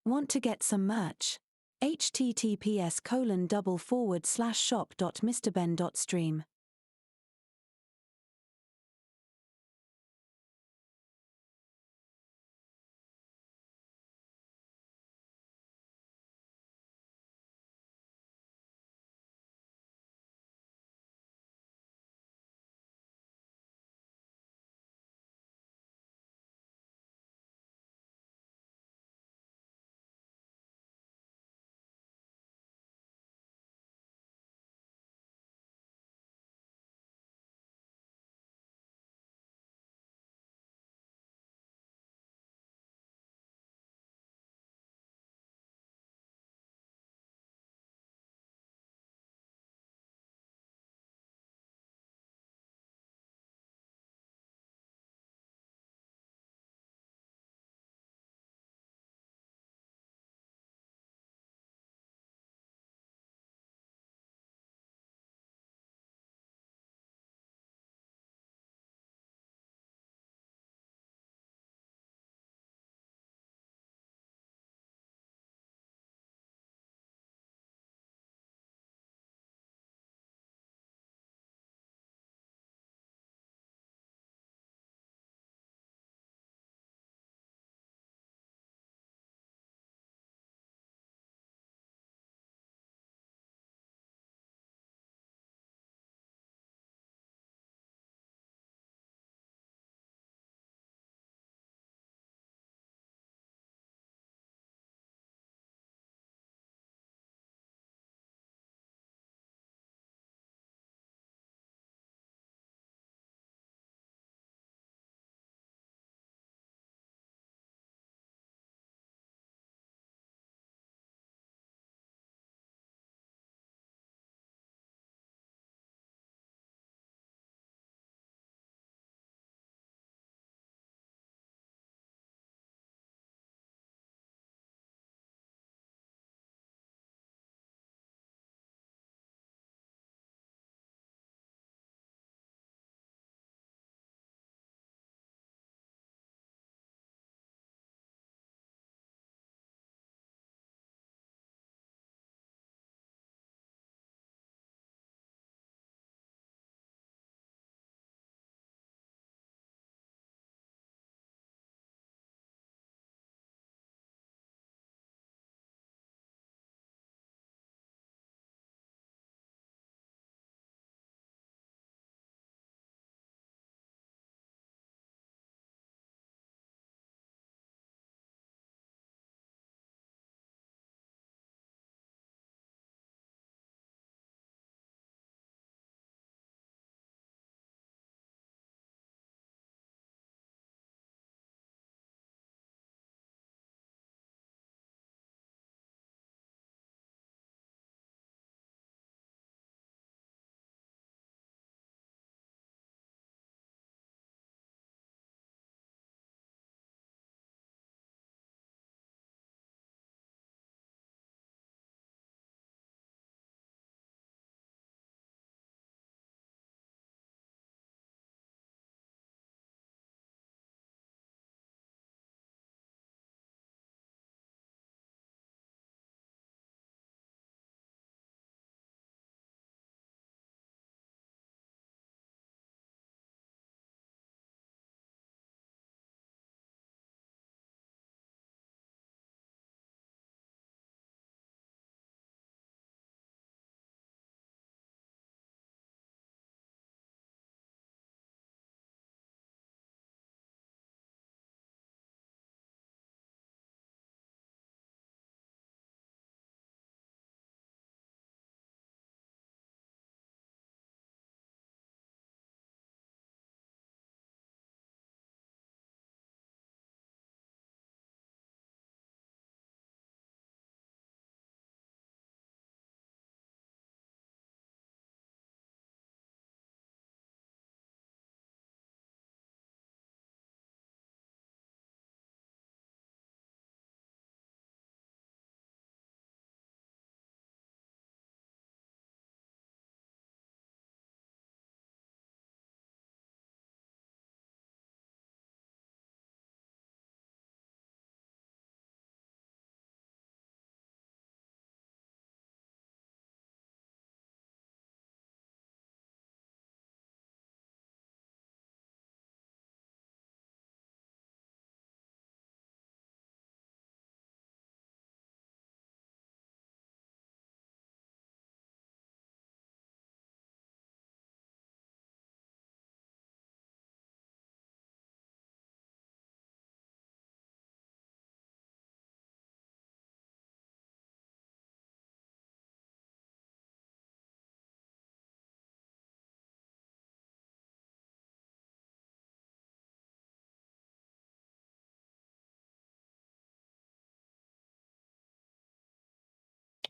Want to get some merch? https://shop.mrben.stream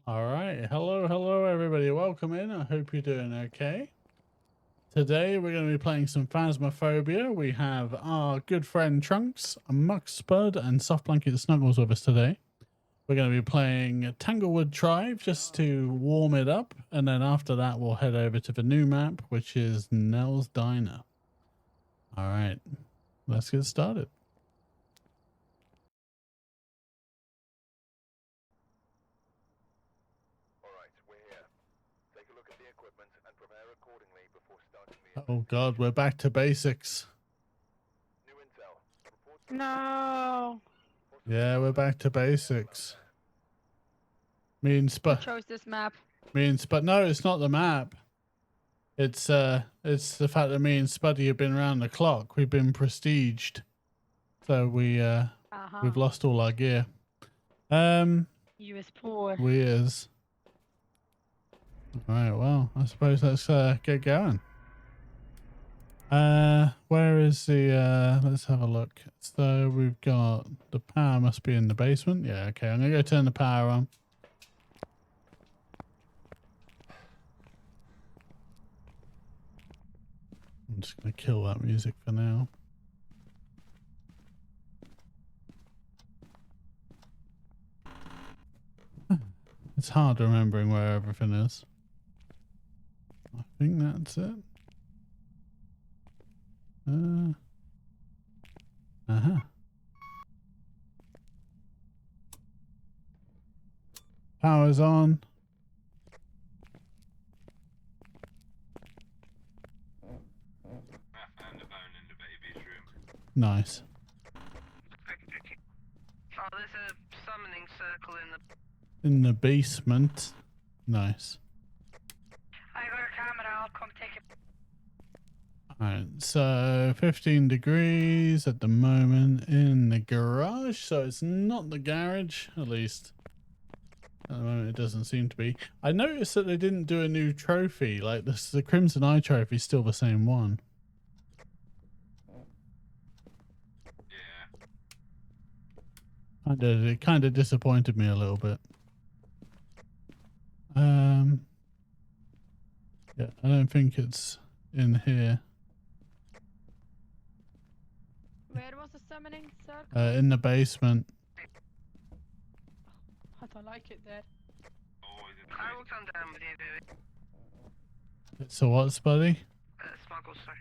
All right. Hello, everybody. Welcome in. I hope you're doing okay. Today, we're going to be playing some Phasmophobia. We have our good friend Trunks, Muck Spud, and Soft Blanket Snuggles with us today. We're going to be playing Tanglewood Tribe just to warm it up. And then after that, we'll head over to the new map, which is Nell's Diner. All right. Let's get started. Oh God, we're back to basics. No. Yeah, we're back to basics. Me and Who Spud. chose this map? But no, it's not the map. It's the fact that me and Spuddy have been around the clock. We've been prestiged, so we've lost all our gear. You is poor. We is. All right. Well, I suppose let's get going. Where is the? Let's have a look. So we've got the power must be in the basement. Yeah. Okay. I'm gonna go turn the power on. I'm just gonna kill that music for now. It's hard remembering where everything is. I think that's it. Uh-huh. Power's on. Nice. Oh, there's a summoning circle in the basement. Nice. I got a camera, I'll come take it. Alright, so 15 degrees at the moment in the garage, so it's not the garage, at least. At the moment it doesn't seem to be. I noticed that they didn't do a new trophy, like this, the Crimson Eye trophy is still the same one. It kind of disappointed me a little bit. Yeah, I don't think it's in here. Where was the summoning circle? In the basement. I don't like it there. I will come down with you, baby. So what's, buddy? Smuggle, sorry.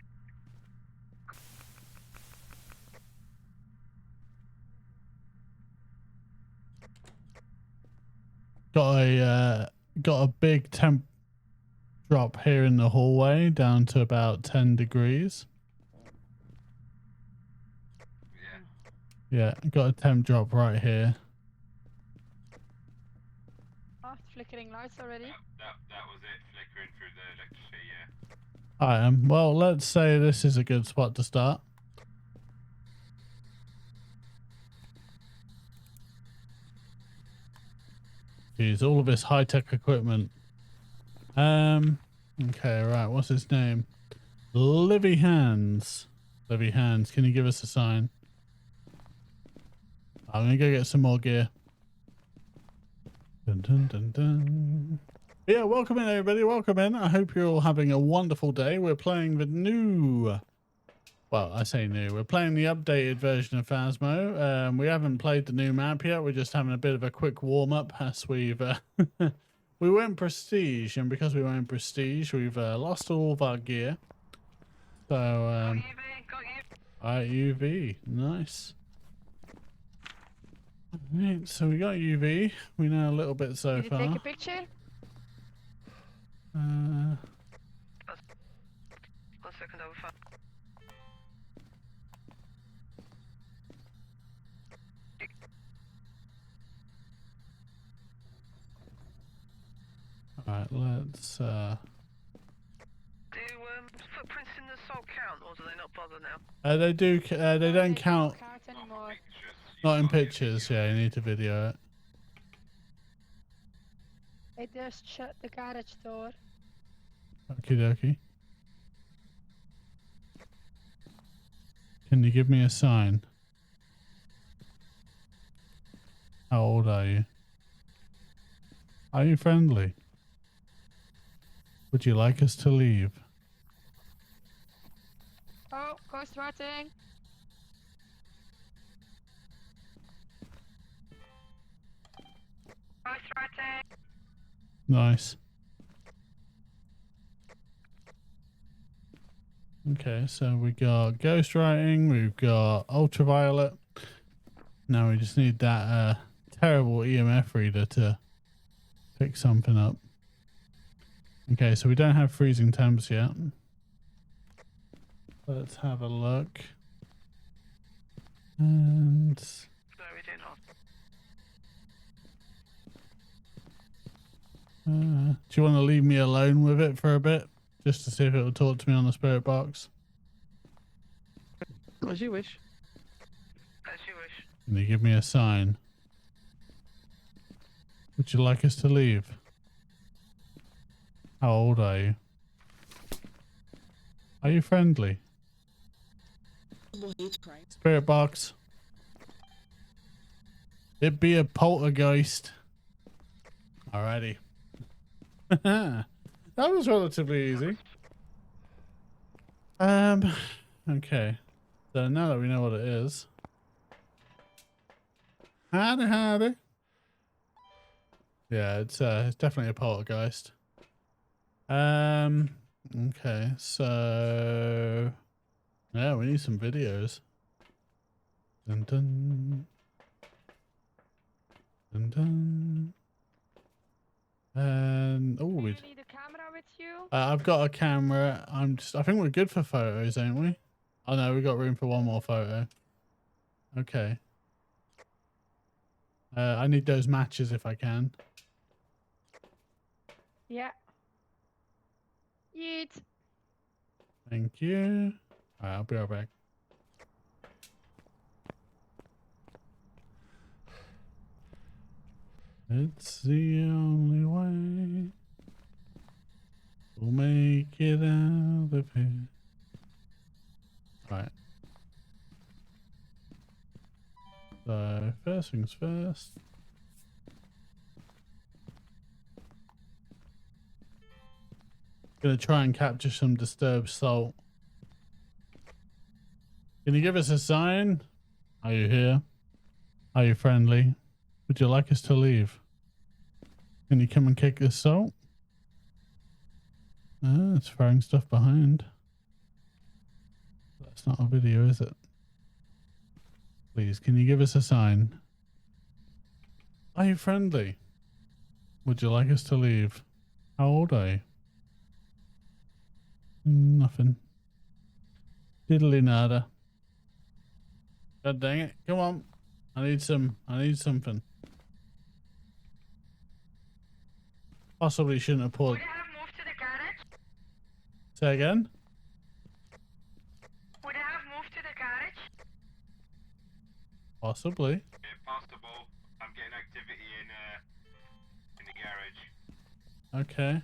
Got a big temp drop here in the hallway down to about 10 degrees. Yeah, got a temp drop right here. Oh, flickering lights already. That was it, flickering through the electricity, yeah. Alright, well, let's say this is a good spot to start. Use all of this high-tech equipment. Okay, right, what's his name? Livy Hands. Livy Hands, can you give us a sign? I'm gonna go get some more gear. Dun, dun, dun, dun. Yeah, welcome in, everybody. Welcome in. I hope you're all having a wonderful day. We're playing the new... Well, I say new. We're playing the updated version of Phasmo. We haven't played the new map yet. We're just having a bit of a quick warm-up as we've... we went Prestige, and because we went Prestige, we've lost all of our gear. So, Got you. alright, UV. Nice. Alright, so we got UV. We know a little bit so Did you far. take a picture? 1 second, over fire. Alright, let's Do footprints in the salt count, or do they not bother now? they do they don't count, Count anymore. not in pictures. Yeah, you need to video it. They just shut the garage door. Okie dokie. Can you give me a sign? How old are you? Are you friendly? Would you like us to leave? Oh, ghostwriting. Ghostwriting. Nice. Okay, so we got ghostwriting, we've got ultraviolet. Now we just need that terrible EMF reader to pick something up. Okay, so we don't have freezing temps yet. Let's have a look. And No, we do not. do you want to leave me alone with it for a bit? Just to see if it will talk to me on the spirit box. As you wish. As you wish. Can you give me a sign? Would you like us to leave? How old are you? Are you friendly? Spirit box. It be a poltergeist. Alrighty. That was relatively easy. Okay. So now that we know what it is. Howdy, howdy. Yeah, it's definitely a poltergeist. Okay, so yeah, we need some videos. Dun dun. Dun dun. And oh, Do we you need a camera with you? I've got a camera. I think we're good for photos, ain't we? Oh no, we got room for one more photo. Okay. I need those matches if I can. Yeah. Yeet. Thank you. Alright, I'll be right back. It's the only way we'll make it out of here. Alright. So, first things first. Gonna try and capture some disturbed salt. Can you give us a sign? Are you here? Are you friendly? Would you like us to leave? Can you come and kick this salt? Ah, it's throwing stuff behind. That's not a video, is it? Please, can you give us a sign? Are you friendly? Would you like us to leave? How old are you? Nothing. Diddly nada. God dang it. Come on. I need something. Possibly shouldn't have pulled. Would you have moved to the garage? Say again? Would you have moved to the garage? Possibly. If possible, I'm getting activity in the garage. Okay.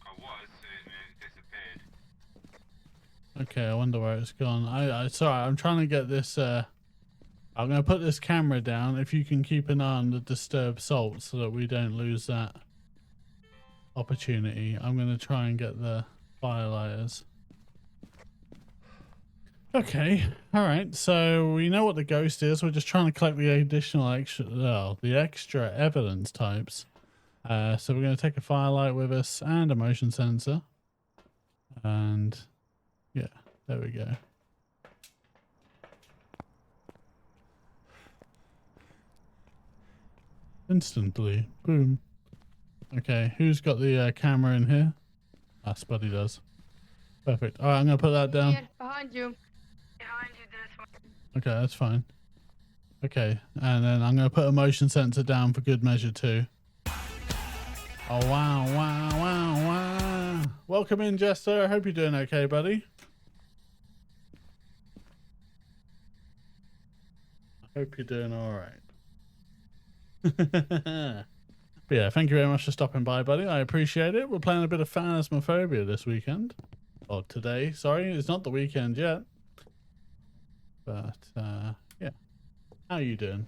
I was, and it disappeared. Okay, I wonder where it's gone. I sorry, I'm trying to get this I'm gonna put this camera down. If you can keep an eye on the disturbed salt so that we don't lose that opportunity. I'm gonna try and get the firelighters. Okay, alright, so we know what the ghost is. We're just trying to collect the additional extra evidence types. So we're going to take a firelight with us and a motion sensor. And yeah, there we go. Instantly, boom. Okay, who's got the camera in here? Ah, Spuddy does. Perfect. Alright, I'm going to put that down. Here, behind you. Behind you, this one. Okay, that's fine. Okay, and then I'm going to put a motion sensor down for good measure too. Oh, wow, wow, wow, wow. Welcome in, Jester. I hope you're doing okay, buddy. I hope you're doing all right. But yeah, thank you very much for stopping by, buddy. I appreciate it. We're playing a bit of Phasmophobia this weekend. Or today, sorry. It's not the weekend yet. But, yeah. How you doing?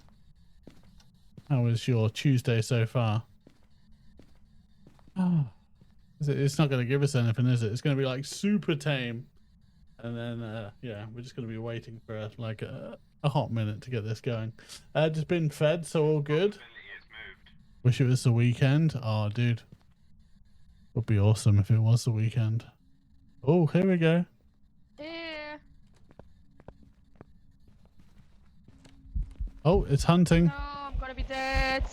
How was your Tuesday so far? Oh, it's not going to give us anything, is it? It's going to be like super tame. And then, yeah, we're just going to be waiting for like a hot minute to get this going. Just been fed, so all good. Wish it was the weekend. Oh, dude. Would be awesome if it was the weekend. Oh, here we go. Here. Oh, it's hunting. No, I'm gonna be dead.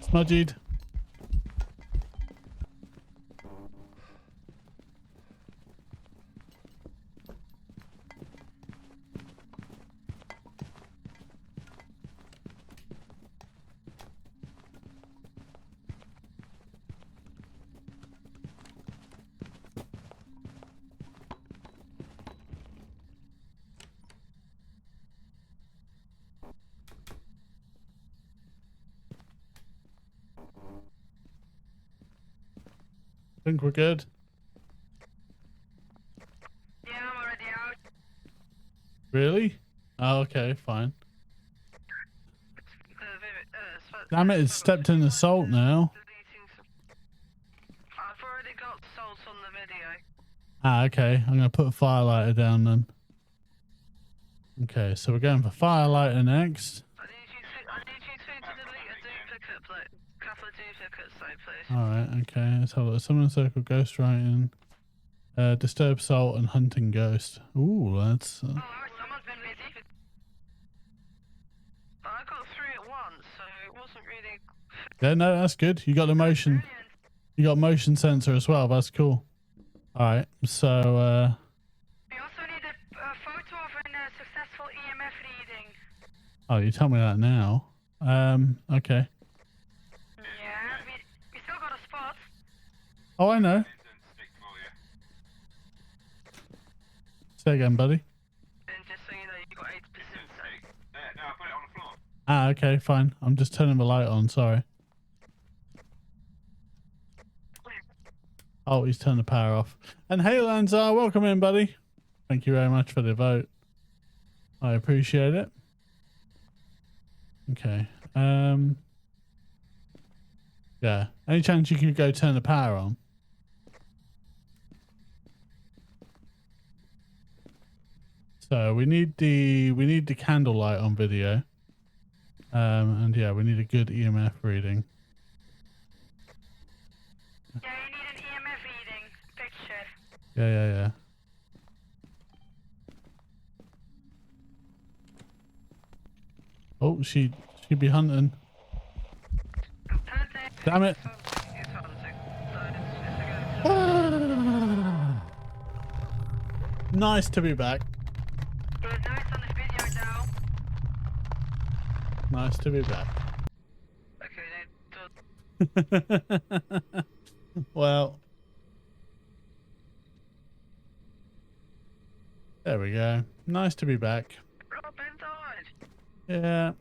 Smudgied. Think we're good. Yeah, I'm already out. Really? Oh, okay, fine. Vivid, Damn it, it's stepped in the salt now. I've already got salt on the video. Ah, okay. I'm going to put a firelighter down then. Okay, so we're going for firelighter next. I need you to delete a duplicate, like, couple of duplicates, though, please. Alright, okay. Let's have a look. Summon circle, ghost writing, disturb salt, and hunting ghost. Ooh, that's... Oh, someone's been busy. But I got 3 at once, so it wasn't really Yeah, no, that's good. You got the motion. brilliant. You got motion sensor as well. That's cool. Alright, so, We also need a photo of a successful EMF reading. oh, you tell me that now. Okay. Yeah, we still got a spot. Oh, I know. Say again, buddy. And just so you know, you got 8%. No, I put it on the floor. Ah, okay, fine. I'm just turning the light on, sorry. Oh, he's turned the power off. And hey, Lanzar, welcome in, buddy. Thank you very much for the vote. I appreciate it. Okay. Yeah. Any chance you could go turn the power on? So we need the candlelight on video. And yeah, we need a good EMF reading. Yeah, you need an EMF reading picture. Yeah. Oh, she'd be hunting. Damn it. It's hunting. So it's a go. Nice to be back. It was nice on the video now. Nice to be back. Okay, done. Well, there we go. Nice to be back. Robin died. Yeah,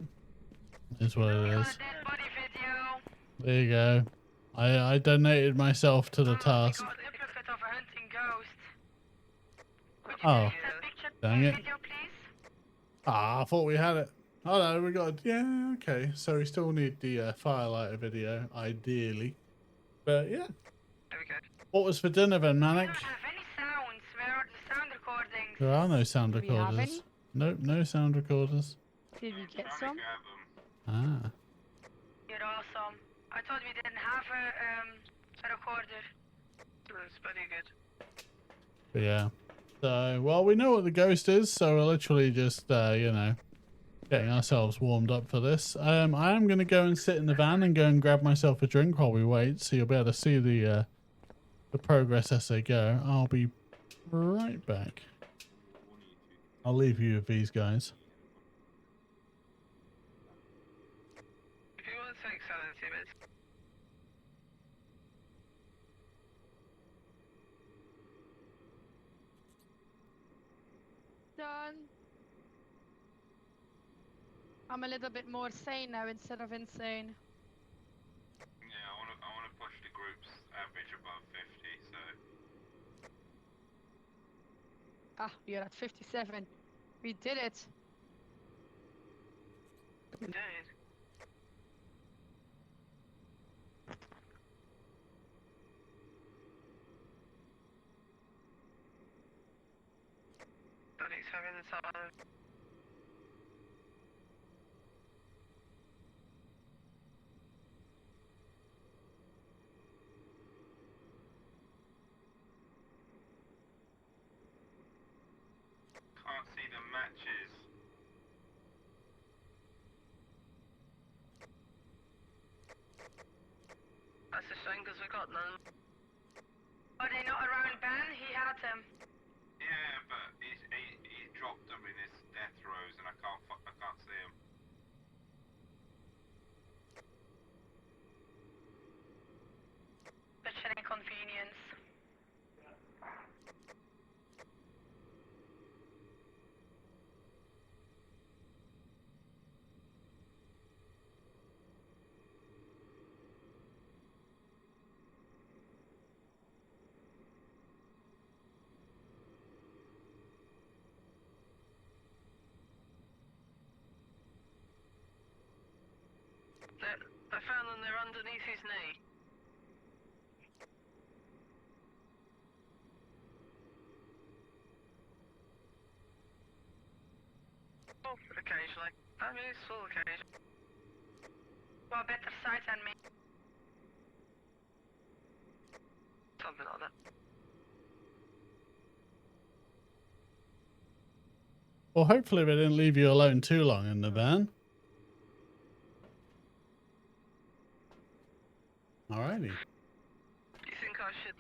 is what it Got is. a dead body video. There you go. I donated myself to the task. Got a duplicate of a hunting ghost. Could you Oh, delete that picture dang it. video, please? Ah, I thought we had it. Oh no, we got. Yeah, okay. So we still need the firelighter video, ideally. But yeah. There we go. What was for dinner then, We Manic? don't have any sounds. Where are the sound recordings? There are no sound Do we have recorders. any? Nope, no sound recorders. Did we get some? Ah. You're awesome. I thought we didn't have a recorder. That's pretty good. But yeah. So, well, we know what the ghost is, so we're literally just, you know, getting ourselves warmed up for this. I am going to go and sit in the van and go and grab myself a drink while we wait, so you'll be able to see the progress as they go. I'll be right back. I'll leave you with these guys. If you want to take sanity bits. Done. I'm a little bit more sane now instead of insane. Yeah, I want to push the group's average above 50. So Ah, we are at 57. We did it. Indeed. But he's having the time. Can't see the matches. That's a shame because we got none. Are they not around Ben? He had them. Yeah, but he dropped them in his death throes, and I can't see him. Such an inconvenience. I found them. They're underneath his knee. Oh, occasionally. I mean, it's full occasion. Well, better sight than me. Something like that. Well, hopefully they didn't leave you alone too long in the van. Alrighty. You think I should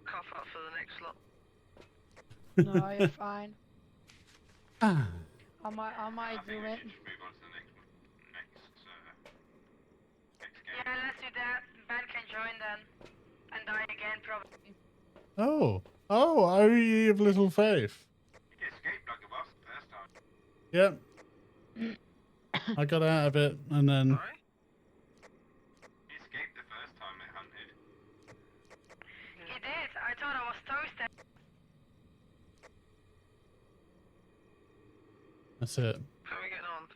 cough up for the next lot? No, you're fine. Ah. I might I do think we it. should just move on to the next game. Yeah, let's do that. Ben can join then. And die again, probably. Oh. Oh, O ye of little faith. He escaped like a boss the first time. Yep. I got out of it and then... Sorry? He escaped the first time they hunted. He did. I thought I was toasted. That's it. How are we getting on?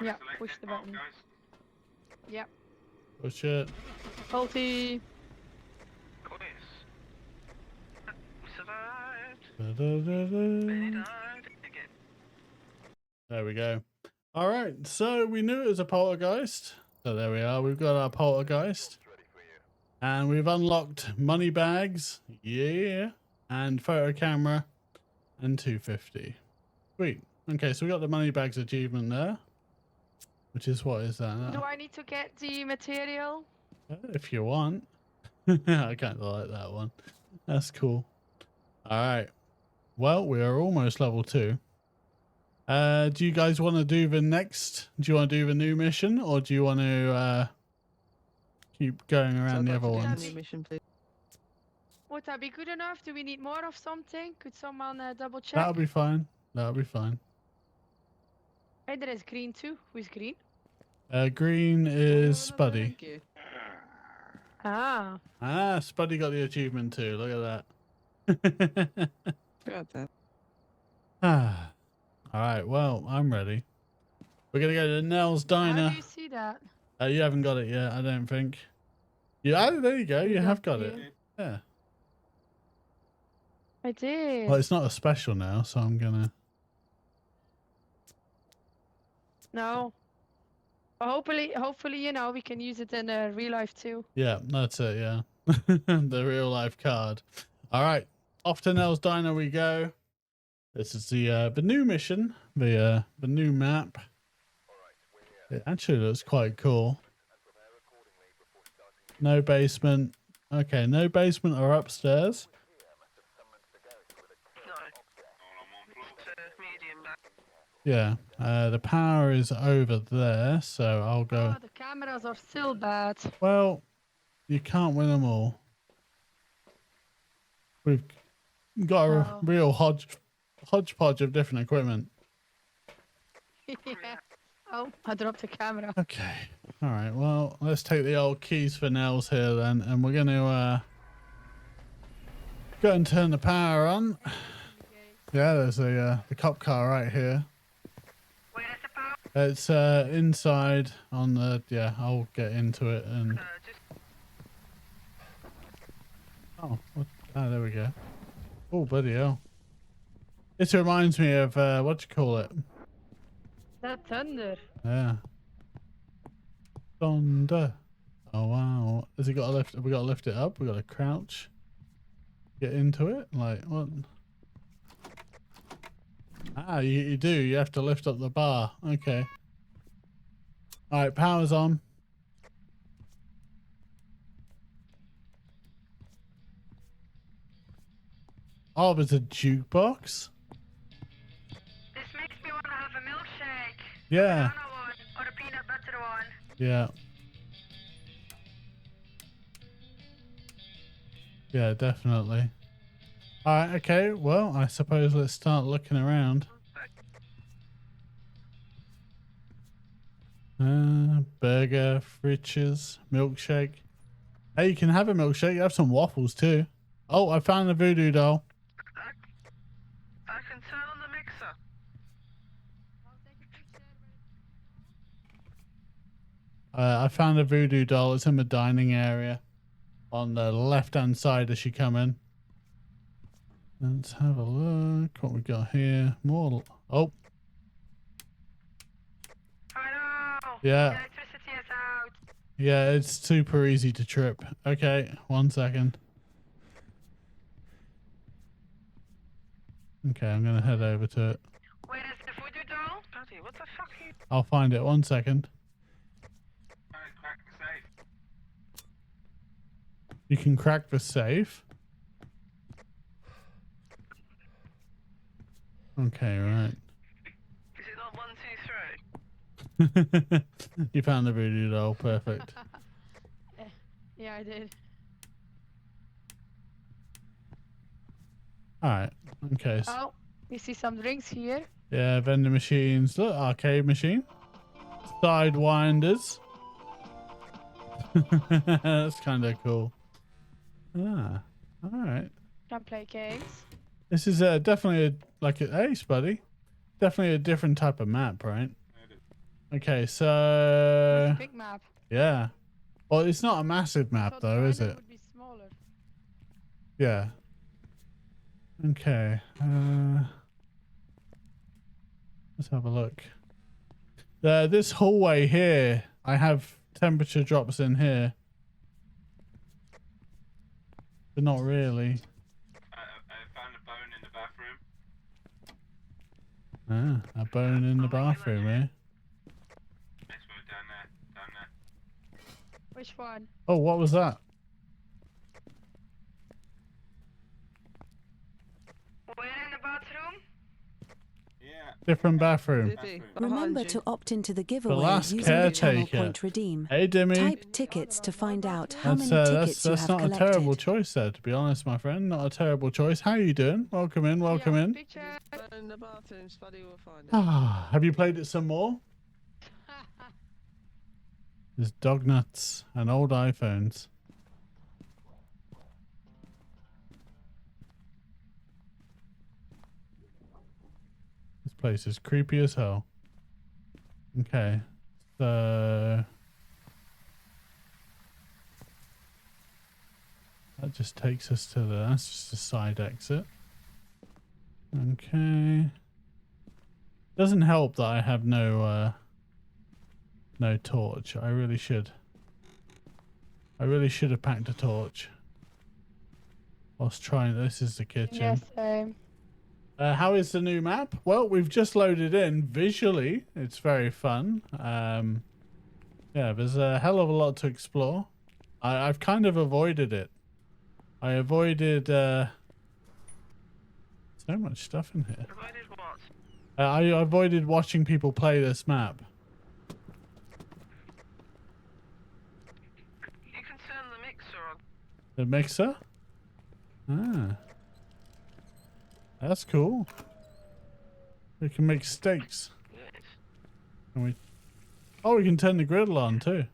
We've got Yeah, to select push it. the Oh, button. guys. Yep. Oh shit. Ulti. Oh, yes. We survived. Da-da-da-da. Benny died again. There we go. Alright, so we knew it was a poltergeist. So there we are. We've got our poltergeist. And we've unlocked money bags. Yeah. And photo camera. And 250. Sweet. Okay, so we got the money bags achievement there. Which is what is that? Do I need to get the material? If you want. I kind of like that one. That's cool. Alright. Well, we are almost level 2. Do you guys want to do the next? Do you want to do the new mission, or do you want to keep going around the other ones? New mission, please. Would that be good enough? Do we need more of something? Could someone double check? That'll be fine. That'll be fine. Hey, there is green too. Who's green? Green is Spuddy. Ah. Ah, Spuddy got the achievement too. Look at that. Got that. Ah. All right. Well, I'm ready. We're gonna go to Nell's How Diner. do you see that? You haven't got it yet, I don't think. Yeah, oh, there you go. You have got it. you. Yeah. I did. Well, it's not a special now, so I'm gonna. No. But hopefully, you know, we can use it in real life too. Yeah, that's it. Yeah, the real life card. All right, off to Nell's Diner we go. This is the new mission, the new map. It actually looks quite cool. No basement. Okay, no basement or upstairs. No. All on one floor. It's a medium back. Yeah, the power is over there, so I'll go. Oh, the cameras are still bad. Well, you can't win them all. We've got a Oh. real hodgepodge of different equipment. Yeah. Oh, I dropped the camera. Okay. All right. Well, let's take the old keys for Nels here then, and we're going to go and turn the power on. Yeah, there's the cop car right here. It's inside on the, yeah, I'll get into it and, Just oh, there we go. Oh, bloody hell. This reminds me of, what do you call it? That thunder. Yeah. Thunder. Oh, wow. Has it got to lift? Have we got to lift it up? We got to crouch. Get into it? Like, what? Ah, you do. You have to lift up the bar. Okay. All right, power's on. Oh, there's a jukebox? This makes me want to have a milkshake. Yeah. Banana one or a peanut butter one. Yeah. Yeah, definitely. All right, okay. Well, I suppose let's start looking around. Burger, fritters, milkshake. Hey, you can have a milkshake. You have some waffles too. Oh, I found the voodoo doll. I can turn on the mixer. I found a voodoo doll. It's in the dining area on the left-hand side as you come in. Let's have a look. What we got here? More. Oh, I know. yeah. The electricity is out. Yeah, it's super easy to trip. Okay, 1 second. Okay, I'm going to head over to it. Where is the voodoo doll? Bloody, what the fuck are you... I'll find it. 1 second. Crack the safe. You can crack the safe. Okay, right. Is it not 1, 2, 3? You found the voodoo doll. Perfect. Yeah, I did. All right. Okay. Oh, we see some drinks here. Yeah, vending machines. Look, arcade machine. Sidewinders. That's kind of cool. Ah, all right. Can play games. This is definitely like an ace, buddy. Definitely a different type of map, right? Okay, so Big map. yeah. Well, it's not a massive map Thought though, is China it? would be smaller. Yeah. Okay. Let's have a look. This hallway here, I have temperature drops in here. But not really. I found a bone in the bathroom. Ah, a bone in the bathroom, eh? Next one down there. Which one? Oh, what was that? Where in the bathroom? Yeah. Different bathroom. Remember to opt into the giveaway last using the channel caretaker. point redeem. Hey, Dimmy. Type tickets to find out how That's many tickets you that's have not collected. a terrible choice there, to be honest, my friend. Not a terrible choice. How you doing? Welcome in. Welcome Yeah, in. Picture. In the bathroom, Spuddy will find it. Ah, have you played it some more? There's dog nuts and old iPhones. This place is creepy as hell. Okay, so that just takes us to the. That's just a side exit. Okay. Doesn't help that I have no torch. I really should have packed a torch. Whilst trying. This is the kitchen. Yes, same. How is the new map? Well, we've just loaded in. Visually, it's very fun. Yeah, there's a hell of a lot to explore. I've kind of avoided it. I avoided so much stuff in here. Provided what? I avoided watching people play this map. You can turn the mixer on. The mixer? Ah. That's cool. We can make steaks. Yes. Can we? Oh, we can turn the griddle on too.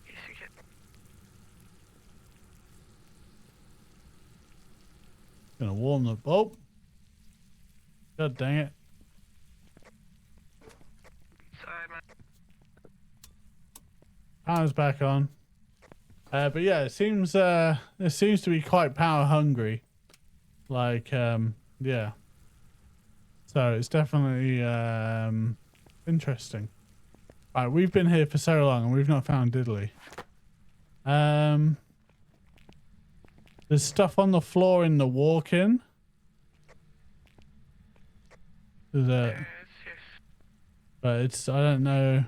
Yes, you can. Gonna warm the. Oh. God dang it. Power's back on. But yeah, it seems to be quite power hungry. Like, yeah. So it's definitely interesting. Right, we've been here for so long and we've not found diddly. There's stuff on the floor in the walk-in. There's a, but it's, I don't know.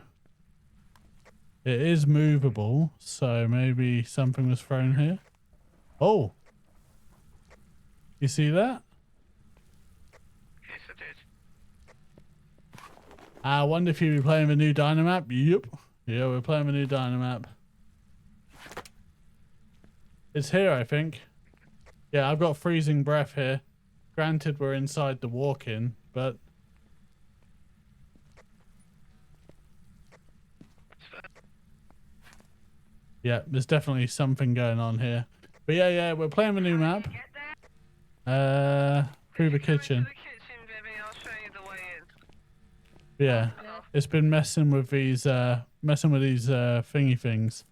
It is movable, so maybe something was thrown here. Oh, you see that? Yes, I did. I wonder if you'll be playing the new Dynamap. Yep. Yeah, we're playing the new Dynamap. It's here, I think. Yeah, I've got freezing breath here. Granted, we're inside the walk-in, but... yeah, there's definitely something going on here. But yeah, we're playing the new map. Through the kitchen. To the kitchen, baby. I'll show you the way in. Yeah, it's been messing with these thingy things.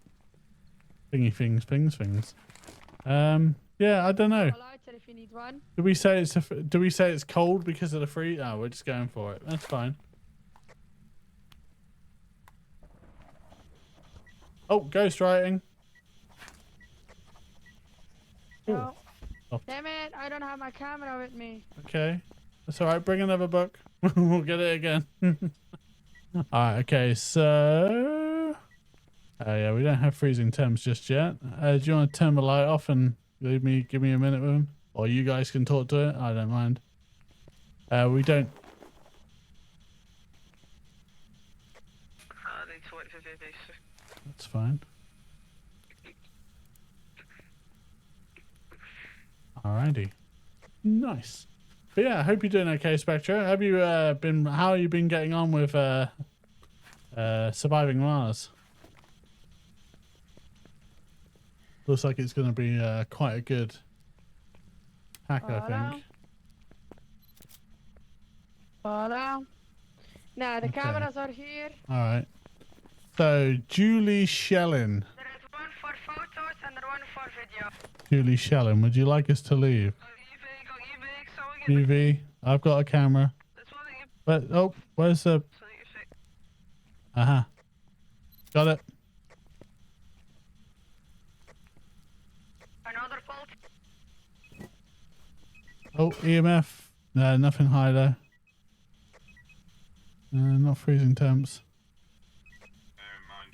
Yeah, I don't know. A lighter if you need one. Do we say it's cold because of the freeze? Oh, we're just going for it. That's fine. Oh, ghost writing. No. Oh. Damn it, I don't have my camera with me. Okay, that's all right. Bring another book. We'll get it again. All right. Okay. So, yeah, we don't have freezing temps just yet. Do you want to turn the light off and give me a minute with him, or you guys can talk to it? I don't mind. We don't. I need to wait for baby. So. That's fine. Alrighty. Nice. But yeah, I hope you're doing okay, Spectra. Have you how have you been getting on with surviving Mars? Looks like it's gonna be quite a good hack, I think. Voila. Now the Okay. cameras are here. Alright. So Julie Shellin. There is one for photos and one for video. Julie Shellin, would you like us to leave? So we get UV, I've got a camera. this one that you But oh, where's the so that you see. Got it. Another fault. Oh, EMF. No, nothing high though. Not freezing temps. Bear in mind,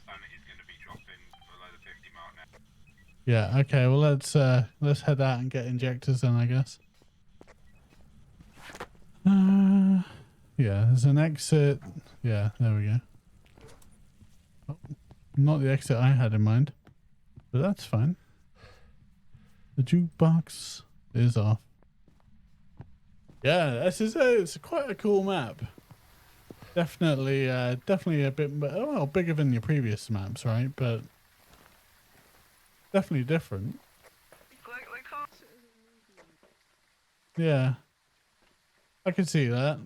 sanity's going to be dropping below the 50 mark now. Yeah, okay, well let's head out and get injectors then, I guess. Yeah, there's an exit. Yeah, there we go. Oh, not the exit I had in mind, but that's fine. The jukebox is off. Yeah, it's quite a cool map. Definitely a bit well bigger than your previous maps, right? But definitely different. Like how Yeah, I can see that.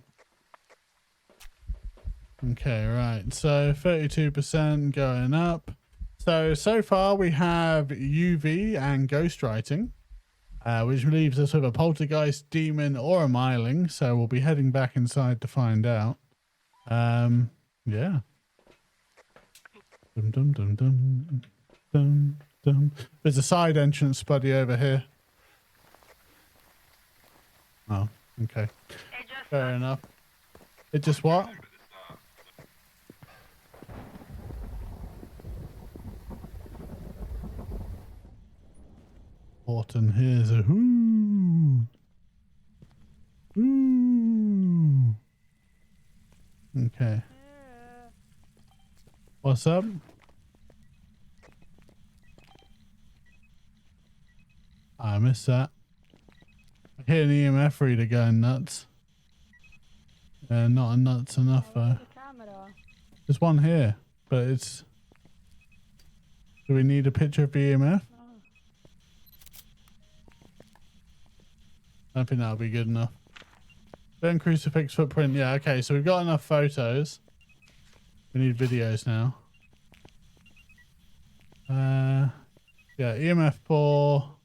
Okay, right. So 32% going up. So far we have UV and ghostwriting, which leaves us with a poltergeist, demon, or a myling. So we'll be heading back inside to find out. Yeah. Dum dum dum dum dum dum. There's a side entrance buddy over here. Oh, okay. It just Fair enough. It just what? At the start. Horton here's a whoo. Ooh. Okay. What's up? I missed that. I hear an EMF reader going nuts. Not nuts enough though. The camera. There's one here, but it's... Do we need a picture of the EMF? I don't think that'll be good enough. Burn crucifix footprint. Yeah, okay, so we've got enough photos. We need videos now. Yeah, EMF 4.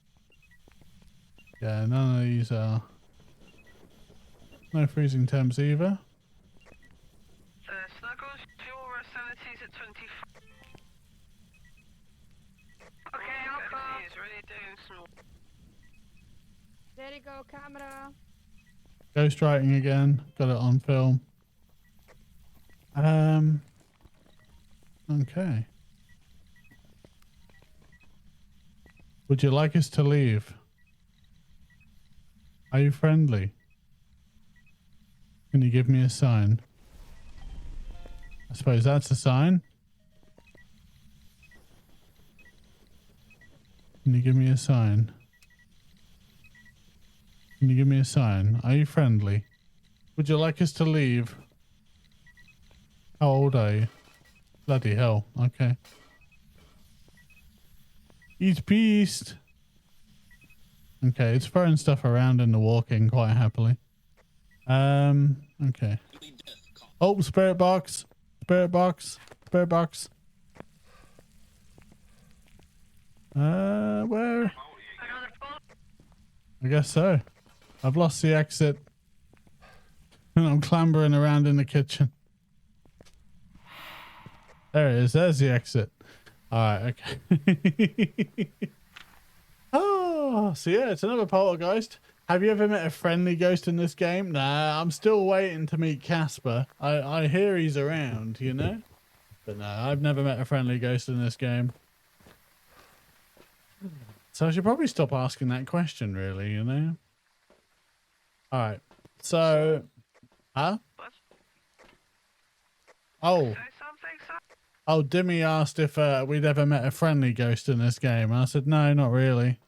Yeah, none of these are. No freezing temps either. Snuggles, your sanity's at 24. Okay, I'll come. He's really doing some. There you go, camera. Ghostwriting again. Got it on film. Okay. Would you like us to leave? Are you friendly? Can you give me a sign? I suppose that's a sign. Can you give me a sign? Can you give me a sign? Are you friendly? Would you like us to leave? How old are you? Bloody hell. Okay. Eat beast. Okay, it's throwing stuff around in the walking quite happily. Okay. Oh, spirit box. Spirit box. Spirit box. Where? I guess so. I've lost the exit. And I'm clambering around in the kitchen. There it is. There's the exit. Alright, okay. Oh, so yeah, it's another poltergeist. Have you ever met a friendly ghost in this game? Nah, I'm still waiting to meet Casper. I hear he's around, you know? But no, I've never met a friendly ghost in this game. So I should probably stop asking that question, really, you know? Alright, so... Huh? What? Oh. Say something, sir? Oh, Dimmy asked if we'd ever met a friendly ghost in this game. And I said, no, not really.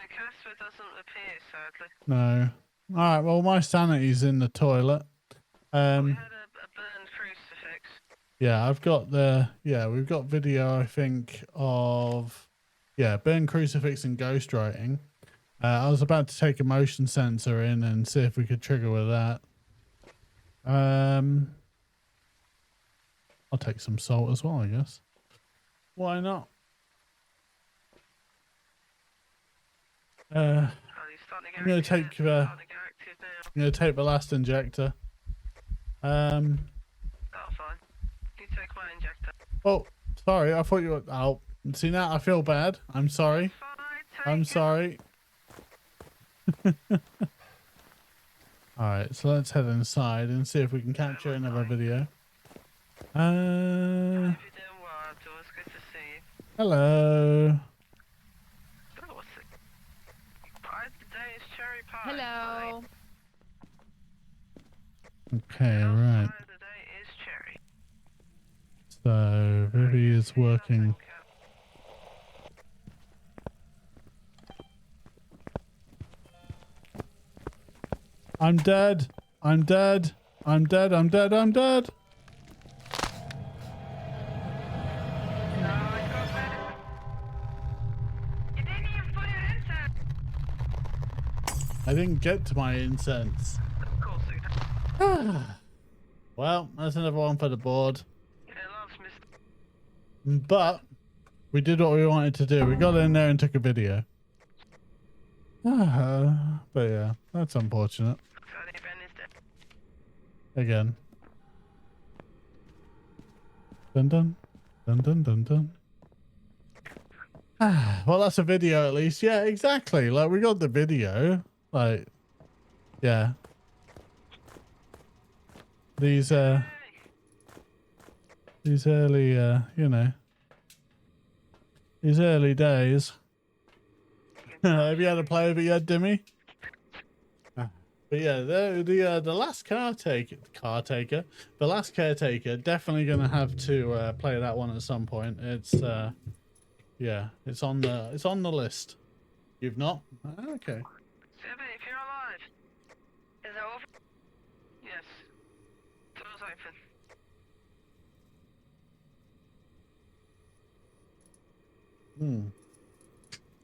Casper doesn't appear, sadly. No. Alright, well, my sanity's in the toilet. We had a burned crucifix. Yeah, I've got the... Yeah, we've got video, I think, of... Yeah, burn crucifix and ghostwriting. I was about to take a motion sensor in and see if we could trigger with that. I'll take some salt as well, I guess. Why not? I'm gonna take the last injector. That's fine. You take my injector. Oh, sorry. I thought you were. Oh, see now I feel bad. I'm sorry. Fine, I'm sorry. All right, so let's head inside and see if we can capture another video. Hope you're doing well, Abdul. It's good to see you. Hello. Oh, what's it? Pie today is cherry pie. Hello. Okay, Pie right. today is cherry. So Vivi is working. I'm dead. I'm dead. I'm dead. I'm dead. I'm dead. No, it got better. You didn't even put your incense. I didn't get to my incense. Of course it does. Well, that's another one for the board. It loves Mr. But we did what we wanted to do. We got in there and took a video. But yeah, that's unfortunate. Sonny Ben is dead. Again. Dun dun. Dun dun dun dun. Well, that's a video at least. Yeah, exactly. Like, we got the video. Like, yeah. These early, you know, these early days. Have you had a play of it yet, Dimmy? But yeah, the last the last caretaker, definitely gonna have to play that one at some point. It's yeah, it's on the list. You've not? Okay. Sibby, if you're alive. Is it over? Yes. Door's open.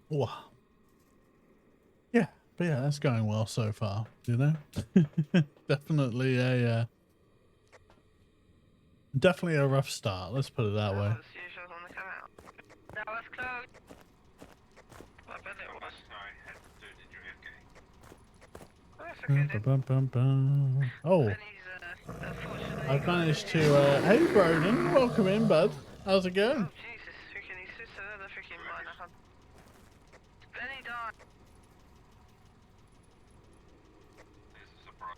Wow. Yeah, but yeah, that's going well so far, you know? Definitely a rough start, let's put it that way. As usual on the come out. That was So, I bet it was. Sorry, had to do the JFK. Oh, that's okay then. Ba-bum-bum-bum. Oh, Benny's, unfortunately. I've managed to. Hey, Broden, welcome in, bud. How's it Oh, going? Jesus. Freaking, he's just another freaking minor hunt. Benny died. It's a surprise.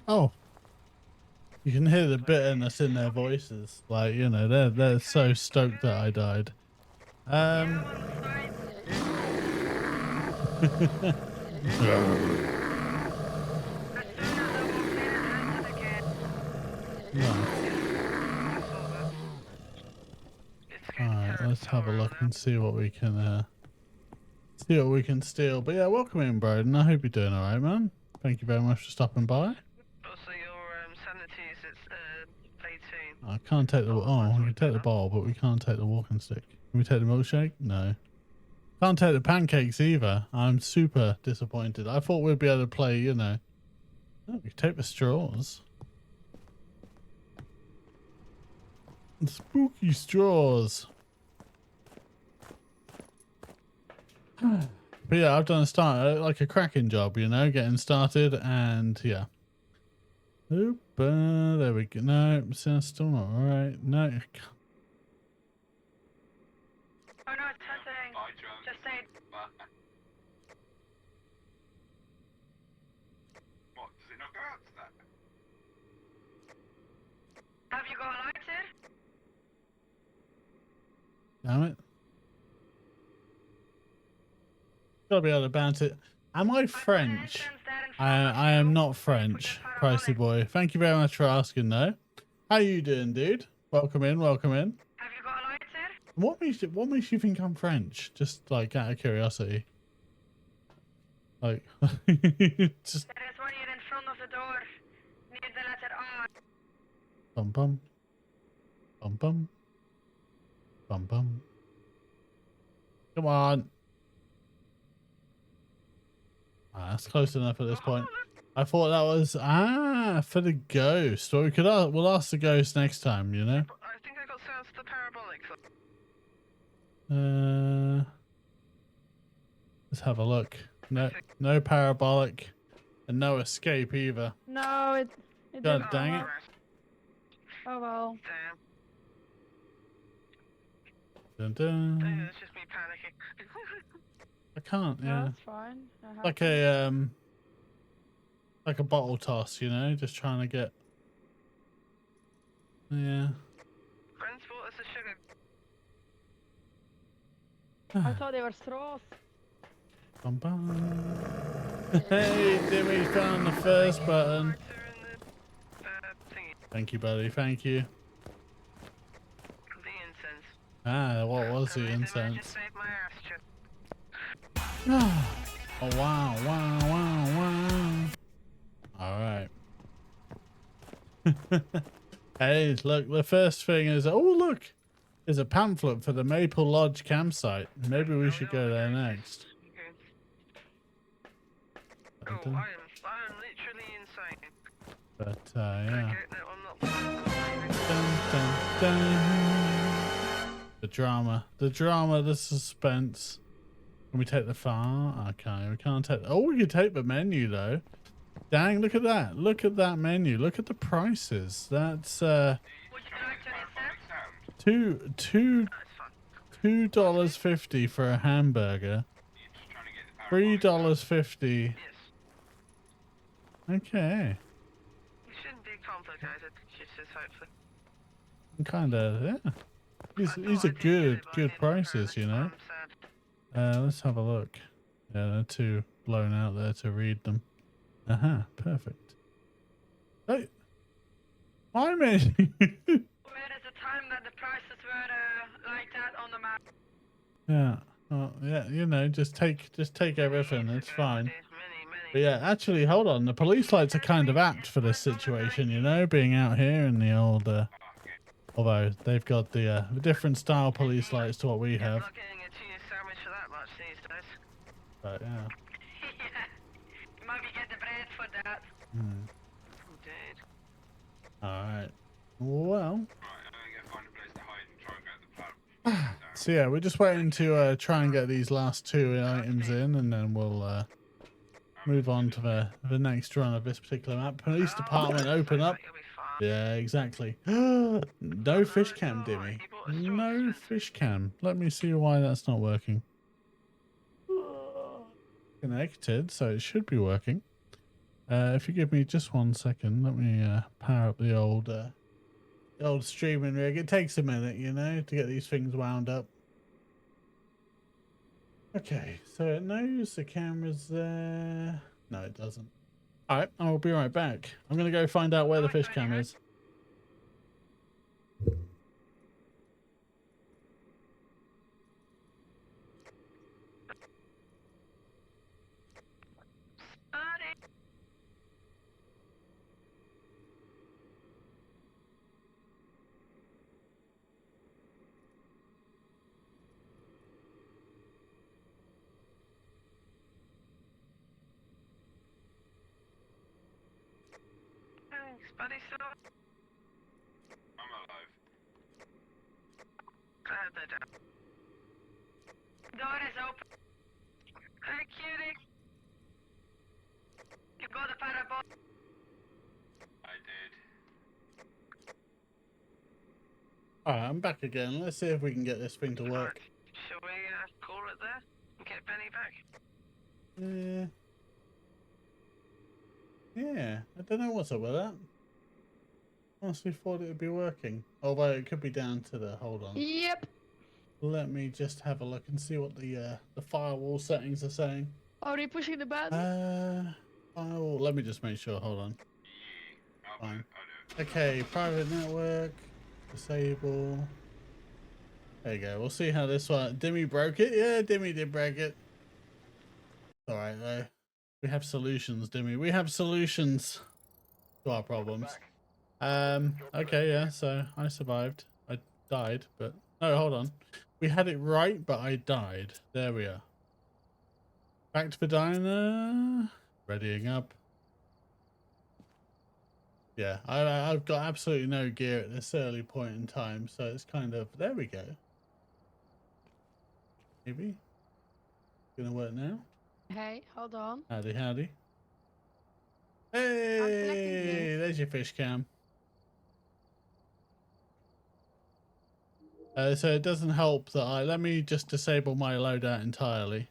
Oh, you can hear the bitterness in their voices. Like, you know, they're so stoked that I died. Alright, let's have a look and see what we can steal. But yeah, welcome in, Broden. I hope you're doing alright, man. Thank you very much for stopping by. Also, your sanity is at 18. I can't take the we can take the ball, but we can't take the walking stick. Can we take the milkshake? No. Can't take the pancakes either. I'm super disappointed. I thought we'd be able to play, you know. Oh, we can take the straws. Spooky straws. But yeah, I've done like a cracking job, you know, getting started, and yeah. Oop, there we go. No, still not alright. No. Oh no, it's hunting. Bye, John. Just say Bye. What, does it not go out to that? have you got lighted? Damn it. Gotta be able to bounce it. Am I French? I am not French, pricey boy. Thank you very much for asking, though. How you doing, dude? Welcome in, welcome in. Have you got lighted? What makes you think I'm French? Just like out of curiosity. Like, just There is one here in front of the door. Near the letter R. bum bum, bum bum, bum bum. Come on. Ah, that's close enough at this point. I thought that was for the ghost. Or we'll ask the ghost next time, you know. I think I got sounds to the parabolic. Let's have a look. No parabolic, and no escape either. No, it God didn't dang work. it. Oh well. Damn. Dun, Damn, dun. it's just me panicking. I can't. No, Yeah, it's fine. That like happens. a bottle toss, you know, just trying to get. Yeah. Friends, what is the sugar? I thought they were straws. Bum, bum. Hey, Dimmy found the first button. Lighter in the thingy. Thank you, buddy. Thank you. The incense. Ah, what was the Amazing, I just incense? saved my ass, Chip. Oh wow, wow. All right. Hey, look, the first thing is, oh look, there's a pamphlet for the Maple Lodge campsite. Maybe we should go there next. Okay. Oh, I am literally insane. But yeah. Okay, no, I'm not. Dun, dun, dun. The drama, the suspense. Can we take the far? Okay, we can't take. Oh, we could take the menu though. Dang, look at that! Look at that menu. Look at the prices. That's Would you like to reset? Sound. two No, it's fine. $2.50 for a hamburger. You're just trying to get the $3.50. Yes. Okay. It shouldn't be complicated. Just hopefully. Kind of, yeah. These I are thought I did good it, but I didn't prices, try. you know. I'm sad. Let's have a look. Yeah, they're too blown out there to read them. Perfect. Hey, I mean, Where is the time that the prices were like that on the map? yeah, well, yeah, you know, just take everything. It's fine. Many. But yeah, actually, hold on. The police lights are kind of apt for this situation, you know, being out here in the old. Although they've got the different style police lights to what we have. Not getting a cheese sandwich for that much these days. But yeah. Yeah. You might be get the bread for that. Indeed. All right. Well, Right, I'm gonna go find a place to hide and try and go to the pub. So yeah, we're just waiting to try and get these last two items in, and then we'll move on to the next run of this particular map. Police department, open up. You'll be fine. Yeah, exactly. No fish cam, Dimmy. No fish cam. Let me see why that's not working. Connected, so it should be working. If you give me just 1 second, let me power up the old streaming rig. It takes a minute, you know, to get these things wound up. Okay, so it knows the camera's there. No, it doesn't. All right, I'll be right back. I'm gonna go find out where the fish cam is. Thanks, buddy. So I'm alive. glad they're down. Door is open. Hey, cutie. You got the parabol. I did. All right, I'm back again. Let's see if we can get this thing to work. Shall we call it there and get Benny back? Yeah, I don't know what's up with that. Honestly thought it would be working. Although it could be down to the, hold on. Yep. Let me just have a look and see what the firewall settings are saying. Are they pushing the button? Firewall, let me just make sure, hold on. Yeah. I'll Fine. do it. Okay, private network, disable. There you go, we'll see how this one, Dimmy broke it? Yeah, Dimmy did break it. Alright though, we have solutions, Dimmy, we have solutions to our problems. Okay, yeah, so I survived. I died, but, no, hold on. We had it right, but I died. There we are. Back to the diner. Readying up. Yeah, I've got absolutely no gear at this early point in time, so it's kind of, there we go. Maybe. Gonna work now. Hey, hold on. Howdy, howdy. collecting Hey, there's your fish cam. So it doesn't help that let me just disable my loadout entirely.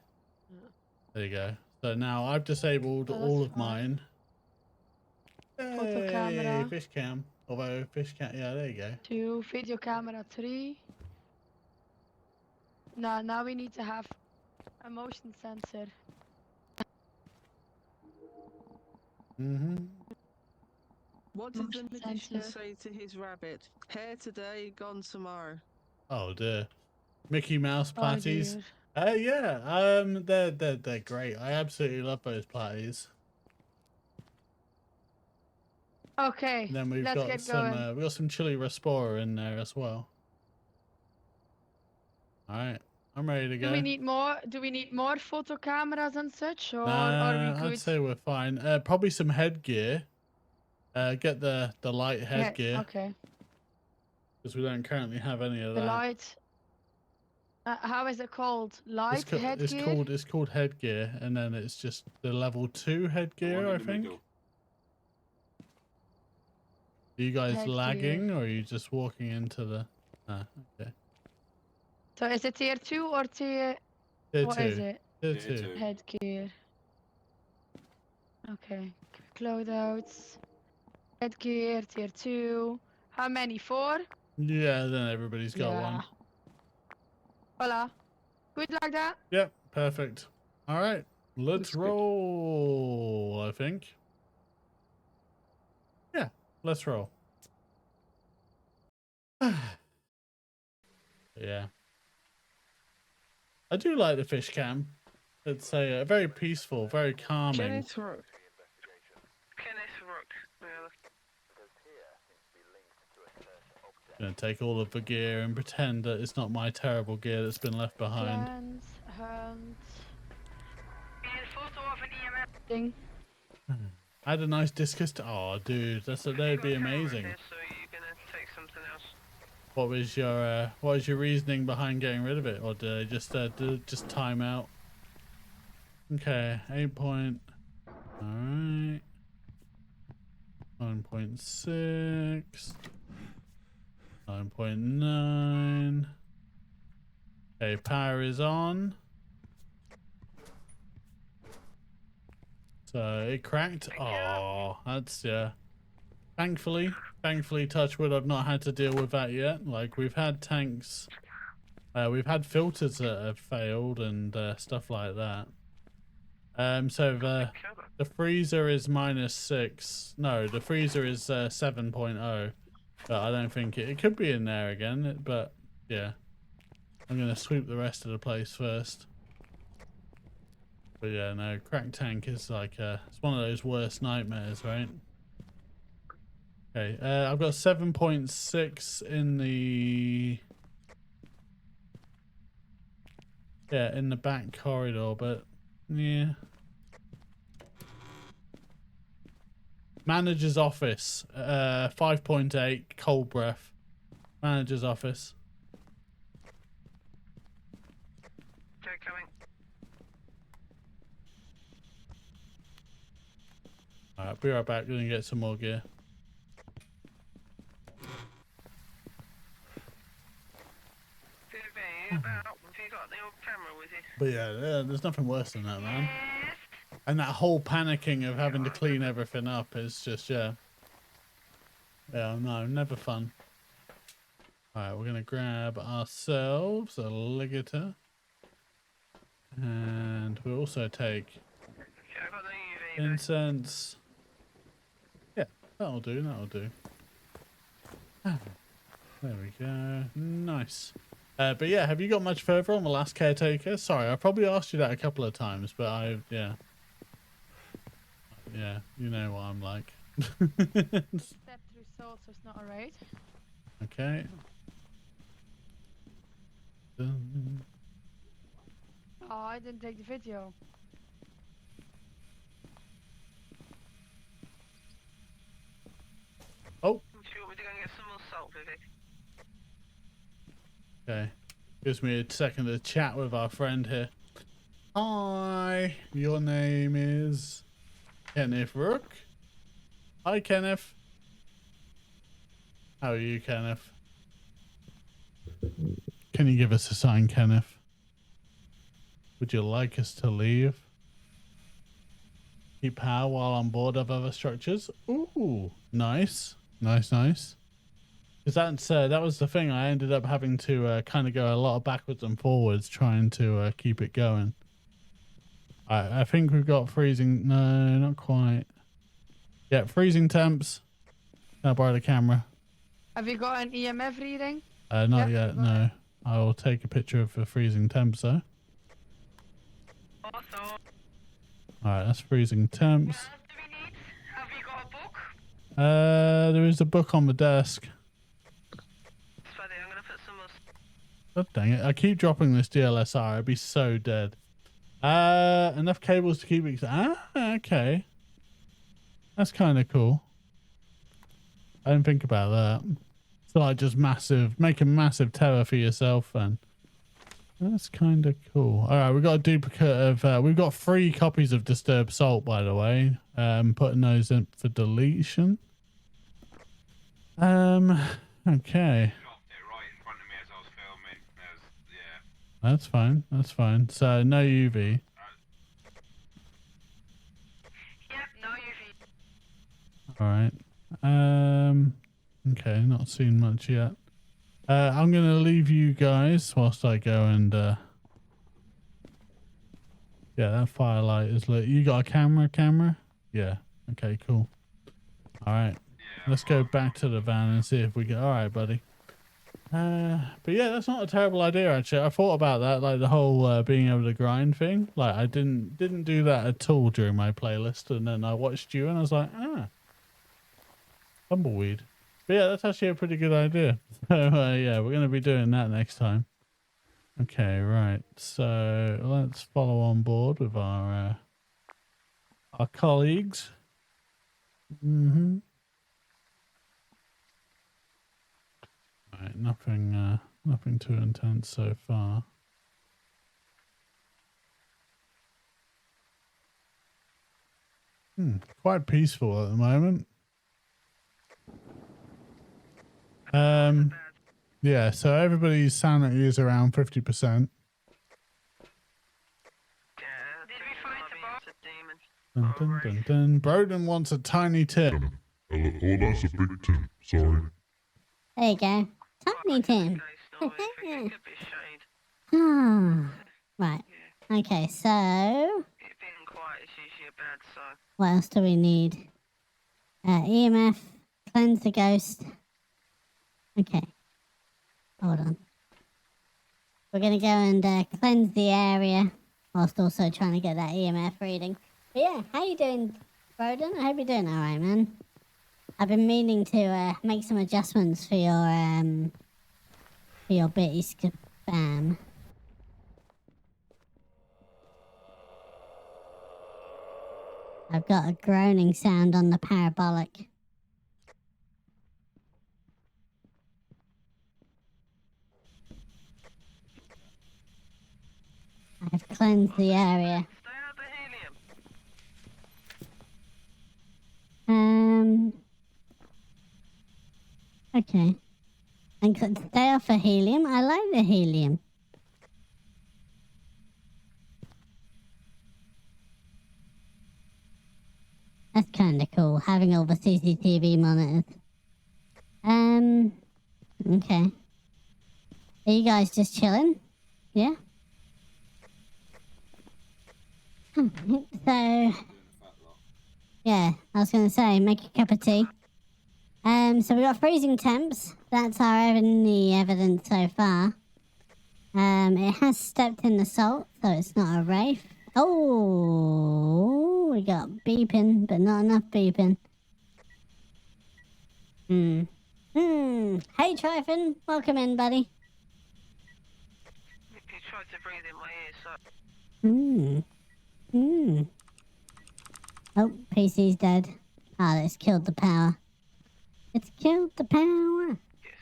There you go. So now I've disabled all of mine. Photo Hey, camera. fish cam. Although fish cam, yeah, there you go. 2, video camera 3. Now we need to have a motion sensor. What did the Motion magician sensor. say to his rabbit? Hair today, gone tomorrow. Oh dear. Mickey Mouse Oh, patties. dear. Yeah, they're great. I absolutely love those patties. Okay, And then we've let's got get some going. we've got some chili raspora in there as well. Alright, I'm ready to go. Do we need more? Do we need more photo cameras and such, or Nah, are we good? I'd say we're fine. Probably some headgear. Get the light headgear Okay. because we don't currently have any of The that. light. How is it called? Light It's headgear. called headgear, and then it's just the level 2 headgear, I think. Are you guys Headgear. lagging, or are you just walking into the? Ah, okay. So is it tier 2 or tier? Tier What 2. is it? Tier Tier 2. two. Headgear. Okay. Loadouts. Headgear tier 2. How many? 4? Yeah, then everybody's got one. Voila. Good like that. Yep, perfect. All right, let's Looks good. roll. I think. Yeah, let's roll. Yeah. I do like the fish cam. It's a very peaceful, very calming. Kenneth Rook. Kenneth Rook. Gonna take all of the gear and pretend that it's not my terrible gear that's been left behind. Plans, hunt. Be a photo of an EMF. Thing. I had a nice discus. Oh, dude, that'd be amazing. So you're gonna take something else. what was your reasoning behind getting rid of it, or did it just time out? Okay, 8 point. All right. 9.6. 9.9. Okay, power is on. So it cracked. Oh, that's Thankfully, touch wood, I've not had to deal with that yet. Like, we've had tanks, we've had filters that have failed and stuff like that. So the freezer is -6. No, the freezer is 7.0. But I don't think it could be in there again. But yeah, I'm gonna sweep the rest of the place first. But yeah, no, cracked tank is like it's one of those worst nightmares, right? Okay, I've got 7.6 in the in the back corridor, but yeah. Manager's office, 5.8 cold breath. Manager's office. Okay, coming. Alright, be right back. Gonna get some more gear. About, have you got the old camera with you? But yeah, there's nothing worse than that, man. Yes. And that whole panicking of having to clean everything up is just, yeah, no, never fun. Alright, we're gonna grab ourselves a ligator. And we'll also take Okay, I've got the UV. incense. Yeah, that'll do, that'll do. There we go. Nice. But yeah, have you got much further on the last caretaker? Sorry, I probably asked you that a couple of times, but yeah, you know what I'm like. Step through salt, so it's not alright. Okay. Oh, I didn't take the video. Oh. Do you want me to go and get some more salt, Vivic? Okay. Gives me a second to chat with our friend here. Hi, your name is Kenneth Rook. Hi, Kenneth. How are you, Kenneth? Can you give us a sign, Kenneth? Would you like us to leave? Keep power while on board of other structures? Ooh, nice. Nice, nice. Because that was the thing. I ended up having to kind of go a lot of backwards and forwards trying to keep it going. I think we've got freezing. No, not quite. Yeah, freezing temps. Can I borrow the camera? Have you got an EMF reading? Not Yeah, yet, go no. ahead. I will take a picture of the freezing temps though. Also, Alright, that's freezing temps. what else do we need? Have you got a book? There is a book on the desk. Sweaty, I'm gonna put some more. God dang it. I keep dropping this DLSR. I'd be so dead. Enough cables to keep it. Okay. That's kind of cool. I didn't think about that. It's like just make a massive tower for yourself then. That's kind of cool. All right, we've got a duplicate of, we've got 3 copies of Disturbed Salt, by the way. Putting those in for deletion. Okay. Dropped it right in front of me as I was filming. Yeah. That's fine. That's fine. So no UV. Yep, no UV. All right. Okay, not seen much yet. I'm gonna leave you guys whilst I go and yeah, that firelight is lit. You got a camera? Yeah. Okay, cool. All right. Let's go back to the van and see if we get. All right, buddy. But yeah, that's not a terrible idea actually. I thought about that, like the whole being able to grind thing. Like I didn't do that at all during my playlist, and then I watched you and I was like, tumbleweed. But yeah, that's actually a pretty good idea. So yeah, we're gonna be doing that next time. Okay, right. So let's follow on board with our colleagues. All right, Nothing too intense so far. Quite peaceful at the moment. Yeah, so everybody's sanity is around 50%. Yeah, Did we find the boss? Dun, dun, dun, dun. Broden wants a tiny tip. Oh, that's a big tip. Sorry. There you go. Tiny Tim. It could be shade. Ah, right. Okay, so It being quiet is usually a bad sign. what else do we need? EMF, cleanse the ghost. Okay. Hold on. We're going to go and cleanse the area whilst also trying to get that EMF reading. But yeah, how you doing, Broden? I hope you're doing alright, man. I've been meaning to make some adjustments for your bitty spam. I've got a groaning sound on the parabolic. I've cleansed the area. Stay out the helium. Okay. And stay off the helium. I like the helium. That's kind of cool, having all the CCTV monitors. Okay. Are you guys just chilling? Yeah? So, yeah, I was going to say, make a cup of tea. So we got freezing temps. That's our only evidence so far. It has stepped in the salt, so it's not a wraith. Oh, we got beeping, but not enough beeping. Hey, Tryphon, welcome in, buddy. He tried to breathe in my ear, so... Oh, PC's dead. Ah, it's killed the power. It's killed the power. Yes.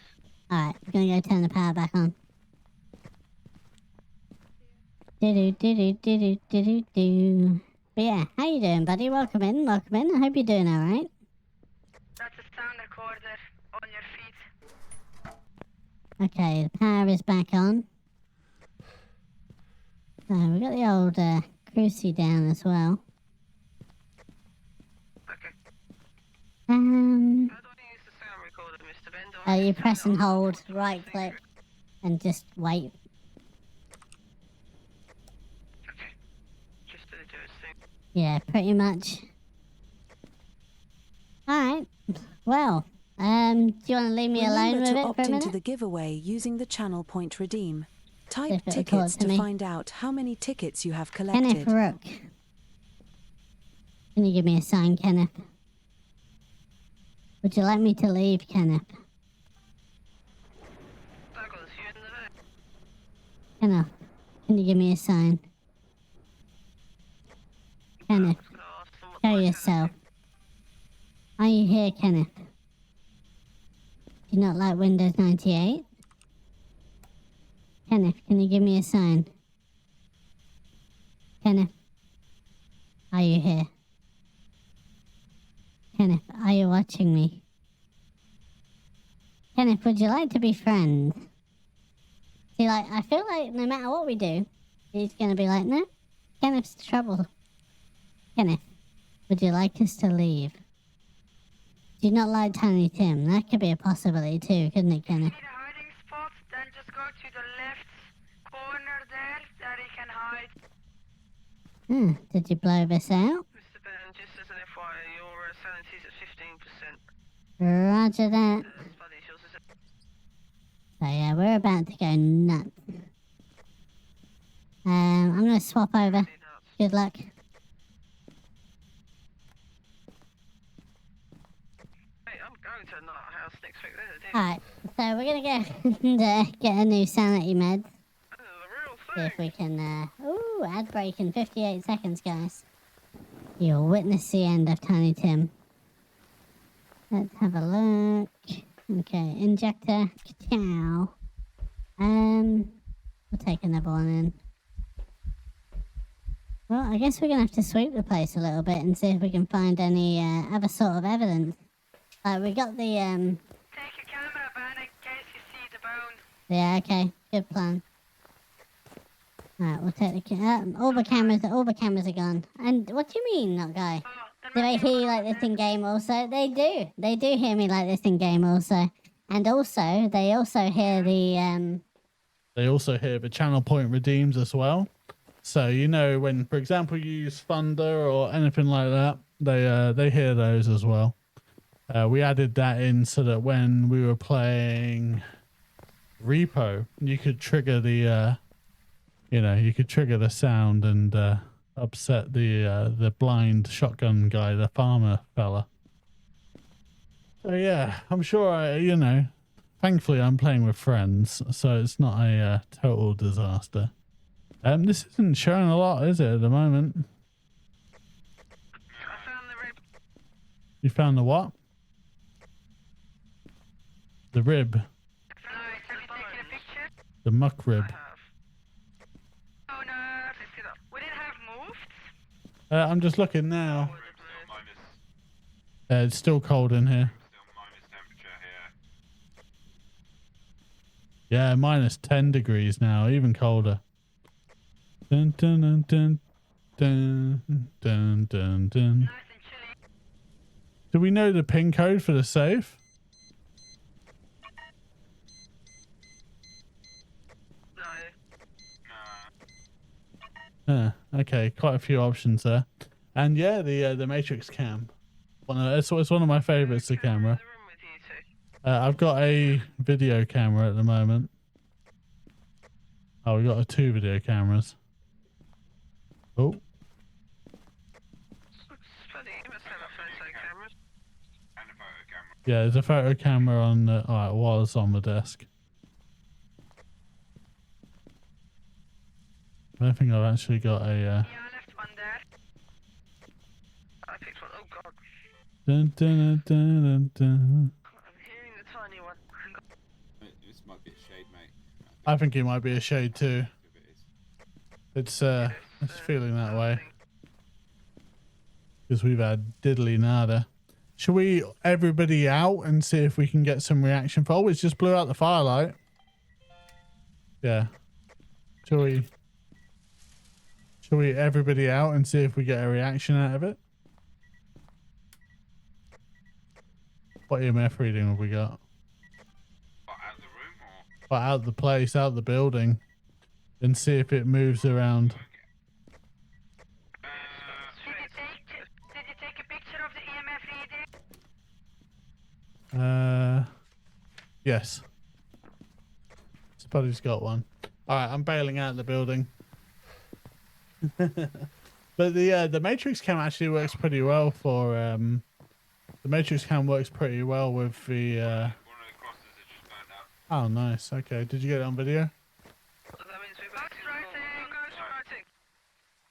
Alright, we're gonna go turn the power back on. Do-do-do-do-do-do-do-do. But yeah, how you doing, buddy? Welcome in, welcome in. I hope you're doing alright. That's a sound recorder on your feet. Okay, the power is back on. So we got the old crucie down as well. Okay. Um, How do I use the sound recorder, Mr. Ben? Do I you just press turn it and on? hold, right click, and just wait. Okay. Just to do its thing. Yeah, pretty much. Alright, well, do you want to leave me alone Remember with to it for opt a into minute? the giveaway using the channel point redeem. Type If it tickets records to me. find out how many tickets you have Kenneth collected. Rook. Can you give me a sign, Kenneth? Would you like me to leave, Kenneth? Douglas, you in the back? Kenneth, can you give me a sign? Kenneth, I was gonna ask them what show my yourself. Are you here, Kenneth? Do you not like Windows 98? Kenneth, can you give me a sign? Kenneth, are you here? Kenneth, are you watching me? Kenneth, would you like to be friends? See, like, I feel like no matter what we do, he's gonna be like, no, Kenneth's trouble. Kenneth, would you like us to leave? Do you not like Tiny Tim? That could be a possibility too, couldn't it, Kenneth? Need a hiding spot, then just go to the left corner there he can hide. Did you blow this out? Mr. Ben, just as an FYI, your sanity's at 15%. Roger that. Buddy, yours is at... So yeah, we're about to go nuts. I'm gonna swap over. nuts. Good luck. Hey, I'm going to a nut house next week. There's a deal. Alright, so we're gonna go and get a new sanity med. The real See thing. if we can, ooh, ad break in 58 seconds, guys. You'll witness the end of Tiny Tim. Let's have a look. Okay, injector. Ciao. We'll take another one in. Well, I guess we're gonna have to sweep the place a little bit and see if we can find any other sort of evidence. Like we got the Take your camera, Ben, in case you see the bone. Yeah, okay, good plan. Alright, we'll take all the cameras are gone. And what do you mean, not guy? Oh, then Do they maybe hear you we'll like this go in game also? They do hear me like this in game also. And also, they also hear the They also hear the channel point redeems as well. So you know when, for example, you use Thunder or anything like that, they hear those as well. We added that in so that when we were playing Repo, you could trigger the you could trigger the sound and upset the blind shotgun guy, the farmer fella. So yeah, I'm sure thankfully I'm playing with friends, so it's not a total disaster. This isn't showing a lot, is it, at the moment? I found the rib. You found the what? The rib. Nice, have you taken a picture? The muck rib. I have. Oh no, Pick it up. would it have moved? I'm just looking now. Rib's still minus, It's still cold in here. still minus temperature here. Yeah, minus 10 degrees now, even colder. Dun, dun, dun, dun, dun, dun, dun, dun. Nice and chilly. Do we know the pin code for the safe? No. Okay, quite a few options there. And yeah, the Matrix cam. It's one of my favorites, the camera. In the room with you two. I've got a video camera at the moment. Oh, we got two video cameras. Oh, Spuddy, you must have a photo camera. And a photo camera. yeah, there's a photo camera on the. Oh, it was on the desk. I don't think I've actually got a. Yeah, I left one there. I picked one. Oh god. Dun, dun, dun, dun, dun. I'm hearing the tiny one. Hang on. This might be a shade, mate. I think it might be a shade too. If it is. It's feeling that way because we've had diddly nada. Should we everybody out and see if we can get some reaction? Oh, it's just blew out the firelight. Yeah. Shall we everybody out and see if we get a reaction out of it? What EMF reading have we got? What, out of the room or? Well, out the place, out the building, and see if it moves around. Did you take a picture of the EMF reader? Yes. Spuddy's got one. Alright, I'm bailing out the building. But the Matrix cam actually works pretty well for the Matrix cam works pretty well with the One of the crosses that just burned out. oh nice, okay. Did you get it on video? That means we're back to ghost writing.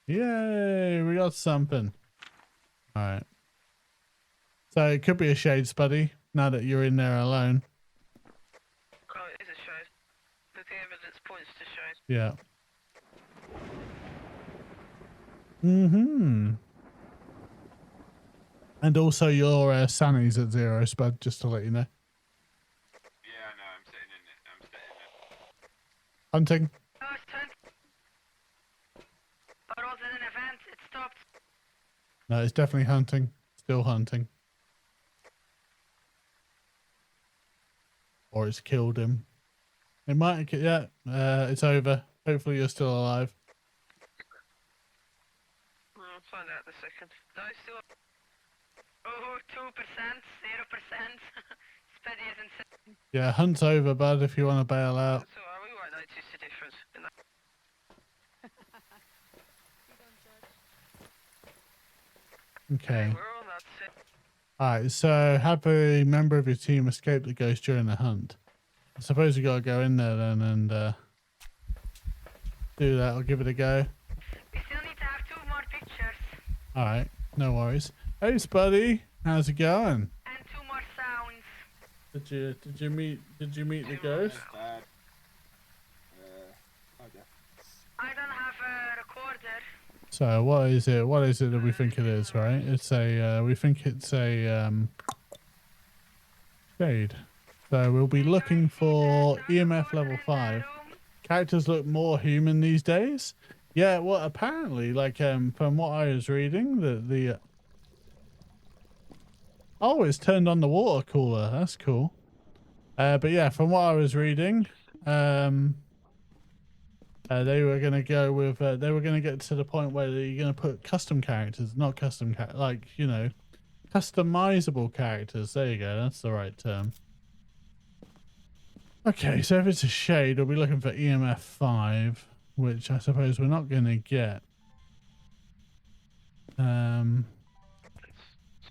Yay, we got something. Alright. So it could be a shade, Spuddy, now that you're in there alone. Oh, it is a shade. The evidence points to shade. Yeah. Mm-hmm. And also your sanity's at 0, Spud, just to let you know. Yeah, no, I'm sitting in it. I'm sitting in it. Hunting. Oh, it's turned. Or was it an event? It stopped. No, it's definitely hunting. Still hunting. Or it's killed him. It might, yeah, it's over. Hopefully you're still alive. I'll find out in a second. No, still. Oh, 2%, 0%. Spuddy isn't. Yeah, hunt's over, bud, if you want to bail out. That's alright, we won't notice the difference. Okay. We're all that sick. Alright, so have a member of your team escape the ghost during the hunt. I suppose you gotta go in there then and do that. I'll give it a go. We still need to have 2 more pictures. Alright, no worries. Hey, Spuddy, how's it going? And 2 more sounds. Did you meet the ghost? Dad. I don't have a recorder. So what is it? What is it that we think it is? Right? It's a. We think it's a shade. So we'll be looking for EMF level 5. Characters look more human these days. Yeah. Well, apparently, like from what I was reading, the oh, it's turned on the water cooler. That's cool. But yeah, from what I was reading, they were gonna go with. They were gonna get to the point where you're gonna put custom characters, not custom like you know, customizable characters. There you go. That's the right term. Okay, so if it's a shade, we'll be looking for EMF 5, which I suppose we're not gonna get. So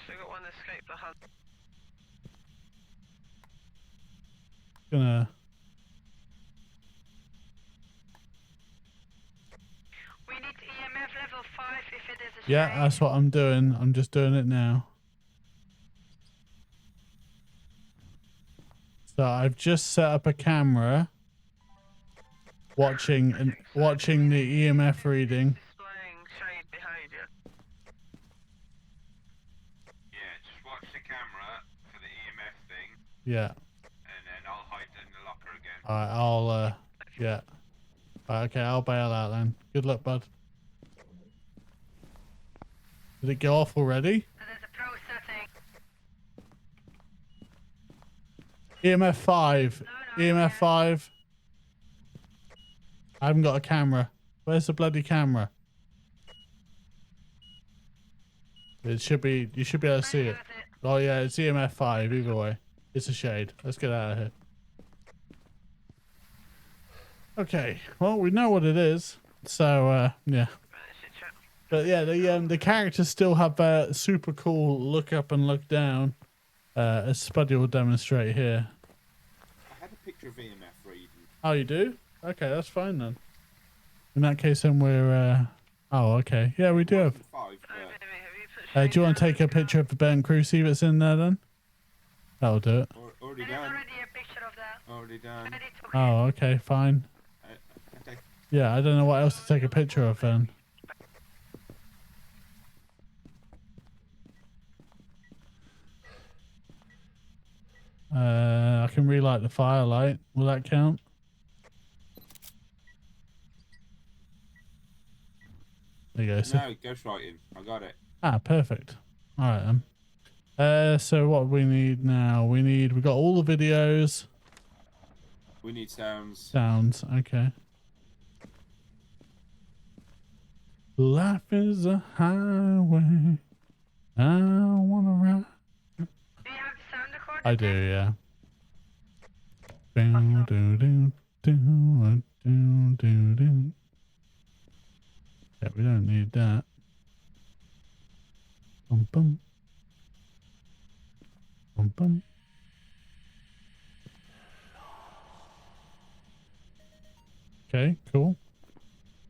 we got one escape the hunt. Gonna. We need EMF level 5 if it is a Yeah, shade. that's what I'm doing. I'm just doing it now. So I've just set up a camera, watching the EMF reading. Displaying shade behaviour. Yeah, just watch the camera for the EMF thing, Yeah. and then I'll hide in the locker again. All right. Yeah. All right, okay. I'll bail out then. Good luck, bud. Did it go off already? That is a pro setting. EMF 5. No, EMF yeah. 5. I haven't got a camera. Where's the bloody camera? It should be. You should be able to see it. Oh yeah, it's EMF 5. Either way, it's a shade. Let's get out of here. Okay. Well, we know what it is. So yeah. But yeah, the characters still have super cool look up and look down, as Spuddy will demonstrate here. I had a picture of EMF reading. Oh, you do? Okay, that's fine then. In that case, then we're. Oh, okay. Yeah, we do have. 5, Do you want to take a picture of the burnt cruci that's in there then? That'll do it. already There is done. already a picture of that. Already done. Ready to Oh, okay, fine. Okay. Yeah, I don't know what else to take a picture of then. I can relight the firelight. Will that count? There you go. So, No, ghostwriting. I got it. ah, perfect. All right then. So what we need now? We got all the videos. We need sounds. Sounds. Okay. Life is a highway. I wanna ride. Do you have the sound recorder? I do, yeah. Do, do, do, do, do, do, do. Yeah, we don't need that. Bum bum. Bum bum. Okay, cool.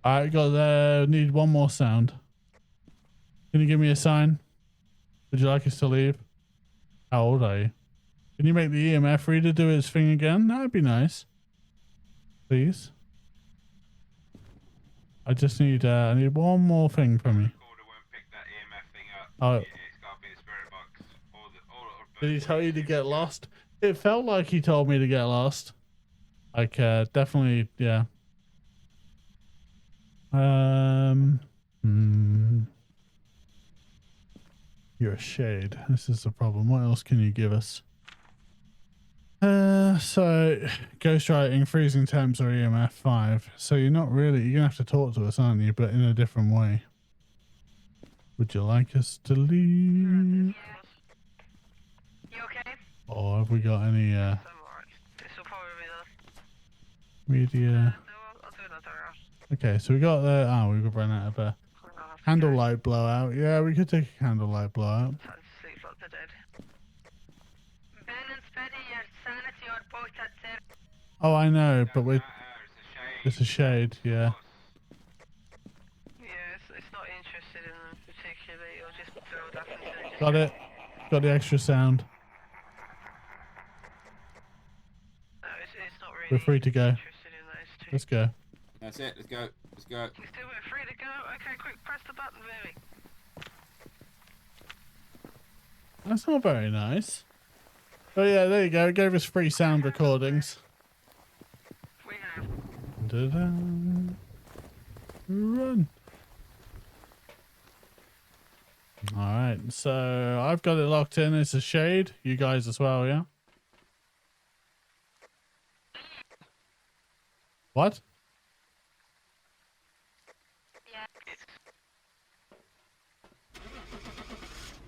I got need one more sound. Can you give me a sign? Would you like us to leave? How old are you? Can you make the EMF reader do its thing again? That'd be nice. Please. I just need I need one more thing from you. Recorder won't pick that EMF thing up. Oh. It's got to be the spirit box. Did he tell you to get lost? It felt like he told me to get lost. Like definitely, yeah. You're a shade. This is the problem. What else can you give us? So ghostwriting, freezing temps, or EMF 5. So you're not really, you're gonna have to talk to us, aren't you? But in a different way. Would you like us to leave? You okay? Or have we got any I'm alright. This will probably be the. media? I'll do another round. Okay, so we got the. Oh, we've run out of a candlelight blowout. Yeah, we could take a candlelight blowout. Time to sleep like the dead. Ben and Speddy, your sanity are both at zero. Oh, I know, but we're. It's a shade. It's a shade, yeah. Yeah, it's not interested in them particularly. It'll just build up until it just Got it. Got the extra sound. We're free to go. Interested in those two. Let's go. That's it. Let's go. Let's go. You still we're free to go? Okay, quick, press the button, Very. That's not very nice. Oh yeah, there you go. It gave us free sound recordings. We have. Da-da. Run. Alright, so I've got it locked in. It's a shade. You guys as well, yeah? What?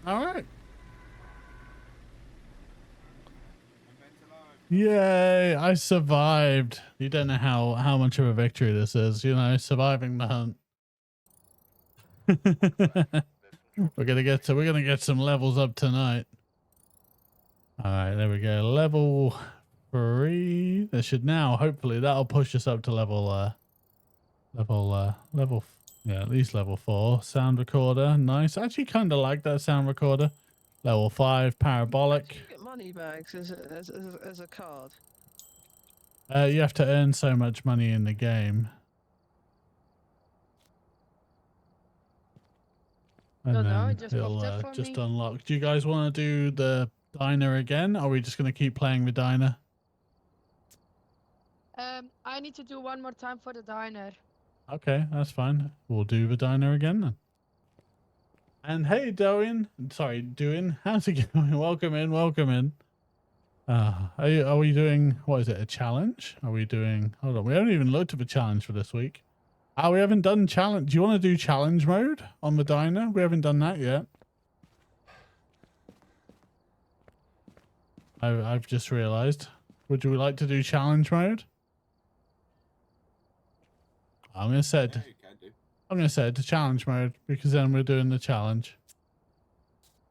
Alright. Yay, I survived. You don't know how much of a victory this is, you know, surviving the hunt. we're gonna get some levels up tonight. Alright, there we go. Level 3. That should now hopefully that'll push us up to level yeah, at least level 4. Sound recorder, nice. I actually kinda like that sound recorder. Level 5, parabolic. You get money bags as a card. You have to earn so much money in the game. And Don't know, then it just it'll popped up for just me. unlock. Do you guys want to do the diner again? Or are we just going to keep playing the diner? I need to do one more time for the diner. Okay, that's fine. We'll do the diner again then. And hey, Doin. Sorry, Doin. How's it going? Welcome in, welcome in. Are we doing, what is it, a challenge? Are we doing, hold on, we haven't even looked at the challenge for this week. Oh, we haven't done challenge. Do you want to do challenge mode on the diner? We haven't done that yet. I've just realized. Would you like to do challenge mode? I'm going to set Yeah, you can do. I'm going to set it to challenge mode because then we're doing the challenge.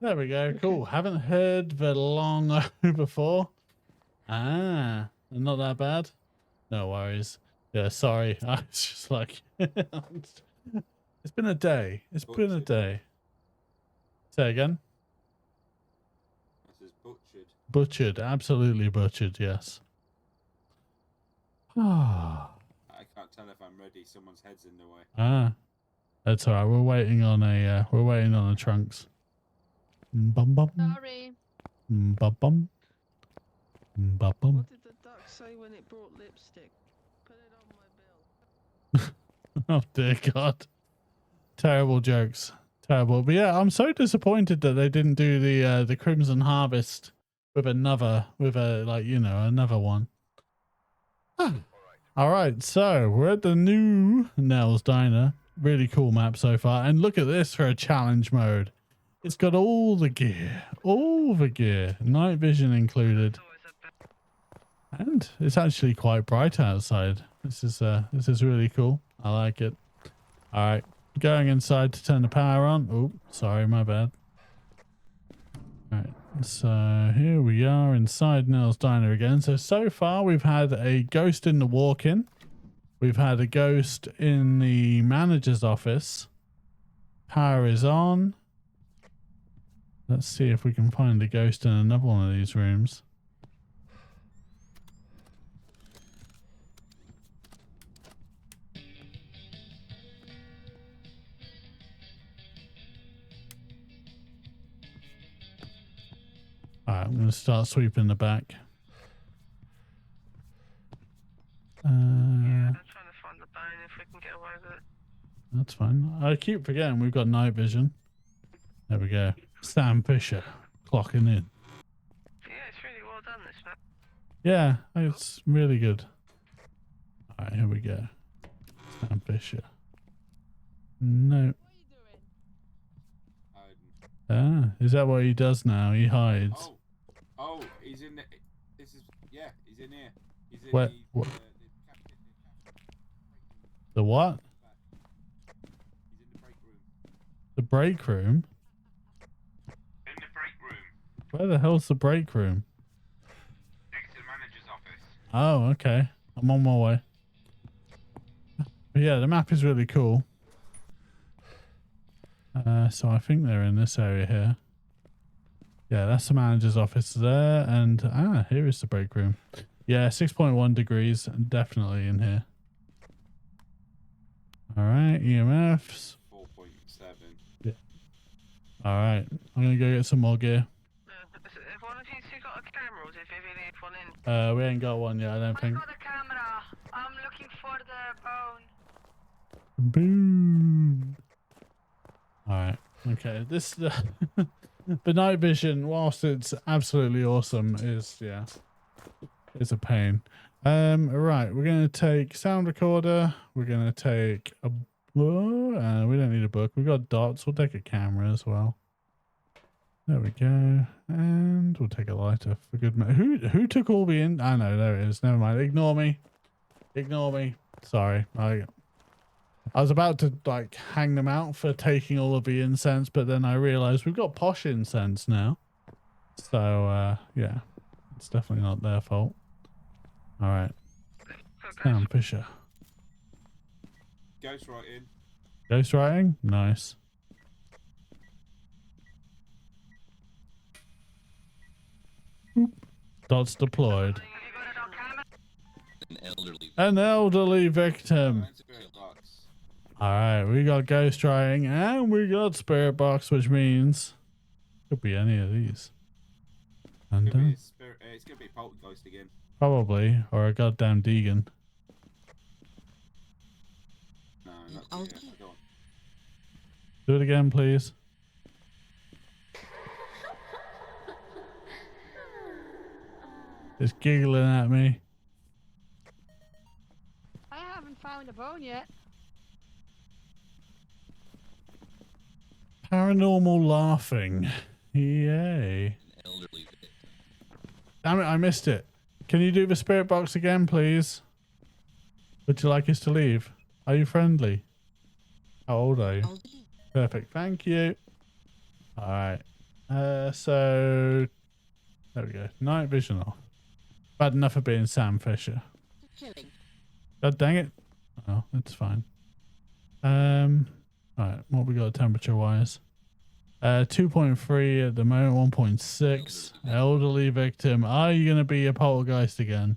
There we go. Cool. Haven't heard the long O before. Ah, not that bad. No worries. Yeah, sorry. I was just like, it's been a day. It's been a day. Say again. This is butchered. Butchered. Absolutely butchered. Yes. Ah. I can't tell if I'm ready. Someone's head's in the way. Ah. That's all right. We're waiting on a trunks. Bum bum. Sorry. Bum bum. Bum bum. What did the duck say when it brought lipstick? Put it on my bill. Oh dear God. Terrible jokes. Terrible. But yeah, I'm so disappointed that they didn't do the Crimson Harvest with another one. All right, so we're at the new Nell's Diner. Really cool map so far. And look at this for a challenge mode. It's got all the gear. All the gear. Night vision included. And it's actually quite bright outside. This is really cool. I like it. All right, going inside to turn the power on. Oh, sorry, my bad. All right, so here we are inside Nell's Diner again. So far we've had a ghost in the walk-in. We've had a ghost in the manager's office. Power is on. Let's see if we can find a ghost in another one of these rooms. Alright, I'm going to start sweeping the back. Yeah, I'm trying to find the bone if we can get away with it. That's fine. I keep forgetting we've got night vision. There we go. Sam Fisher clocking in. Yeah, it's really well done, this map. Yeah, it's really good. Alright, here we go. Sam Fisher. No. Hiding. Ah, is that what he does now? He hides. Oh, he's in the. This is he's in here. He's in What? the, What? the captain. The what? He's in the break room. The break room? In the break room, Where the hell's the break room? next to the manager's office. Oh, okay. I'm on my way. But yeah, the map is really cool. So I think they're in this area here. Yeah, that's the manager's office there. And here is the break room. Yeah, 6.1 degrees, definitely in here. All right, EMFs. 4.7. All right, I'm gonna go get some more gear. If one of you two got a camera, or did Vivian leave one in? We ain't got one yet, I don't I think. got a camera. I'm looking for the bone. Boom. All right. Okay. This the night vision, whilst it's absolutely awesome, is it's a pain. Right. We're gonna take sound recorder. We're gonna take a. We don't need a book. We've got dots. We'll take a camera as well. There we go. And we'll take a lighter for good measure. Who took all the in? I know, there it is. Never mind. Ignore me. Ignore me. Sorry. I was about to like hang them out for taking all of the incense, but then I realized we've got posh incense now. So yeah. It's definitely not their fault. Alright. Sam Fisher. Ghost writing. Ghostwriting? Nice. Dots deployed. An elderly victim. Spirit box. Alright, we got ghostwriting and we got spirit box, which means could be any of these. And Could be a spirit, it's gonna be a poltergeist again. probably, or a goddamn Deegan. No, not yet. Go on. Do it again, please. It's giggling at me. I haven't found a bone yet. Paranormal laughing. Yay. Damn it, I missed it. Can you do the spirit box again, please? Would you like us to leave? Are you friendly? How old are you? Perfect, thank you. Alright. So there we go. Night vision off. Bad enough of being Sam Fisher. God dang it. Oh, that's fine. Alright, what we got temperature wise? 2.3 at the moment, 1.6. Elderly victim. Are you gonna be a poltergeist again?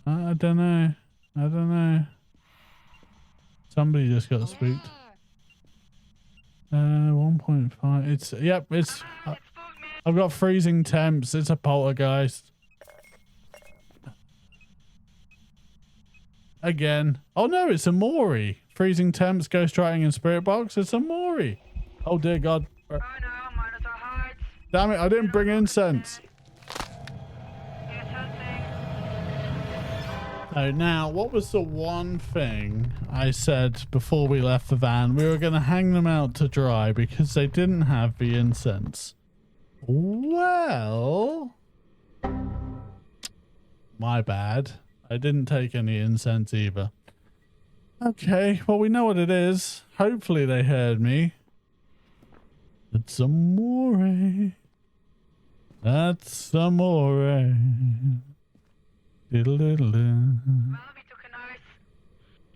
I don't know. I don't know. Somebody just got spooked. 1.5. It's yep. It's. I've got freezing temps. It's a poltergeist. Again. Oh no, it's a Mori. Freezing temps, ghostwriting, and spirit box. It's a Mori. Oh dear God. Oh no, monitor hides. Damn it! I didn't bring incense. Here's hunting. Oh, now, what was the one thing I said before we left the van? We were going to hang them out to dry because they didn't have the incense. Well, my bad. I didn't take any incense either. Okay, well, we know what it is. Hopefully they heard me. It's amore. That's amore. Diddle-diddle-diddle. Well, we took a nice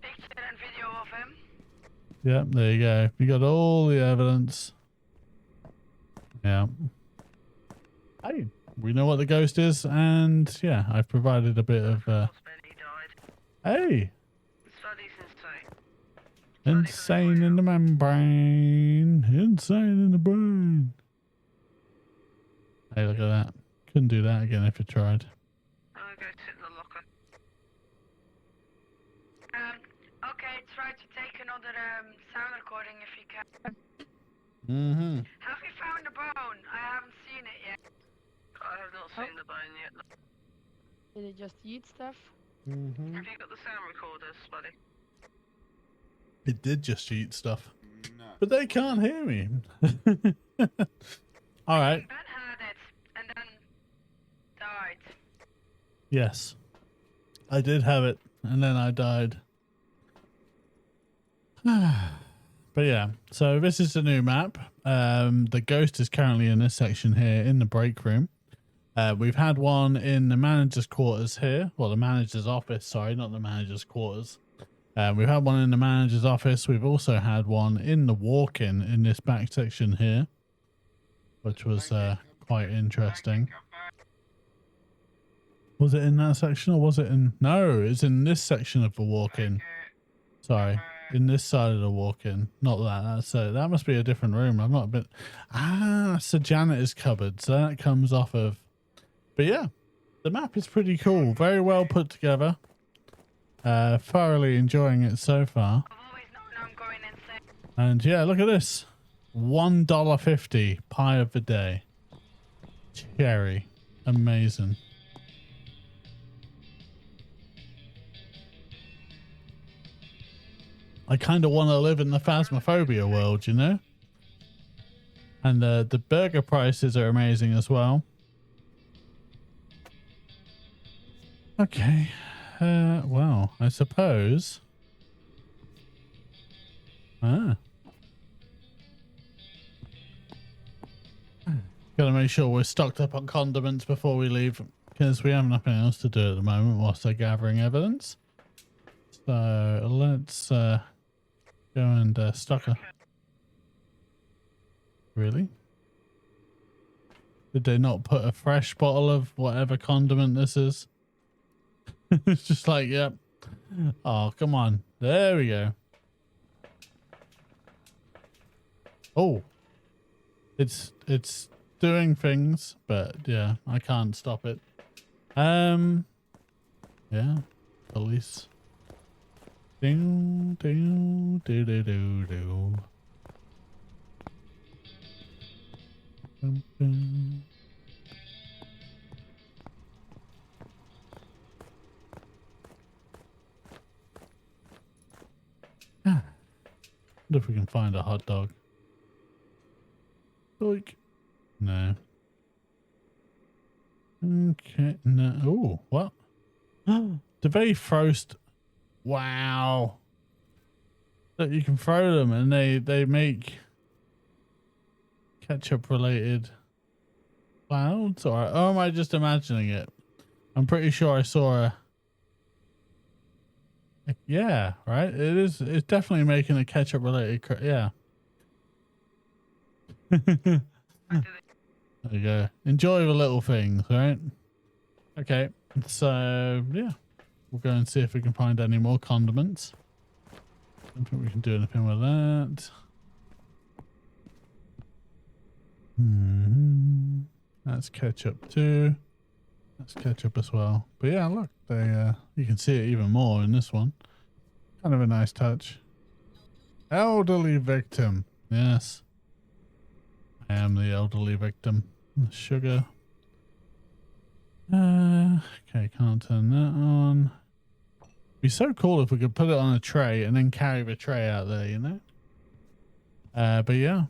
picture and video of him. Yep, there you go. You got all the evidence. Yeah. Hey, we know what the ghost is, and yeah, I've provided a bit of. Benny died. Hey, Study's insane. insane in the membrane, insane in the brain. Hey, look at that. Couldn't do that again if you tried. I'll go sit in the locker. Okay, try to take another sound recording if you can. Mm-hmm. Have you found a bone? I haven't seen it yet. I have not seen the bone yet. Did it just eat stuff? Mm-hmm. Have you got the sound recorders, buddy? It did just eat stuff, No. but they can't hear me. All right. Ben had it and then died. Yes, I did have it, and then I died. But yeah, so this is the new map. The ghost is currently in this section here in the break room. We've had one in the manager's quarters here. Well, the manager's office, sorry, not the manager's quarters. We've had one in the manager's office. We've also had one in the walk-in in this back section here, which was quite interesting. Was it in that section or was it in... No, it's in this section of the walk-in. Sorry. In this side of the walk-in. Not that. That's that must be a different room. I've not been... Ah, it's the janitor's cupboard. So that comes off of... But yeah, the map is pretty cool. Very well put together. Thoroughly enjoying it so far. I've always known I'm going insane. And yeah, look at this. $1.50 pie of the day. Cherry. Amazing. I kind of want to live in the Phasmophobia world, you know? And the burger prices are amazing as well. Okay. Well, I suppose... Ah. Gotta make sure we're stocked up on condiments before we leave, because we have nothing else to do at the moment whilst they're gathering evidence. So let's go and stock a... Really? Did they not put a fresh bottle of whatever condiment this is? It's just like, yep. Oh, come on. There we go. Oh. It's doing things, but yeah, I can't stop it. Yeah. Police. Ding, ding, do, do, do, do. Bum, bum. Ah. Wonder if we can find a hot dog. Like, no. Okay, no. Oh, what? The very first. Wow. Look, you can throw them and they make ketchup related clouds, or am I just imagining it? I'm pretty sure I saw a... Yeah, right? It's definitely making a ketchup related... Yeah. There you go. Enjoy the little things, right? Okay, so yeah, we'll go and see if we can find any more condiments. I don't think we can do anything with that. That's ketchup too. That's ketchup as well. But yeah, look, they you can see it even more in this one. Kind of a nice touch. Elderly victim. Yes. I am the elderly victim. Sugar. Okay, can't turn that on. It'd be so cool if we could put it on a tray and then carry the tray out there, you know? But yeah.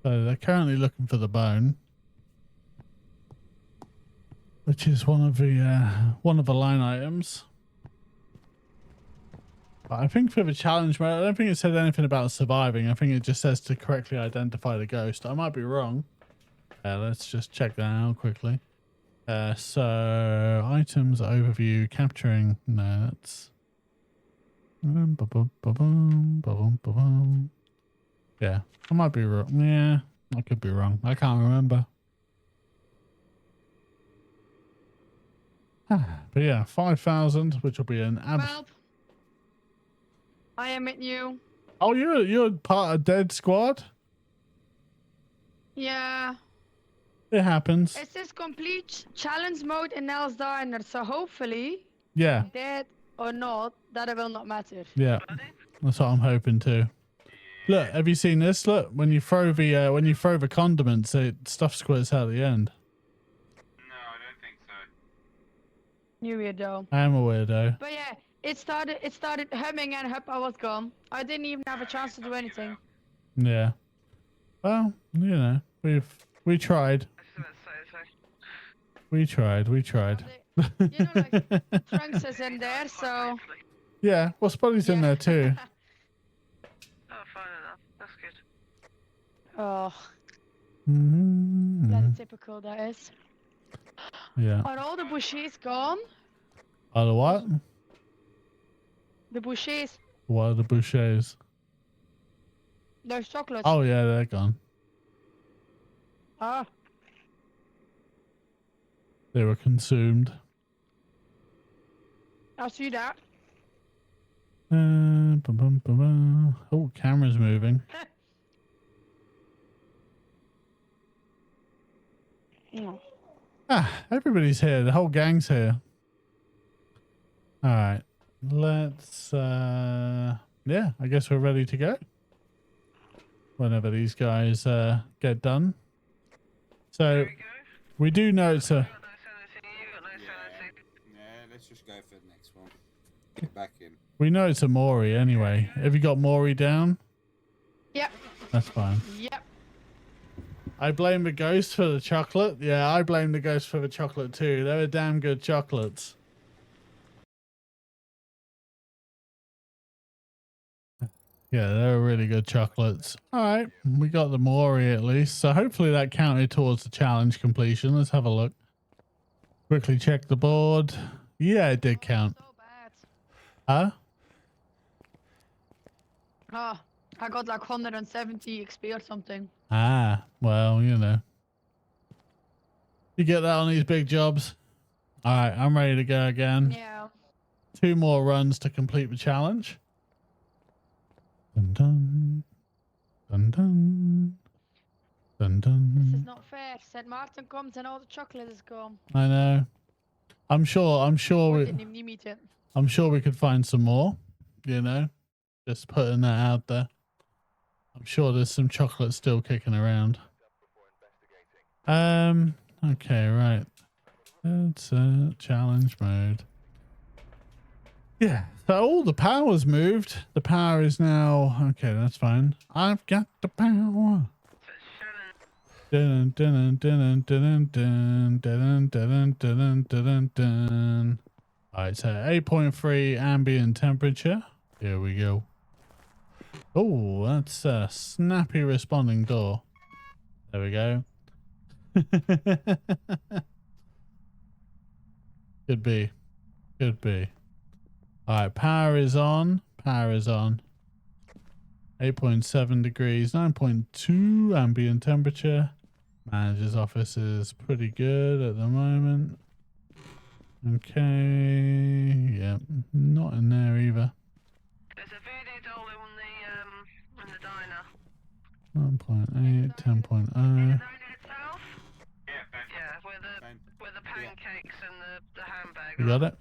So they're currently looking for the bone, which is one of the line items. But I think for the challenge mode, I don't think it said anything about surviving. I think it just says to correctly identify the ghost. I might be wrong. Let's just check that out quickly. So items overview capturing. No, that's. Yeah, I might be wrong. Yeah, I could be wrong. I can't remember. But yeah, 5,000, which will be an Well, I am with you. Oh, you're part of Dead Squad? Yeah. It happens. It's this complete challenge mode in Nels Diner, so hopefully, Yeah. dead or not, that will not matter. Yeah. That's what I'm hoping too. Look, have you seen this? Look, when you throw the condiments, stuff squirts out at the end. No, I don't think so. You weirdo. I am a weirdo. But yeah, it started humming and I was gone. I didn't even have a chance to do anything. Yeah. Well, you know, we tried. We tried. You know, like, Trunks is in there, so... Yeah, well, Spuddy's in there too. Oh, fine enough. That's good. Oh, Mm-hmm. very typical that is. Yeah. Are all the bouchées gone? Are the what? The bouchées, What are the bouchers? those chocolates. Oh yeah, they're gone. Ah. They were consumed. I see that. Bum, bum, bum, bum. Oh, camera's moving. No. Everybody's here. The whole gang's here. All right. Let's, yeah, I guess we're ready to go. Whenever these guys get done. So, There we go. we do know it's a... You got no sanity, you got no sanity. Yeah, let's just go for the next one. Get back in. We know it's a Maury anyway. Have you got Maury down? Yep. That's fine. Yep. I blame the ghost for the chocolate. Yeah, I blame the ghost for the chocolate too. They were damn good chocolates. Yeah, they were really good chocolates. All right, we got the Maury at least. So hopefully that counted towards the challenge completion. Let's have a look. Quickly check the board. Yeah, it did count. So bad. Huh? Oh, I got like 170 XP or something. Ah, well, you know. You get that on these big jobs. All right, I'm ready to go again. Yeah. 2 more runs to complete the challenge. Dun dun. Dun dun. Dun dun. This is not fair. St. Martin comes and all the chocolate is gone. I know. I'm sure We didn't we, even need it. I'm sure we could find some more, you know. Just putting that out there. I'm sure there's some chocolate still kicking around. Okay, right. It's challenge mode. Yeah, so all the power's moved. The power is now... Okay, that's fine. I've got the power. Dun, dun, dun, dun, dun, dun, dun, dun, dun, dun. Alright, so 8.3 ambient temperature. Here we go. Oh, that's a snappy responding door. There we go. Could be. Could be. Alright, power is on. Power is on. 8.7 degrees, 9.2 ambient temperature. Manager's office is pretty good at the moment. Okay. Yep. Not in there either. There's a voodoo doll in the diner. 1.8, 10.0. In the diner itself? Yeah, back. Yeah, with the pancakes and the hamburger. You got it?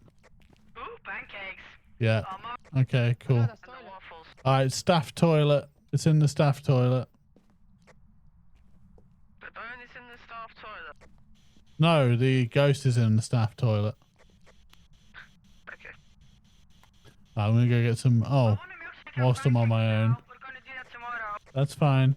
Ooh, pancakes. Yeah. Oh, my Okay, cool. Oh, that's and the toilet. waffles. Alright, staff toilet. It's in the staff toilet. The bone is in the staff toilet. No, the ghost is in the staff toilet. Okay. I'm gonna go get some... Oh, I want a milkshake and whilst I'm on my pancakes own. now. We're gonna do that tomorrow. That's fine.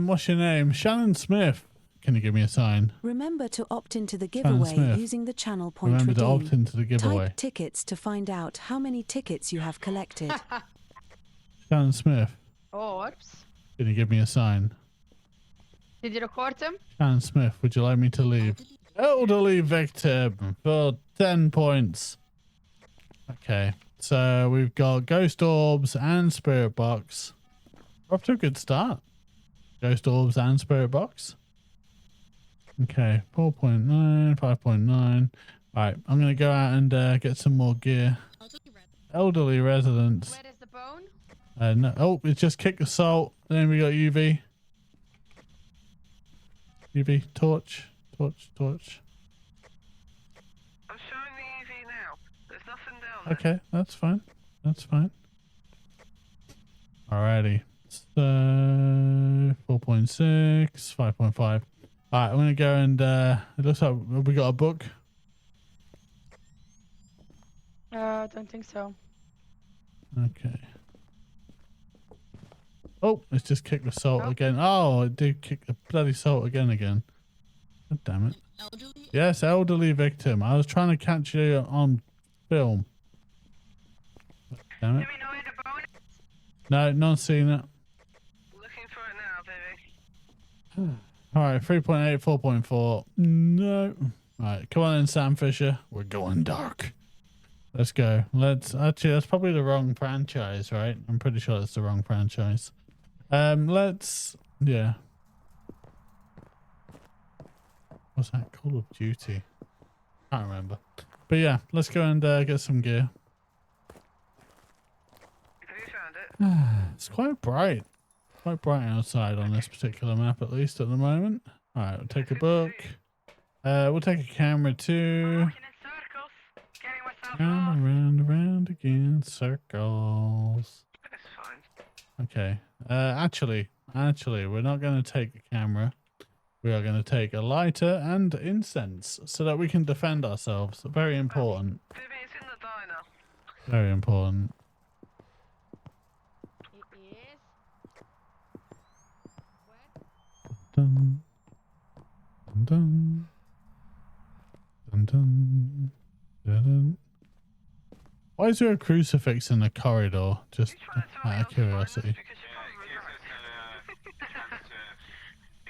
What's your name? Shannon Smith. Can you give me a sign? Remember to opt into the Shannon giveaway Smith. using the channel point Remember to opt redeem. into the giveaway. Type tickets to find out how many tickets you have collected. Shannon Smith. Oh, whoops. Can you give me a sign? Did you record him? Shannon Smith, would you like me to leave? Elderly victim for 10 points. Okay, so we've got ghost orbs and spirit box. We're off to a good start. Ghost orbs and spirit box. Okay, 4.9, 5.9. Alright, I'm going to go out and get some more gear. Elderly residents. Where is the bone? No, oh, it's just kick assault. Then we got UV. UV, torch, torch, torch. I'm showing the EV now. There's nothing down there. Okay, that's fine. That's fine. Alrighty. So 4.6, 5.5. Alright, I'm gonna go and it looks like we got a book. I don't think so. Okay. Oh, it's just kicked the salt Oh. again. Oh, it did kick the bloody salt again. God damn it. Yes, elderly victim. I was trying to catch you on film. God damn Do it. we know where the bone is? No, not seen it. Looking for it now, baby. Alright, 3.8, 4.4. No. Alright, come on in, Sam Fisher. We're going dark. Let's go. Actually, that's probably the wrong franchise, right? I'm pretty sure that's the wrong franchise. Yeah. What's that? Call of Duty. Can't remember. But yeah, let's go and get some gear. Have you found it? It's quite bright. Quite bright outside on this particular map, at least at the moment. Alright, we'll take a book. We'll take a camera too. Walking in circles, getting myself Round lost. and round, around again, circles. It's fine. Okay. Actually, we're not going to take a camera. We are going to take a lighter and incense so that we can defend ourselves. Very important. Maybe it's in the diner. Very important. Yes. Dun, dun, dun, dun, dun, dun, dun. Why is there a crucifix in the corridor? Just You trying to tell me out of I'm curiosity. spineless because you Yeah, probably it gives right. us a chance to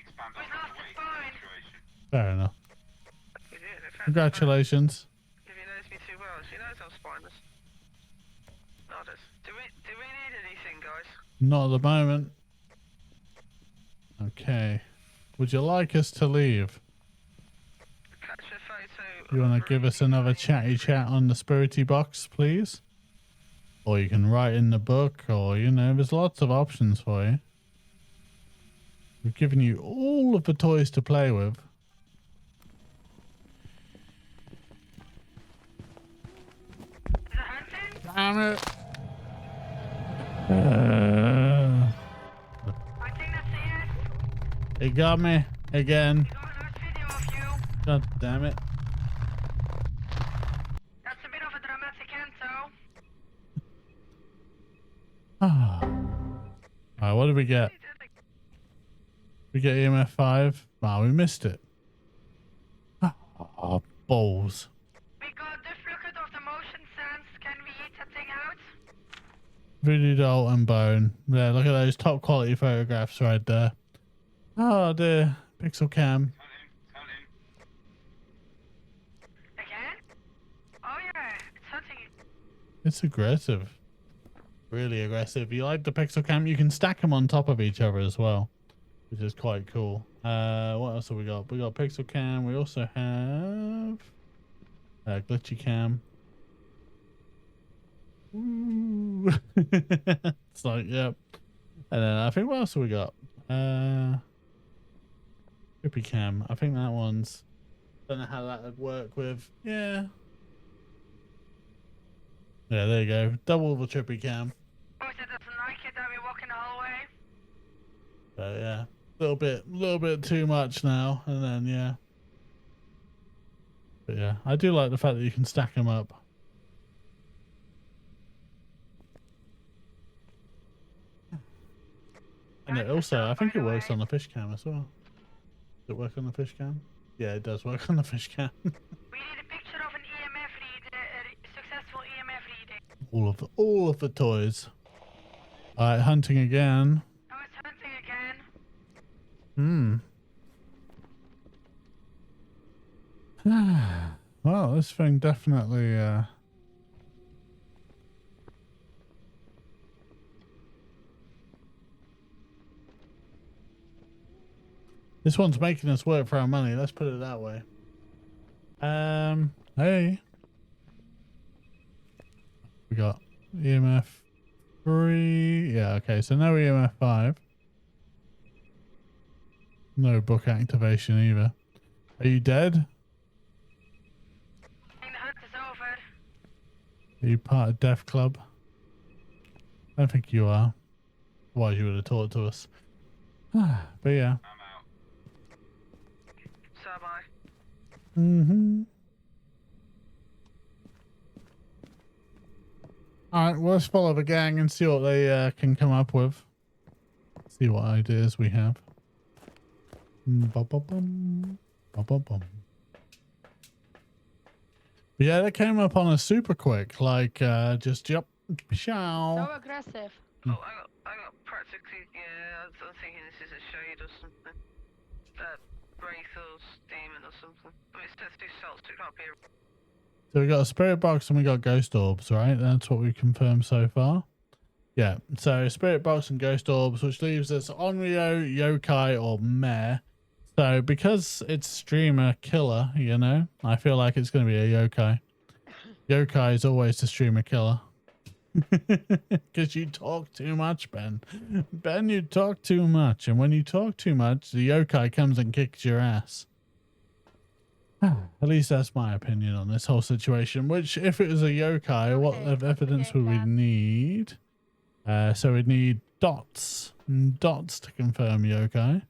expand We're on not the weight fine. situation. Fair enough. You did, in fact, Congratulations. If you knows me too well, she knows I'm spineless. Notice. Do we need anything, guys? Not at the moment. Okay. Would you like us to leave? Catch a photo. You want of to give us Ruby. another chatty chat on the spirity box, please? Or you can write in the book, or, you know, there's lots of options for you. We've given you all of the toys to play with. Is it hunting? Damn it. I think that's a yes. It got me again. We got a nice video of you. God damn it. That's a bit of a dramatic intro. Alright, what did we get? We get EMF 5. Wow, we missed it. Oh, balls. We got duplicate of the motion sense. Can we eat that thing out? Voodoo doll and bone. Yeah, look at those top quality photographs right there. Oh dear. Pixel cam. Hunting. Again? Oh yeah, it's hunting. It's aggressive. Really aggressive. You like the pixel cam? You can stack them on top of each other as well, which is quite cool. What else have we got? We got pixel cam. We also have glitchy cam. Ooh. It's like, yep. And then I think what else have we got? Trippy cam. I think that one's, don't know how that would work with. Yeah, there you go. Double the trippy cam. Oh, is it doesn't like it that we walk in the hallway? So yeah, little bit too much now, and then yeah. But yeah, I do like the fact that you can stack them up. And it also, I think it works on the fish cam as well. Does it work on the fish cam? Yeah, it does work on the fish cam. We need a picture of an EMF read, successful EMF reading. all of the toys. Alright, hunting again. Oh, it's hunting again. Well, this thing definitely this one's making us work for our money, let's put it that way. Hey. We got EMF 3. Yeah, okay, so no EMF 5. No book activation either. Are you dead? I think the hunt is over. Are you part of Death Club? I don't think you are. Otherwise you would have talked to us. But yeah. I'm out. So am I. Alright, well, let's follow the gang and see what they can come up with. See what ideas we have. Ba-ba-bum. Ba-ba-bum. But yeah, that came up on us super quick. Like, just jump. So aggressive. Oh, I got practically, yeah, I'm thinking this is a shade or something. That Wraith's demon or something. I mean, it says 2 cells, so it can't be a... So we got a spirit box and we got ghost orbs, right? That's what we've confirmed so far. Yeah, so spirit box and ghost orbs, which leaves us Onryo, Yokai, or Mare. So because it's streamer killer, you know, I feel like it's going to be a yokai. Yokai is always the streamer killer. Because you talk too much, Ben. Ben, you talk too much. And when you talk too much, the yokai comes and kicks your ass. At least that's my opinion on this whole situation. Which, if it was a yokai, what evidence would we need? So we'd need dots. Dots to confirm yokai.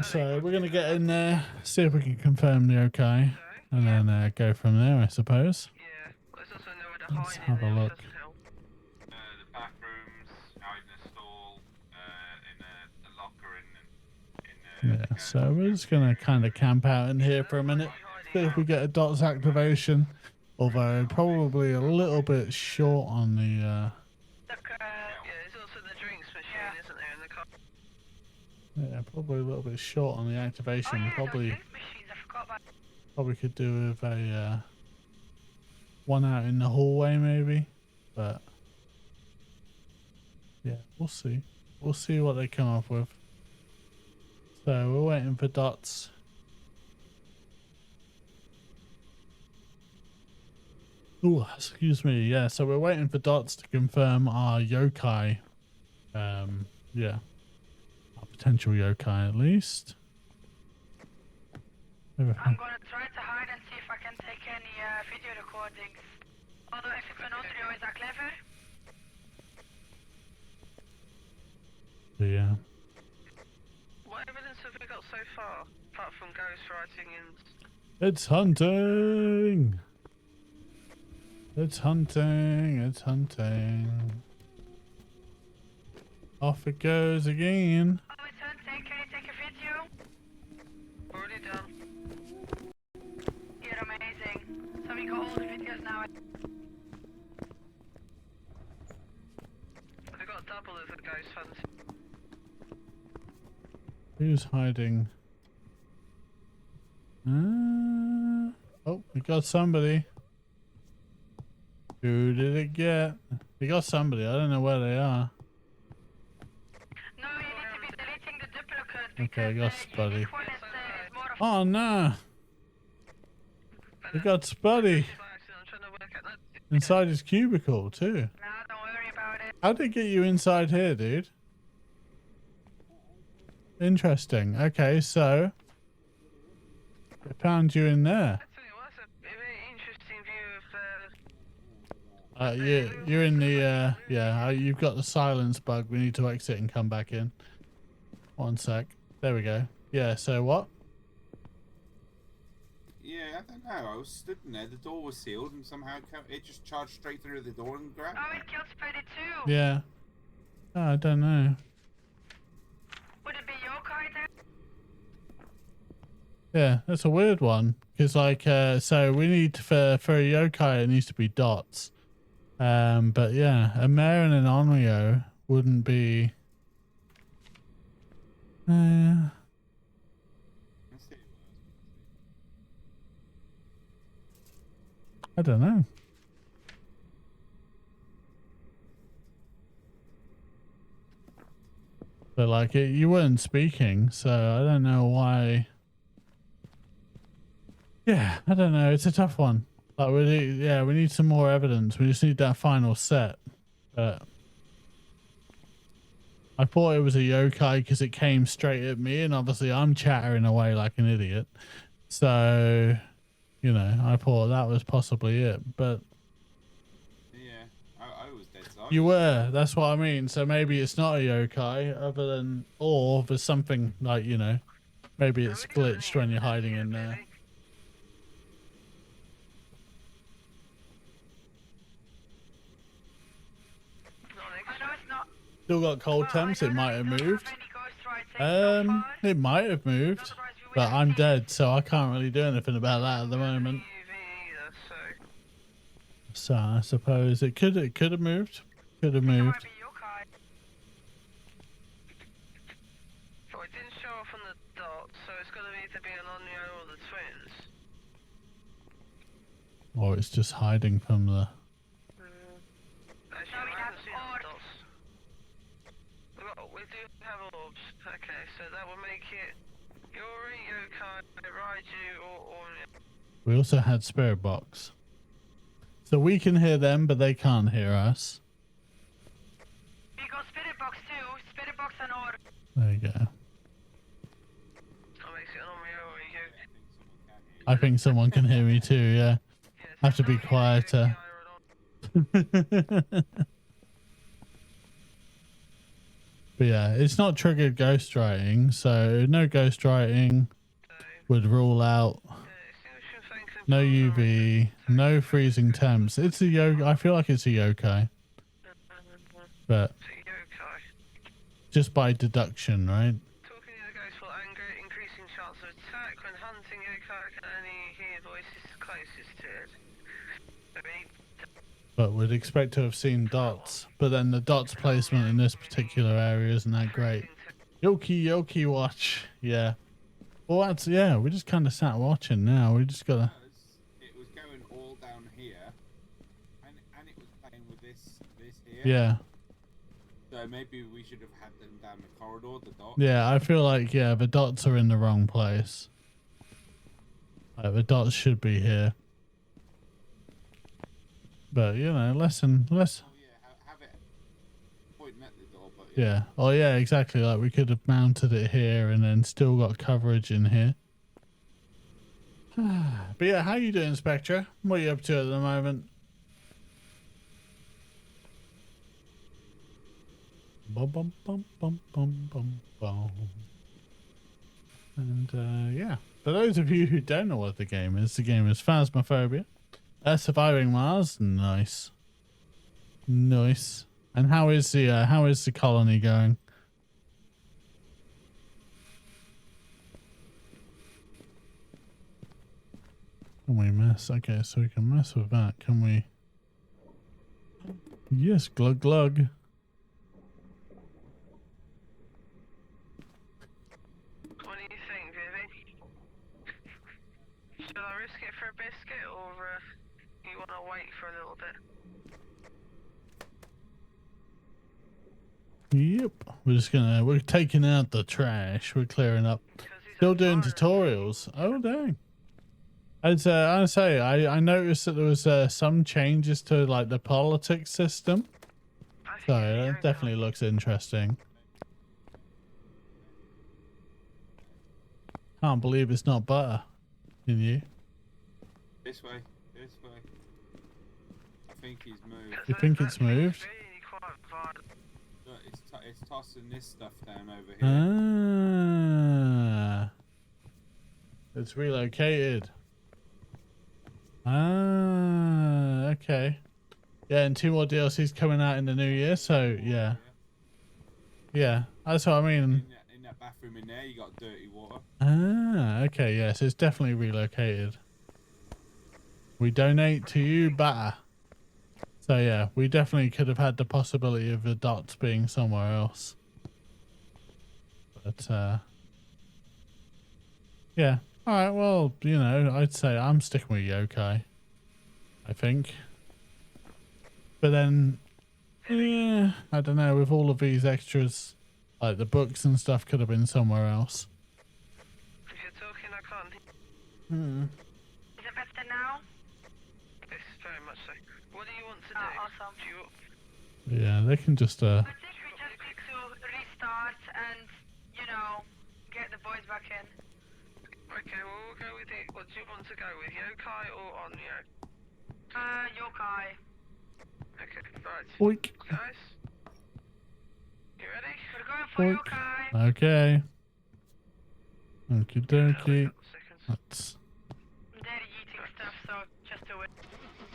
So we're going to get in there, see if we can confirm the yokai, and then go from there, I suppose. Yeah, let's also know where they're Let's hiding. have a look. Doesn't help. The bathrooms, out in the stall, in the locker, Yeah, so we're just going to kind of camp out in here for a minute, see if we get a dots activation. Although probably a little bit short on the... Yeah, there's also the drinks machine, isn't there, in the car? Yeah, probably a little bit short on the activation. Probably could do with a one out in the hallway maybe, but yeah, we'll see. We'll see what they come up with. So we're waiting for dots. Oh, excuse me. Yeah, so we're waiting for dots to confirm our yokai. Yeah. Potential yokai at least. I'm gonna try to hide and see if I can take any video recordings. Although if it's an audio, is that clever? Yeah. What evidence have we got so far, apart from ghostwriting and... It's hunting! It's hunting, it's hunting. Off it goes again. Oh, it's hunting. Can you take a video? Already done. You're amazing. So we got all the videos now. We've got double of the ghost hunt. Who's hiding? Oh, we got somebody. Who did it get? We got somebody. I don't know where they are. No, you need to be deleting the duplicate Okay, I got Spuddy. unique one is more of Oh no! We got Spuddy I'm trying to work out that. inside his cubicle too. Nah, don't worry about it. How'd they get you inside here, dude? Interesting. Okay, so they found you in there. I tell you what, that's a very interesting view of You're in the yeah. You've got the silence bug. We need to exit and come back in. One sec. There we go. Yeah. So what? Yeah, I don't know. I was stood in there, the door was sealed, and somehow it just charged straight through the door and grabbed Oh, me. it killed Spuddy too. Yeah. Oh, I don't know. Would it be yokai then? Yeah, that's a weird one. Because like, so we need for a yokai, it needs to be dots. But yeah, a mare and an onryo wouldn't be. Let's see. I don't know. But like, you weren't speaking, so I don't know why. Yeah, I don't know. It's a tough one. Like, we need some more evidence. We just need that final set. But I thought it was a yokai because it came straight at me, and obviously I'm chattering away like an idiot. So, you know, I thought that was possibly it. But Yeah, I was dead silent. you were. That's what I mean. So maybe it's not a yokai, other than, or there's something like, you know, maybe it's glitched when you're hiding in there. I know it's not. Still got cold temps. It might have moved. It might have moved, but I'm dead, so I can't really do anything about that at the moment. So I suppose it could have moved. Could have moved. But it didn't show off on the dot, so it's going to either be an onryo or the twins. Or it's just hiding from the. Actually, I haven't seen the dots. We've do have orbs. Okay, so that will make it Yuri, Yokai, Raiju, or We also had spirit box. So we can hear them, but they can't hear us. We got spirit box too. Spirit box and or. There you go. that makes it an Omeo or a Yokai. I think someone can hear me too, yeah. I have to be quieter. But yeah, it's not triggered ghostwriting, so no ghostwriting would rule out. No UV, no freezing temps. It's a yokai. I feel like it's a yokai, but just by deduction, right? Talking to the ghost will anger, increasing chance of attack. When hunting, yokai can only hear voices closest to it. But we'd expect to have seen dots. But then the dots placement in this particular area isn't that great. Yoki watch. Yeah. Well, that's, yeah, we just kind of sat watching now. We just gotta. It was going all down here, and it was playing with this here. Yeah. So maybe we should have had them down the corridor, the dots. Yeah, I feel like, yeah, the dots are in the wrong place. Like, the dots should be here. But, you know, lesson. Oh yeah, have it pointing at the door, but Yeah. Oh, yeah, exactly. Like, we could have mounted it here and then still got coverage in here. But yeah, how you doing, Spectra? What are you up to at the moment? Bum, bum, bum, bum, bum, bum, bum. And yeah, for those of you who don't know what the game is Phasmophobia. Surviving Mars, nice, nice. And how is the colony going? Can we mess? Okay, so we can mess with that, can we? Yes, glug glug. What do you think, Vivi? Should I risk it for a biscuit, or you want to wait for a little bit? Yep, we're taking out the trash. We're clearing up. Still doing tutorials. Oh dang. I noticed that there was some changes to like the politics system. So that definitely looks interesting. Can't believe it's not butter. Can you? this way. I think he's moved. You think it's moved? Look, it's tossing this stuff down over here. Ah. It's relocated. Ah, okay. Yeah, and 2 more DLCs coming out in the new year, so yeah. Yeah, that's what I mean. In that bathroom in there, you got dirty water. Ah, okay, yeah, so it's definitely relocated. We donate to you, batter. So yeah, we definitely could have had the possibility of the dots being somewhere else. But yeah. Alright, well, you know, I'd say I'm sticking with yokai. I think. But then, yeah, I don't know, with all of these extras, like the books and stuff could have been somewhere else. If you're talking, I can't hear. Is it better now? Yes, very much so. What do you want to do? Awesome. Do you... Yeah, they can just I think we just need to restart and, you know, get the boys back in. Okay, well, we'll go with it. What do you want to go with, yokai or onyo? Yokai. Okay, right. Oink. Guys, you ready? We're going for Oink. yokai. Okay. Okie dokie. Couple seconds. That's They're eating stuff, so just do it.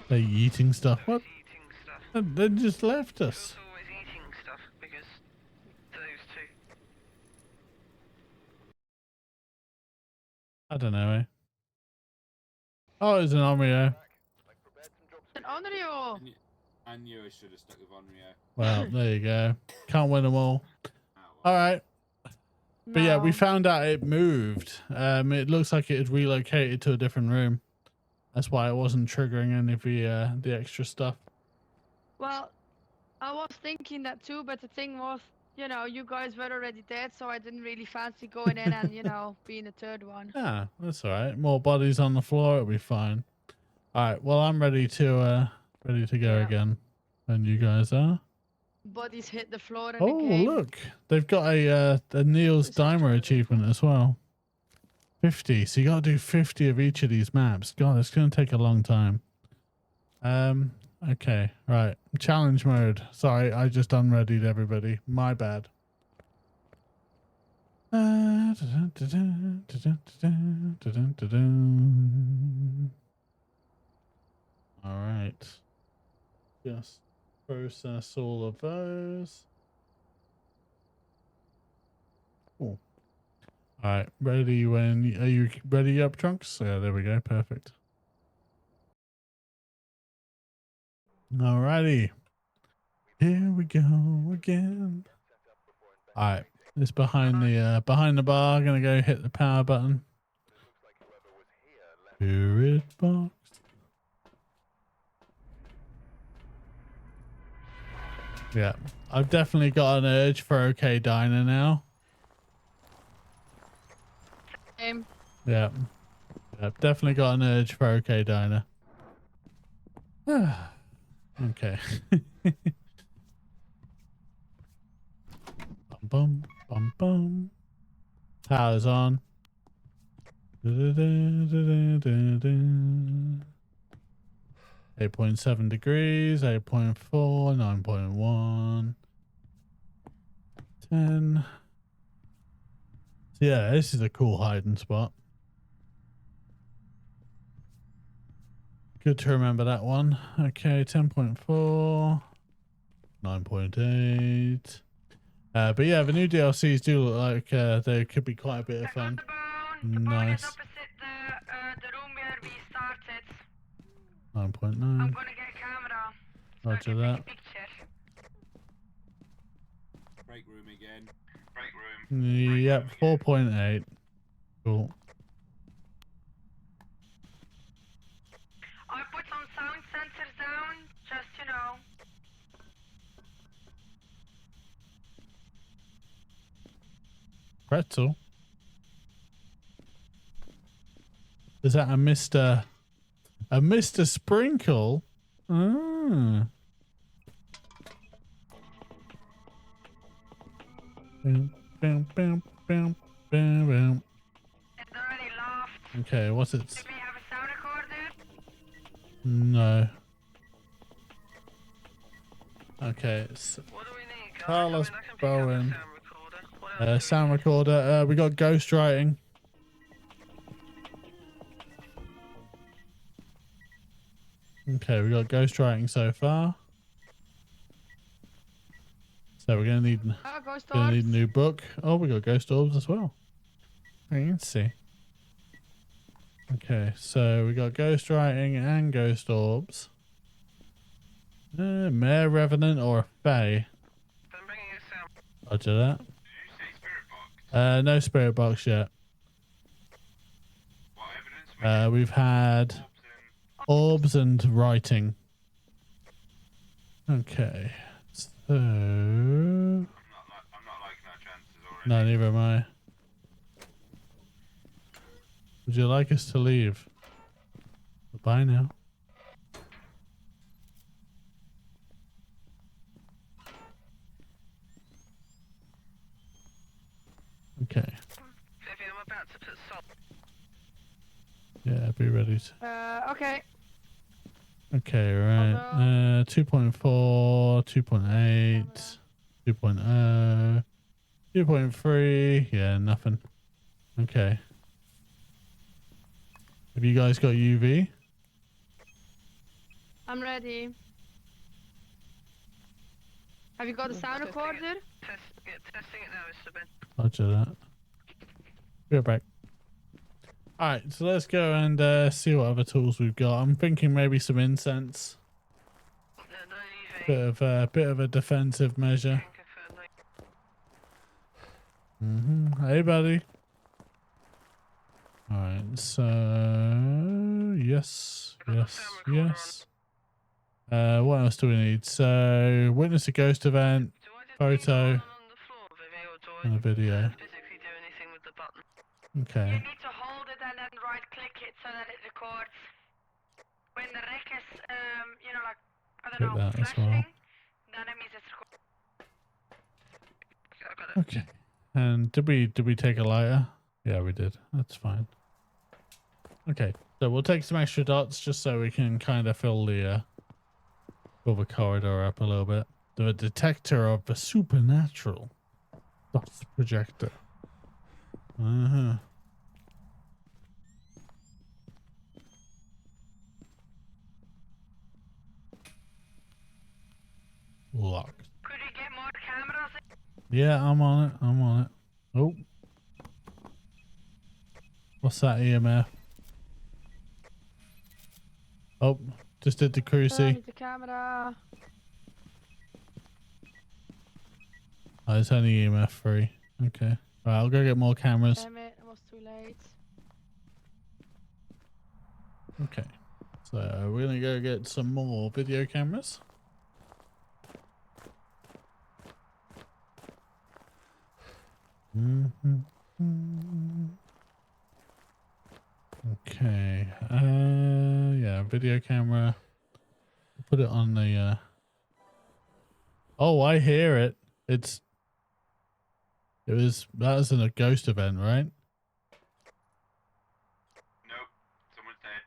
they eating stuff. What? Eating stuff. They just left us. Who's always eating stuff? Because those two. I don't know, eh? Oh, it's an Omeo. An Onryo! I knew I should have stuck with Onryo. Well, there you go. Can't win them all. Oh, well. All right. But yeah, we No. found out it moved. It looks like it had relocated to a different room. That's why it wasn't triggering any of the extra stuff. Well, I was thinking that too, but the thing was, you know, you guys were already dead, so I didn't really fancy going in and, you know, being the third one. Ah, that's all right. More bodies on the floor, it'll be fine. All right. Well, I'm ready to go Yeah. again, and you guys are. Bodies hit the floor in Oh, the game. look, they've got a Neil's Dimer achievement as well. 50. So you got to do 50 of each of these maps. God, it's going to take a long time. Okay, right. Challenge mode. Sorry, I just unreadied everybody. My bad. All right. Just process all of those. Cool. All right, ready when are you ready up, Trunks? Yeah, there we go. Perfect. Alrighty. Here we go again. All right, it's behind the bar. Gonna go hit the power button. Spirit box. Yeah, I've definitely got an urge for OK Diner now. Same. Yeah, I've definitely got an urge for OK Diner. Okay. Bum bum bum. Power's on. 8.7 degrees, 8.4, 9.1, 10. So yeah, this is a cool hiding spot. Good to remember that one. Okay, 10.4, 9.8. But yeah, the new DLCs do look like they could be quite a bit of fun. The bone is Nice. opposite the room where we started. 9.9. I'm gonna get a camera so I Roger can that. take a picture. Break room again. Break room. Yep, 4.8. Cool. I put some sound sensors down, just you know. Pretzel. Is that a Mr. Sprinkle? Ah. Bam, bam, bam, bam, bam, bam. It's already laughed. Okay, what's it? Do we have a sound recorder? No. Okay, What do we need, guys? Carlos I can pick up Bowen. the sound recorder. What else do we Sound need? recorder. We got ghostwriting. Okay, we got ghostwriting so far. So we're gonna need Ghost a orbs. new book. Oh, we got ghost orbs as well. Let's see. Okay, so we got ghostwriting and ghost orbs. Mare Revenant or Fae. I'm bringing a sound. Roger that. Did you say spirit box? No spirit box yet. What evidence? We've had orbs and writing. Okay, so I'm not liking our chances already. no, neither am I. Would you like us to leave? Bye now. Okay. Vivian, I'm about to put salt. Yeah, be ready to. Okay. Okay, right. 2.4, 2.8, 2.0, 2.3. Yeah, nothing. Okay. Have you guys got UV? I'm ready. Have you got the sound recorder? Testing it now, Mr. Ben. Roger that. Be right back. Alright, so let's go and see what other tools we've got. I'm thinking maybe some incense. No UV. Bit of a defensive measure. Confirm that. Hey, buddy. Alright, so yes. What else do we need? So witness a ghost event, Do I just need photo. one on the floor in the video. physically do anything with the button. Okay. You need to hold it and then right click it so that it records. When the rec is, you know, like, I don't Click know, that as well. flashing, then it means it's recording. Okay, I got it. Okay. And did we take a lighter? Yeah, we did. That's fine. Okay, so we'll take some extra dots just so we can kind of fill the corridor up a little bit. The detector of the supernatural. Dots projector. Uh-huh. Locked. Could you get more cameras? Yeah, I'm on it. I'm on it. Oh. What's that EMF? Oh, just did the cruci. Need the camera. Oh, it's only EMF free. Okay. Right, I'll go get more cameras. Damn it, it was too late. Okay. So we're gonna go get some more video cameras. Okay. Yeah, video camera. Put it on the Oh, I hear it. That was in a ghost event, right? Nope. Someone's dead.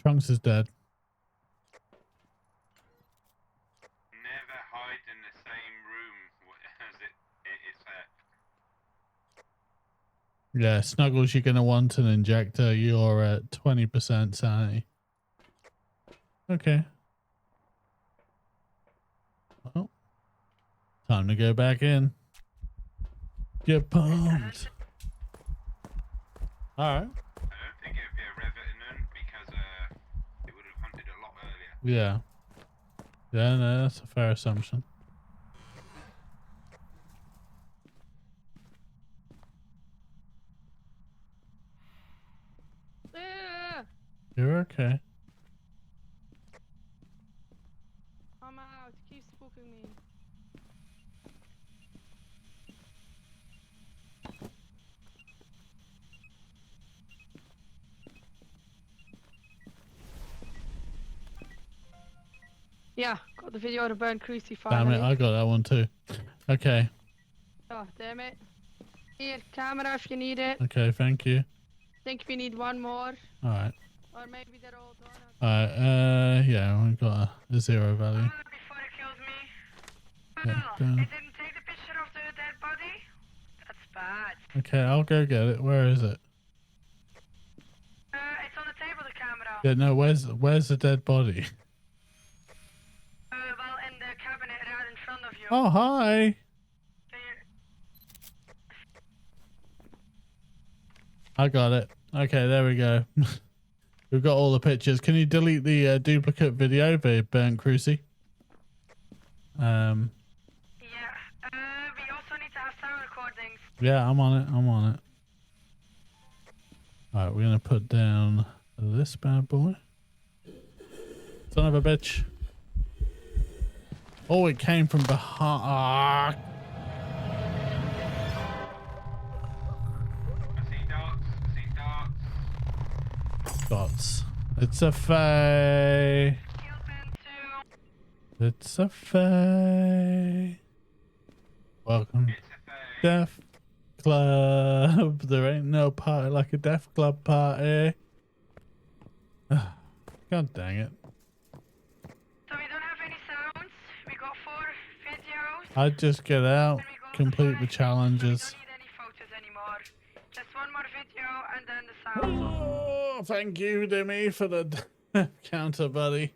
Trunks is dead. Never hide in the same room as it's at. Yeah, Snuggles, you're gonna want an injector. You're at 20% sanity. Okay. Well, time to go back in. Get pumped. Alright. I don't think it would be a revenant because it would have hunted a lot earlier. Yeah. Yeah, no, that's a fair assumption. Ah, You're okay. I'm out. Keep spooking me. Yeah, got the video of the burn cruci Damn finally. it, I got that one too. Okay. Oh, damn it. Here, camera if you need it. Okay, thank you. Think we need one more. Alright. Or maybe they're all done. Alright, yeah, we've got a 0 value. Before it kills me. Yeah, Oh, go. it didn't take the picture of the dead body? That's bad. Okay, I'll go get it. Where is it? It's on the table, the camera. Yeah, no, where's the dead body? Well, in the cabinet right in front of you. Oh, hi. So I got it. Okay, there we go. We've got all the pictures. Can you delete the duplicate video, the burnt cruci? yeah, we also need to have sound recordings. Yeah, I'm on it. I'm on it. Alright, we're gonna put down this bad boy. Son of a bitch. Oh, it came from behind. Ah. I see darts. I see darts. Dots. It's a fae. It's a fae. Welcome. It's a thing. Deaf Club. There ain't no party like a Deaf Club party. God dang it. So we don't have any sounds. We got 4 videos. I'd just get out, and we go to complete 4 the actions, challenges. So we don't need any photos anymore. Just one more video and then the sound. Oh, thank you, Dimmy, for the counter, buddy.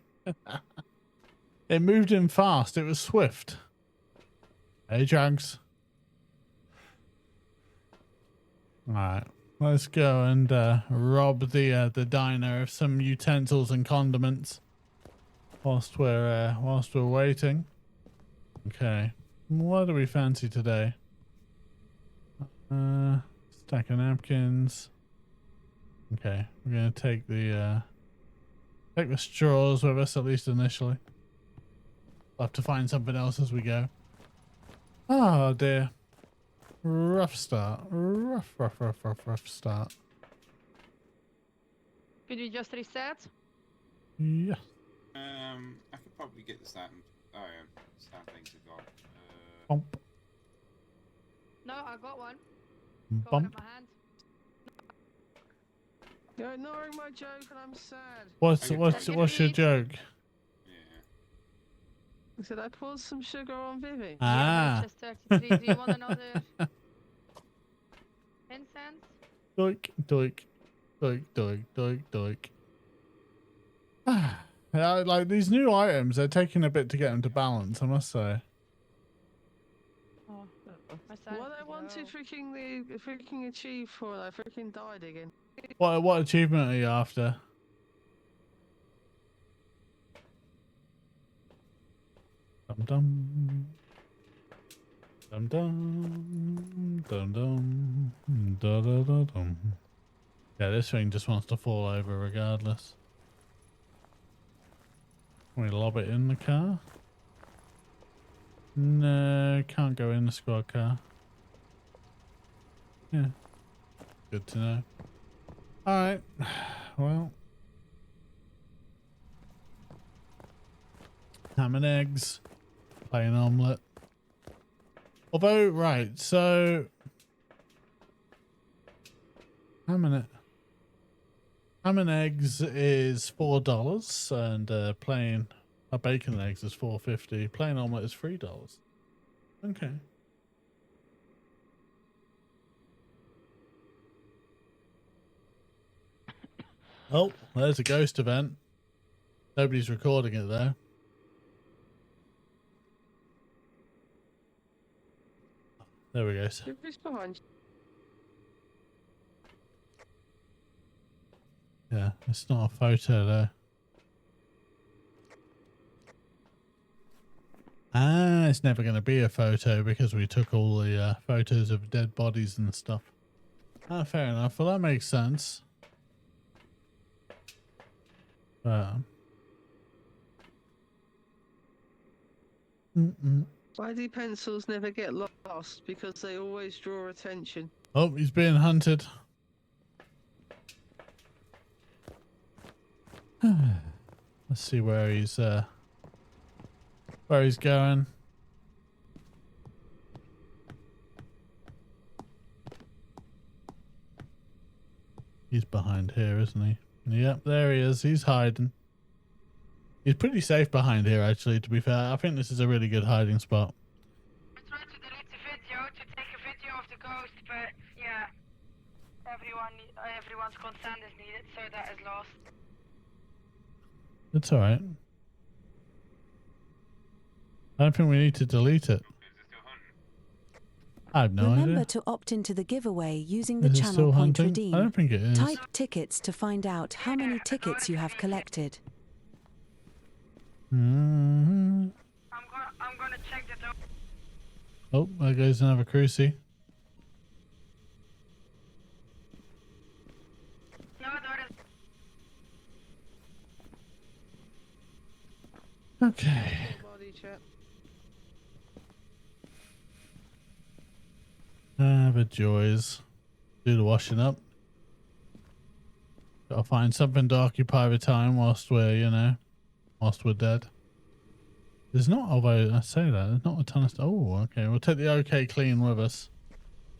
It moved in fast. It was swift. Hey, Trunks. Alright, let's go and rob the diner of some utensils and condiments whilst we're waiting. Okay, what do we fancy today? Stack of napkins. Okay, we're gonna take the straws with us, at least initially. We'll have to find something else as we go. Oh dear. Rough start. Rough start. Could you just reset? Yeah. I could probably get the stand. Oh yeah, stand things are gone. Bump. No, I got one. Got one in Bump. my hand. You're ignoring my joke and I'm sad. What's That's your gonna be- joke? Yeah. I said I poured some sugar on Vivi. Ah. Yeah, just 33. Do you want another incense? Doink, doink, doink, doink, doink, doink. Yeah, like these new items, they're taking a bit to get them to balance, I must say. Oh, my son. What I want to freaking achieve for I freaking died again. What achievement are you after? Dum dum. Dum dum. Dum dum. Da da da dum. Yeah, this thing just wants to fall over regardless. Can we lob it in the car? No, can't go in the squad car. Yeah. Good to know. Alright. Well. Ham and eggs. Plain omelette. Although, right, so... Ham and eggs is $4 and plain bacon and eggs is $4.50. Plain omelette is $3. Okay. Oh, there's a ghost event. Nobody's recording it though. There we go. Who's behind? Yeah, it's not a photo though. Ah, it's never going to be a photo because we took all the photos of dead bodies and stuff. Ah, fair enough. Well, that makes sense. Why do pencils never get lost? Because they always draw attention. Oh, he's being hunted. Let's see where he's going. He's behind here, isn't he? Yep, there he is. He's hiding. He's pretty safe behind here, actually, to be fair. I think this is a really good hiding spot. I tried to delete the video to take a video of the ghost, but yeah, everyone's consent is needed, so that is lost. It's alright. I don't think we need to delete it. I have no Remember idea. to opt into the giveaway using the Is it channel still point hunting? redeem. I don't think it is. Type tickets to find out how many tickets you have collected. Mm-hmm. I'm gonna check the door. Oh, there goes another crucie. No, door is. Okay. Body chat. The joys. Do the washing up. Gotta find something to occupy the time whilst we're, whilst we're dead. There's not, although I say that, there's not a ton of stuff. Oh, okay. We'll take the OK clean with us.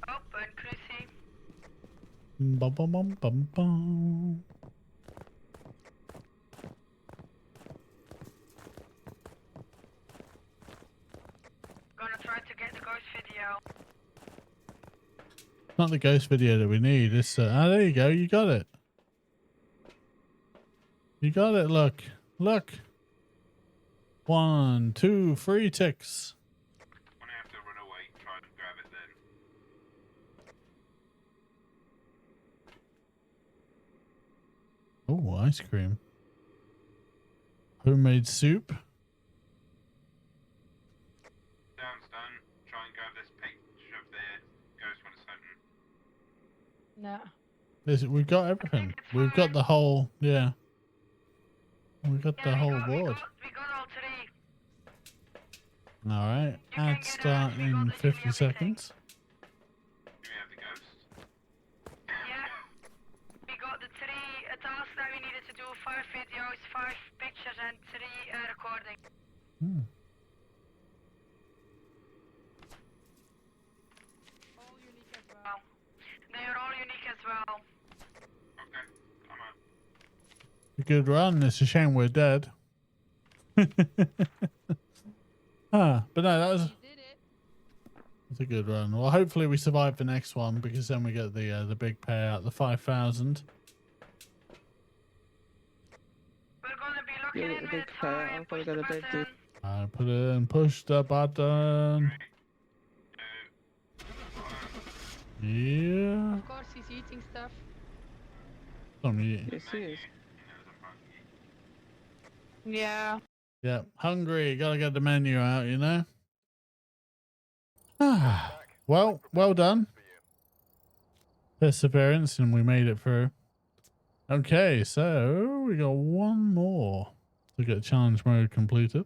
Oh, and Chrissy. Bum, bum, bum, bum, bum. Gonna try to get the ghost video. Not the ghost video that we need. It's there you go. You got it. You got it. Look. 1, 2, 3 ticks. When I have to run away, try and grab it then. Oh, ice cream. Homemade soup. Down's done. Try and grab this picture of the ghost when it's hunting. No. We've got everything. We've got the whole, yeah. We've got the whole board. We got all three. All right. Ad start in 50 seconds. Do we have the ghost? Yeah. We got the 3 tasks that we needed to do, 5 videos, 5 pictures and 3 recordings. Hmm. All unique as well. They are all unique as well. Okay, I'm out. A good run. It's a shame we're dead. But no, that was You did it. it's a good run. Well, hopefully we survive the next one because then we get the big payout, the 5,000. We're gonna be looking You'll in get a big minutes payout. time. I'm Push gonna the get a big button. I put it in, push the button. Yeah. Of course, he's eating stuff. Yes, he is. Yeah. Yeah, hungry. Gotta get the menu out, you know. Ah, well done. Perseverance, and we made it through. Okay, so we got one more to get challenge mode completed.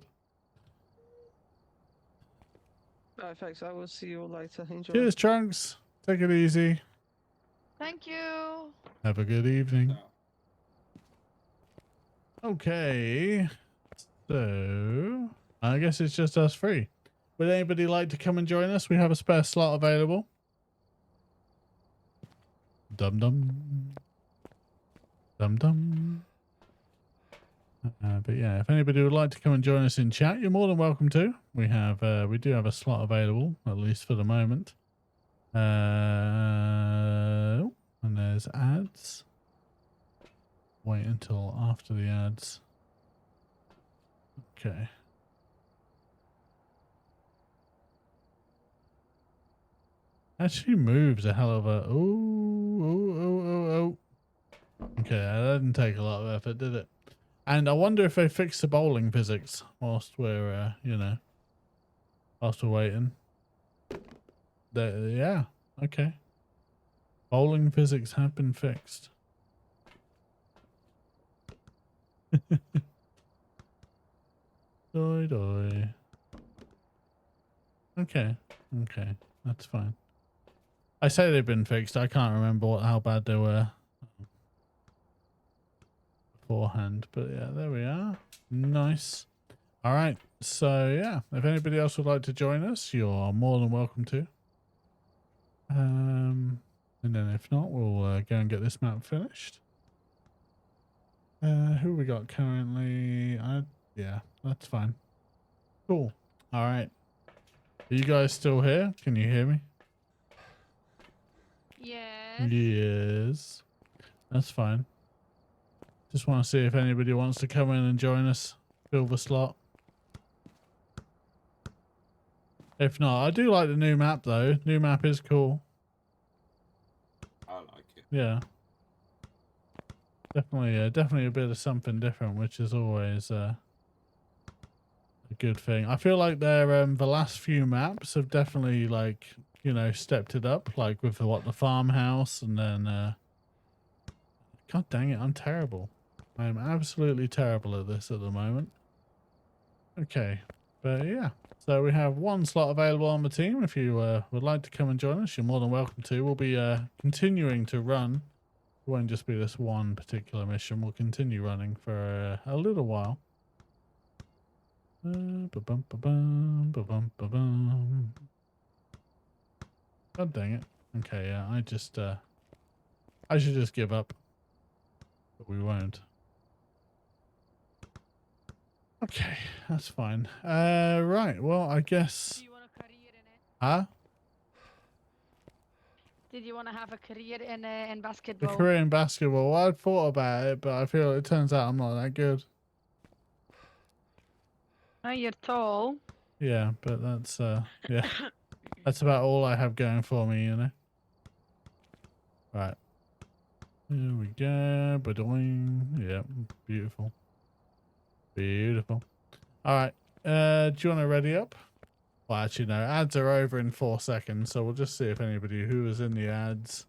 Right, thanks. I will see you all later. Enjoy. Cheers, Trunks. Take it easy. Thank you. Have a good evening. So, Okay, so I guess it's just us three. Would anybody like to come and join us? We have a spare slot available. Dum dum. Dum dum. But yeah, if anybody would like to come and join us in chat, you're more than welcome to. We do have a slot available, at least for the moment. And there's ads. Wait until after the ads. Okay. Actually moves a hell of a... Oh. Okay, that didn't take a lot of effort, did it? And I wonder if they fixed the bowling physics whilst we're, whilst we're waiting. Yeah, okay. Bowling physics have been fixed. Doi. Okay, that's fine. I say they've been fixed. I can't remember how bad they were beforehand, but yeah, there we are. Nice. All right, so yeah, if anybody else would like to join us, you're more than welcome to. And then if not, we'll go and get this map finished. Who we got currently? Yeah, that's fine. Cool. All right. Are you guys still here? Can you hear me? Yes. Yes. That's fine. Just want to see if anybody wants to come in and join us. Fill the slot. If not, I do like the new map though. New map is cool. I like it. Yeah. Definitely a bit of something different, which is always a good thing. I feel like their the last few maps have definitely stepped it up, like with the farmhouse, and then God dang it, I'm terrible. I'm absolutely terrible at this at the moment. Okay, but yeah. So we have one slot available on the team. If you would like to come and join us, you're more than welcome to. We'll be continuing to run. It won't just be this one particular mission. We'll continue running for a little while. Ba-bum. God dang it. Okay, yeah, I should just give up. But we won't. Okay, that's fine. Right, well, I guess... Do you want a career in it? Huh? Did you want to have a career in The basketball? career in basketball. Well, I'd thought about it, but I feel it turns out I'm not that good. Oh, you're tall. Yeah, but that's, yeah. That's about all I have going for me, you know? Right. Here we go. Ba-doing. Yep, beautiful. Beautiful. All right. Do you want to ready up? Well, actually, no. Ads are over in 4 seconds, so we'll just see if anybody who is in the ads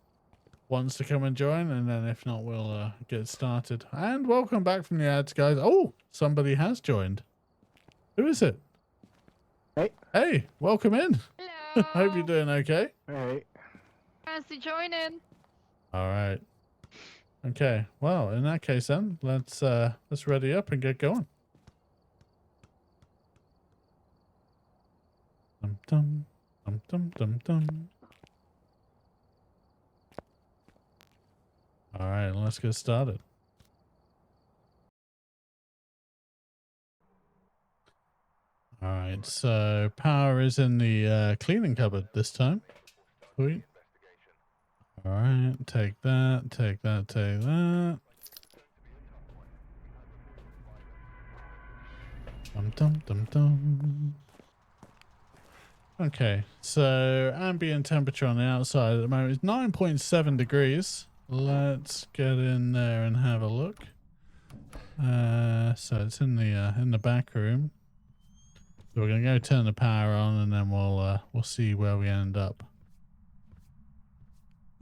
wants to come and join, and then if not, we'll get started. And welcome back from the ads, guys. Oh, somebody has joined. Who is it? Hey, welcome in. Hello. Hope you're doing okay. Hey. Fancy joining? All right. Okay. Well, in that case, then let's ready up and get going. Dum dum dum dum dum dum. All right, let's get started. All right, so power is in the cleaning cupboard this time. Sweet. All right, take that, take that, take that. Dum dum dum dum. Okay, so ambient temperature on the outside at the moment is 9.7 degrees. Let's get in there and have a look. So it's in the back room. So we're gonna go turn the power on, and then we'll see where we end up.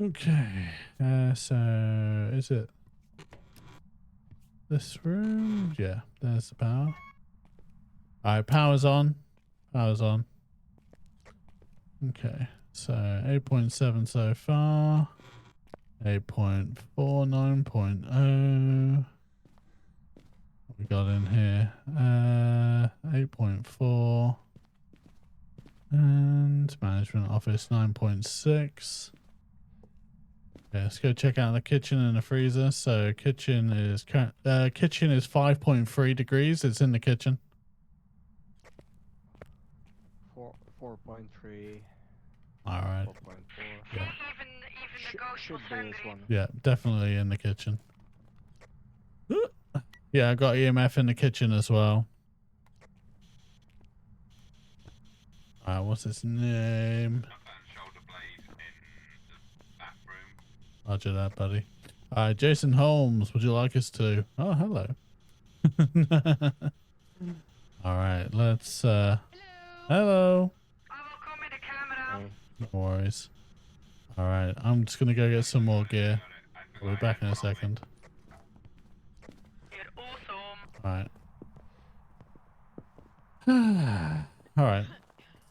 Okay. So is it this room? Yeah, there's the power. All right, power's on. Power's on. Okay, so 8.7 so far. 8.4, 9.0. What we got in here? 8.4. And management office 9.6. Okay, let's go check out the kitchen and the freezer. So kitchen is 5.3 degrees. It's in the kitchen. 4.3. All right. 4.4. Yeah. Even the ghost Should was be hungry. this one. Yeah, definitely in the kitchen. Yeah, I got EMF in the kitchen as well. Alright, what's his name? I found shoulder blade in the bathroom. Roger that, buddy. Alright, Jason Holmes, would you like us to? Oh, hello. Alright, let's Hello. hello. I will come with the camera. No worries. Alright, I'm just gonna go get some more gear. I'll be back in a second. You're awesome. Alright. Alright.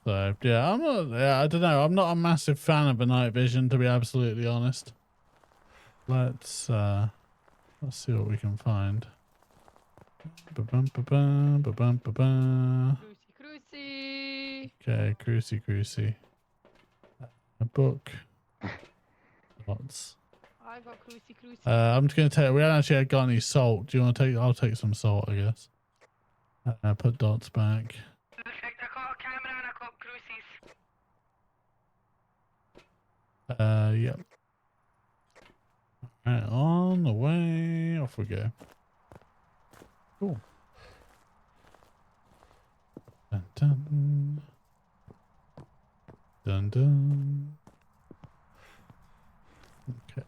So yeah, I don't know, I'm not a massive fan of the night vision, to be absolutely honest. Let's see what we can find. Ba-bum, ba-bum, ba-bum. Cruisy. Okay, cruisy. A book. Lots. I got cruisy. I'm just gonna take. We haven't actually got any salt. Do you want to take? I'll take some salt, I guess. Put dots back. Perfect. I got a camera and I got cruises. Yep. Right, on the way. Off we go. Cool. Dun dun. Dun dun. Okay.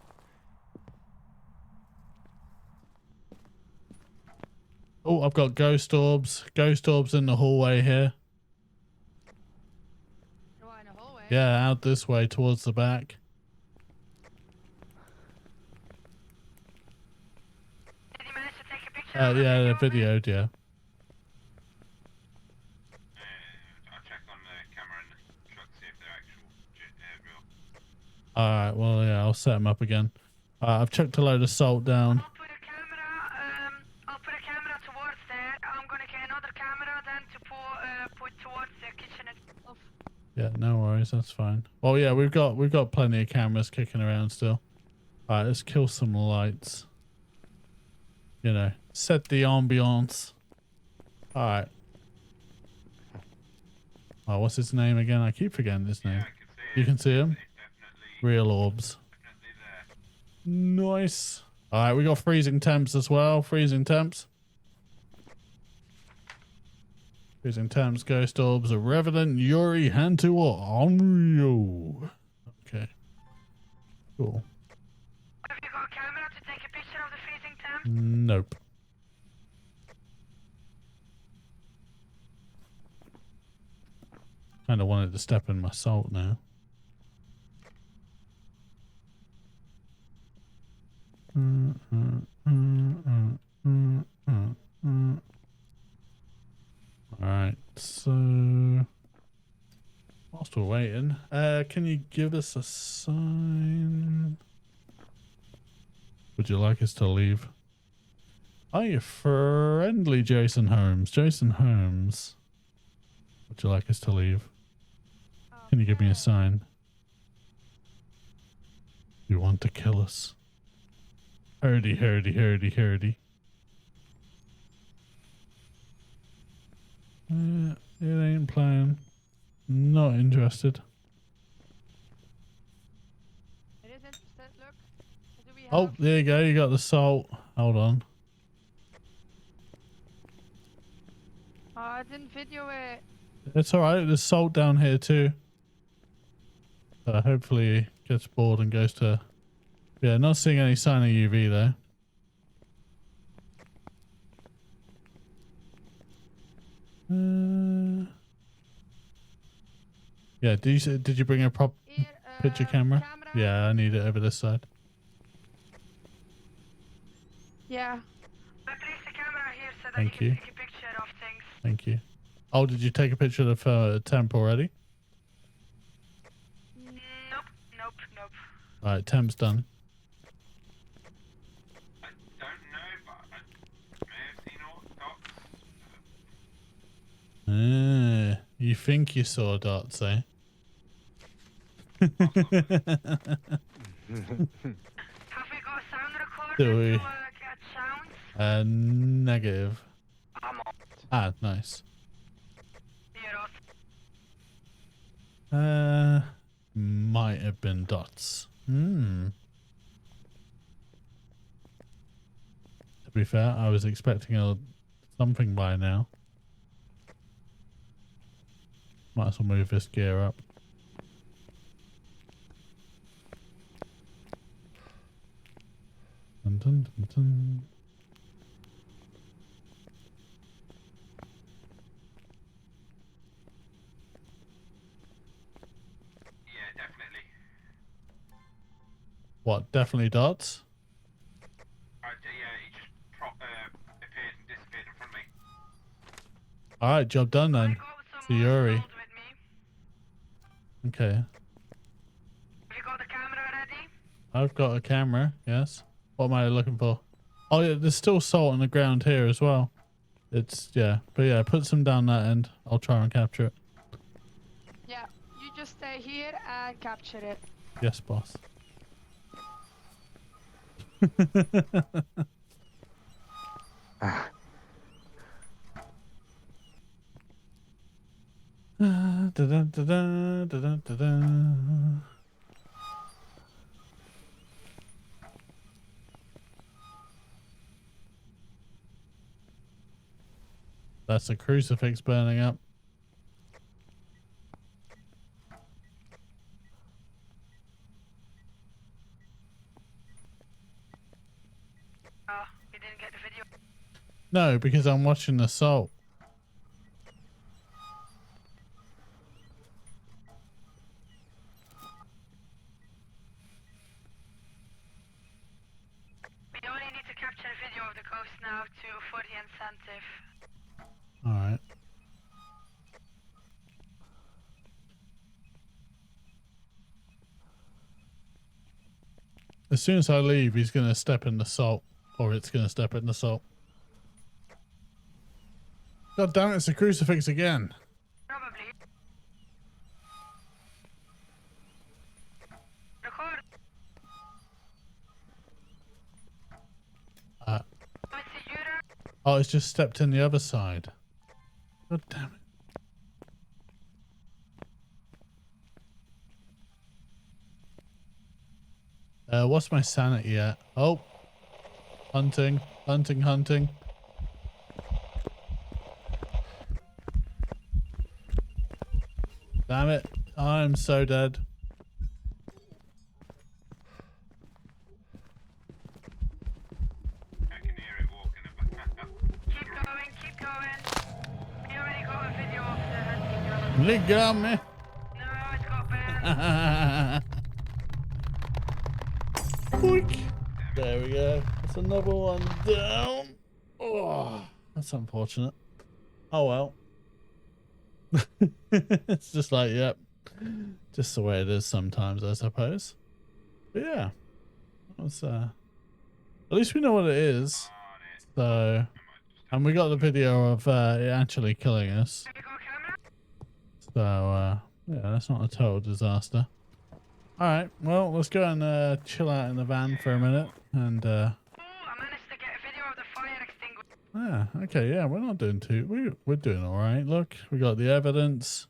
Oh, I've got ghost orbs. Ghost orbs in the hallway here. Oh, in the hallway. Yeah, out this way towards the back. Did you manage to take a picture? Yeah, the video, yeah. I'll check on the camera and the truck, see if they're actual real. Alright, well, yeah, I'll set them up again. I've chucked a load of salt down. I'll put a camera towards there. I'm gonna get another camera then to put towards the kitchen and stuff. Yeah, no worries, that's fine. Oh yeah, we've got plenty of cameras kicking around still. Alright, let's kill some lights. You know, set the ambiance. Alright. Oh, what's his name again? I keep forgetting his name. You can see him? Real orbs. Nice. Alright, we got freezing temps as well. Freezing temps. Freezing temps, ghost orbs, a revenant, Yuri, Hantu, or Onryo. Okay. Cool. Have you got a camera to take a picture of the freezing temp? Nope. Kind of wanted to step in my salt now. Alright, so Whilst we're waiting, can you give us a sign? Would you like us to leave? Are you friendly, Jason Holmes? Jason Holmes. Would you like us to leave? Can you give me a sign? You want to kill us? Hurdy, hurdy, hurdy, hurdy. It ain't playing. Not interested. It is interested. Look. What do we have? Oh, there you go. You got the salt. Hold on. Oh, I didn't video it. It's alright. There's salt down here too. Hopefully he gets bored and goes to... Yeah, not seeing any sign of UV though. Yeah, did you bring a Here, picture camera? Yeah, I need it over this side. I Yeah. placed the camera here so that Thank you you. can take a picture of things. Thank you. Oh, did you take a picture of the temp already? Nope. Alright, temp's done. I don't know, but I may have seen all dots. You think you saw dots, eh? Have we got a sound recorder Do we? to get sounds? Negative. I'm on. Ah, nice. You're Might have been dots. To be fair, I was expecting something by now. Might as well move this gear up. Dun, dun, dun, dun. Yeah, definitely. What? Definitely dots? Yeah, he just appeared and disappeared in front of me. Alright, job done then. To Yuri. Okay. Have you got the camera ready? I've got a camera, yes. What am I looking for? Oh yeah, there's still salt on the ground here as well. Yeah, but yeah, put some down that end. I'll try and capture it. Yeah. You just stay here and capture it. Yes, boss. That's a crucifix burning up. Oh, you didn't get the video. No, because I'm watching the salt. We only need to capture a video of the ghost now for the incentive. Alright. As soon as I leave, he's going to step in the salt. Or it's going to step in the salt. God damn it, it's a crucifix again. Probably. Record. Oh, it's just stepped in the other side. God damn it. What's my sanity at? Oh. Hunting. Hunting, hunting. Damn it. I'm so dead. I can hear it walking about. Keep going. We already got a video of the hunting. They got me. No, it's got better. Boink. There we go. That's another one down. Oh, that's unfortunate. Oh well. It's just like, yep, Just the way it is sometimes, I suppose. But yeah, that's at least we know what it is. So, and we got the video of it actually killing us. Have you got a camera? So yeah, that's not a total disaster. All right, well, let's go and chill out in the van for a minute and. Oh, I managed to get a video of the fire extinguisher. Ah, okay, yeah, we're not doing too. We're doing all right. Look, we got the evidence.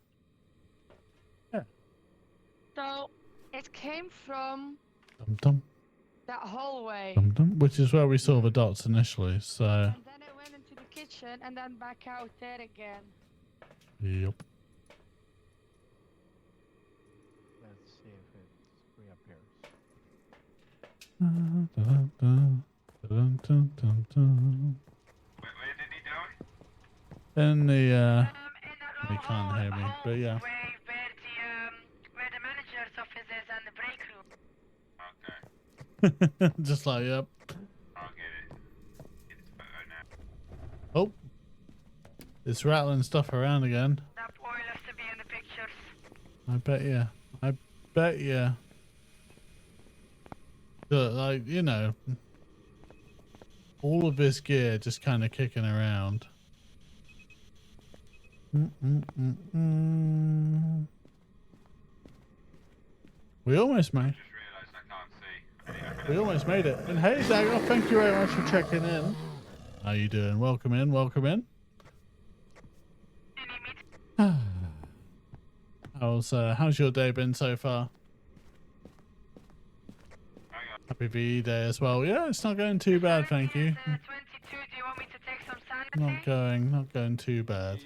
Yeah. So it came from Dum dum that hallway. dum dum, which is where we saw the dots initially. So. And then it went into the kitchen and then back out there again. Yep. Let's see if it reappears. Dun, dun, dun, dun, dun, dun, dun. Where did he die? In the In that you little can't hear me, but yeah. Where the manager's office is and the break room. Okay, Just like yep. I'll get it. Get his photo now. Oh, it's rattling stuff around again. That oil has to be in the pictures. I bet you. I bet you. Like, you know, all of this gear just kind of kicking around. We almost made. Just realised I can't see. We almost made it. And hey, Dagger, thank you very much for checking in. How you doing? Welcome in. Welcome in. You need me to How's your day been so far? Happy VE Day as well. Yeah, it's not going too bad, thank you. 22, do you want me to take some sanity? Not going too bad. Yeah,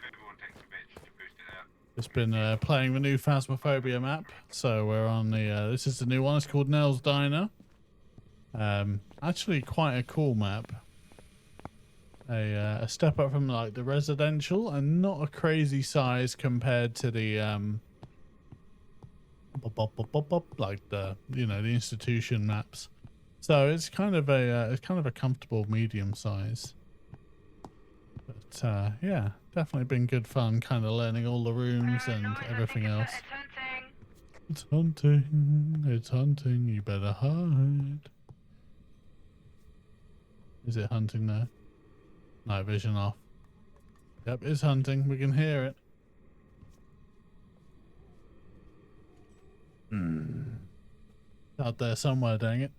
everyone takes a bit to boost it up. Just been playing the new Phasmophobia map. So we're on the this is the new one. It's called Nell's Diner. Actually quite a cool map. A step up from like the residential and not a crazy size compared to the like the the institution maps. So it's kind of a comfortable medium size. But yeah, definitely been good fun kind of learning all the rooms and Noise, I everything think else. It's hunting. It's hunting. It's hunting. You better hide. Is it hunting now? Night vision off. Yep, it's hunting. We can hear it. Out there somewhere, dang it.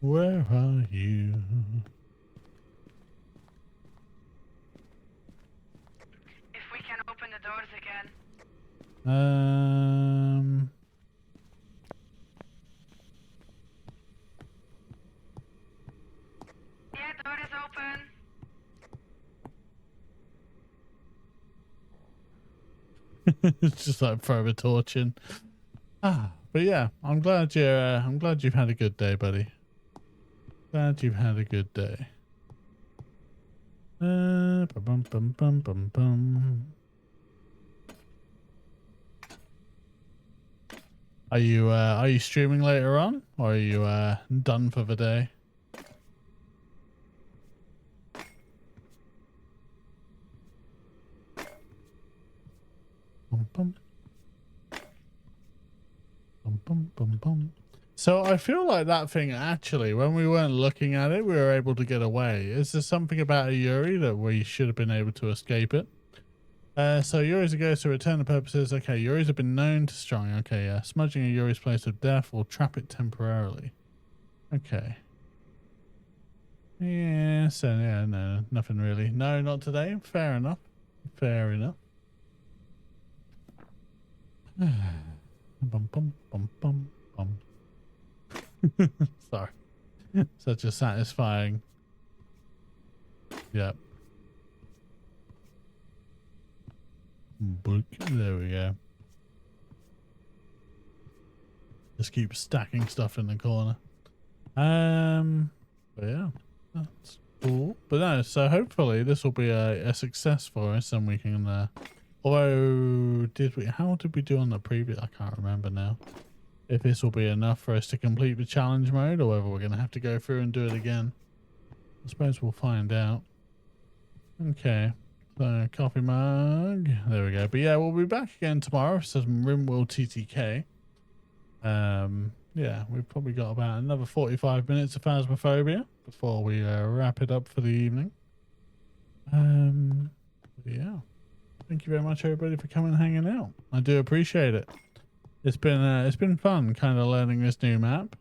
Where are you? If we can open the doors again. Yeah, door is open. It's just like throw a torch in. But yeah, I'm glad you've had a good day, buddy. Glad you've had a good day. Bum, bum, bum, bum, bum. Are you streaming later on, or are you done for the day? Bum, bum. Bum, bum, bum, bum. So I feel like that thing actually, when we weren't looking at it, we were able to get away. Is there something about a Yuri that we should have been able to escape it? So Yuri's a ghost to return to purposes. Okay, Yuris have been known to strong. Okay, yeah. Smudging a Yuri's place of death will trap it temporarily. Okay. Yeah, so yeah, no, nothing really. No, not today. Fair enough. Fair enough. Bum, bum, bum, bum, bum. Sorry. Such a satisfying. Yep. Book. There we go. Just keep stacking stuff in the corner. But yeah, that's cool. But no, so hopefully this will be a success for us, and we can. Although, how did we do on the previous? I can't remember now. If this will be enough for us to complete the challenge mode, or whether we're going to have to go through and do it again. I suppose we'll find out. Okay. So coffee mug. There we go. But yeah, we'll be back again tomorrow for some RimWorld TTK. Yeah, we've probably got about another 45 minutes of Phasmophobia before we wrap it up for the evening. Yeah. Thank you very much, everybody, for coming and hanging out. I do appreciate it. It's been fun, kind of learning this new map,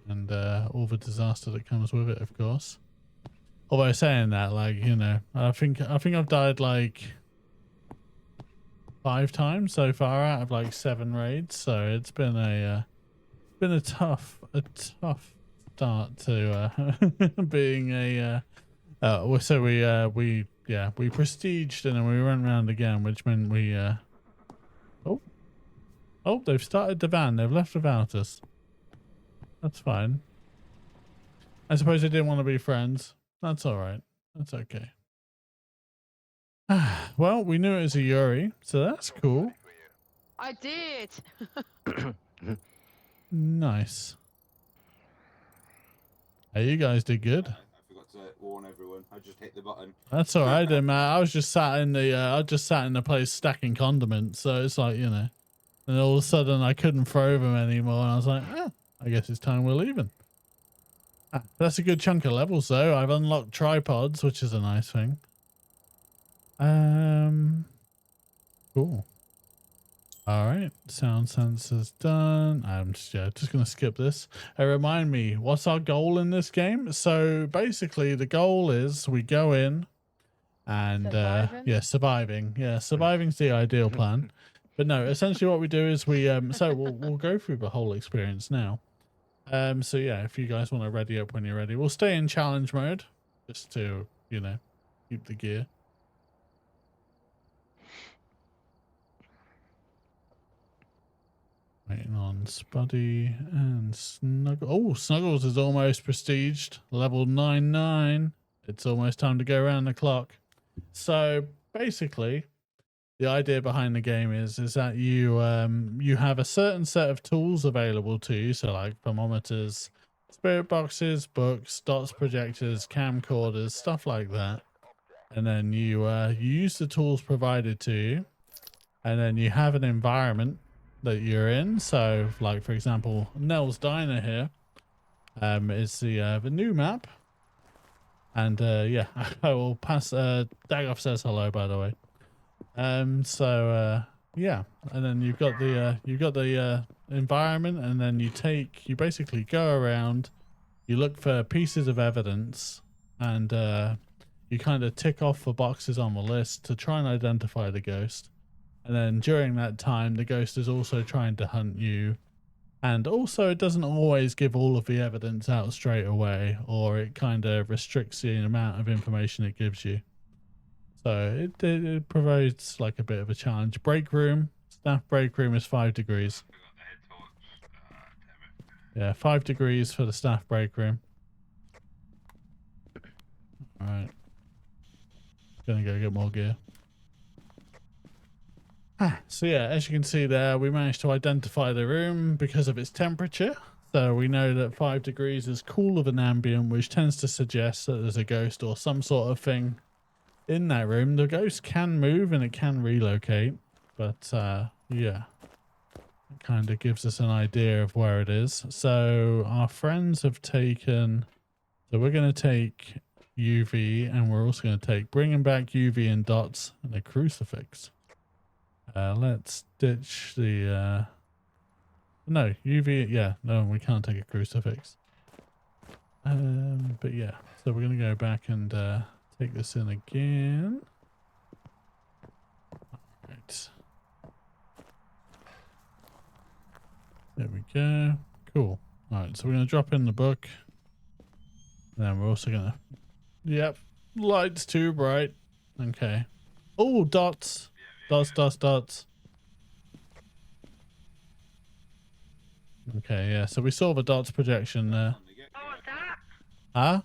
and all the disaster that comes with it, of course. Although saying that, like, you know, I think I've died like 5 times so far out of like 7 raids, so it's been a tough start to being a so we prestiged and then we went round again, which meant we oh, they've started the van. They've left without us. That's fine. I suppose they didn't want to be friends. That's all right. That's okay. Well, we knew it was a Yuri, so that's cool. I did. Nice. Hey, you guys did good. I forgot to warn everyone. I just hit the button. That's all right, then, man. I was just sat in the place stacking condiments, so it's like, you know. And all of a sudden, I couldn't throw them anymore, and I was like, oh, I guess it's time we're leaving. That's a good chunk of levels, though. I've unlocked tripods, which is a nice thing. Cool. All right, sound sensor's done. I'm just gonna skip this. Remind me, what's our goal in this game? So basically, the goal is we go in and surviving. Yeah, surviving's the ideal plan. But no, essentially what we do is we so we'll go through the whole experience now. So yeah, if you guys want to ready up when you're ready, we'll stay in challenge mode just to, you know, keep the gear. Waiting on Spuddy and Snuggles. Oh, Snuggles is almost prestiged. Level 99. It's almost time to go around the clock. So basically, the idea behind the game is that you you have a certain set of tools available to you. So like thermometers, spirit boxes, books, dots projectors, camcorders, stuff like that. And then you use the tools provided to you. And then you have an environment that you're in. So like, for example, Nell's Diner here is the new map. And yeah, I will pass Dagoff says hello, by the way. So yeah, and then you've got the environment, and then you basically go around, you look for pieces of evidence, and you kind of tick off the boxes on the list to try and identify the ghost. And then during that time, the ghost is also trying to hunt you. And also, it doesn't always give all of the evidence out straight away, or it kind of restricts the amount of information it gives you. So it provides like a bit of a challenge. Break room. Staff break room is 5 degrees. Yeah, 5 degrees for the staff break room. Alright. Gonna go get more gear. So yeah, as you can see there, we managed to identify the room because of its temperature. So we know that 5 degrees is cooler than ambient, which tends to suggest that there's a ghost or some sort of thing in that room. The ghost can move and it can relocate, but yeah, it kind of gives us an idea of where it is. So our friends have taken, so we're going to take UV, and we're also going to take bringing back UV and dots and a crucifix. Let's ditch the no UV. Yeah, no, we can't take a crucifix. But yeah, so we're gonna go back and take this in again. Right. There we go. Cool. All right, so we're gonna drop in the book. And then we're also gonna. Yep, light's too bright. Okay. Oh, dots. Dots. Okay, yeah, so we saw the dots projection there. What was that? Huh?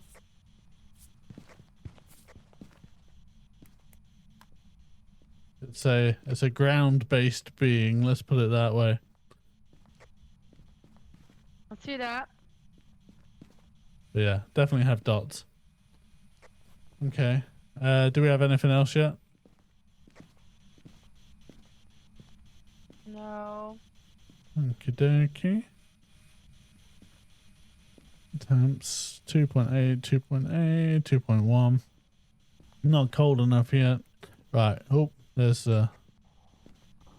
It's a ground-based being, let's put it that way. I see that. But yeah, definitely have dots. Okay. Do we have anything else yet? No. Okie dokie. Temps 2.8, 2.8, 2.1. Not cold enough yet. Right. Oh, there's No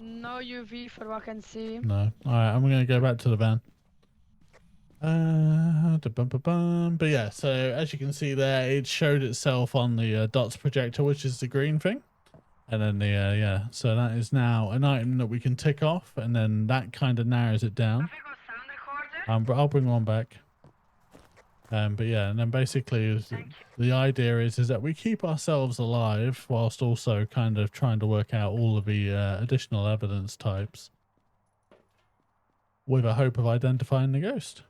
UV for what I can see. no. All right, I'm gonna go back to the van. But yeah, so as you can see there, it showed itself on the dots projector, which is the green thing, and then the yeah. So that is now an item that we can tick off, and then that kind of narrows it down. Have you got sound recorder? I'll bring one back. But yeah, and then basically the idea is that we keep ourselves alive whilst also kind of trying to work out all of the additional evidence types with a hope of identifying the ghost.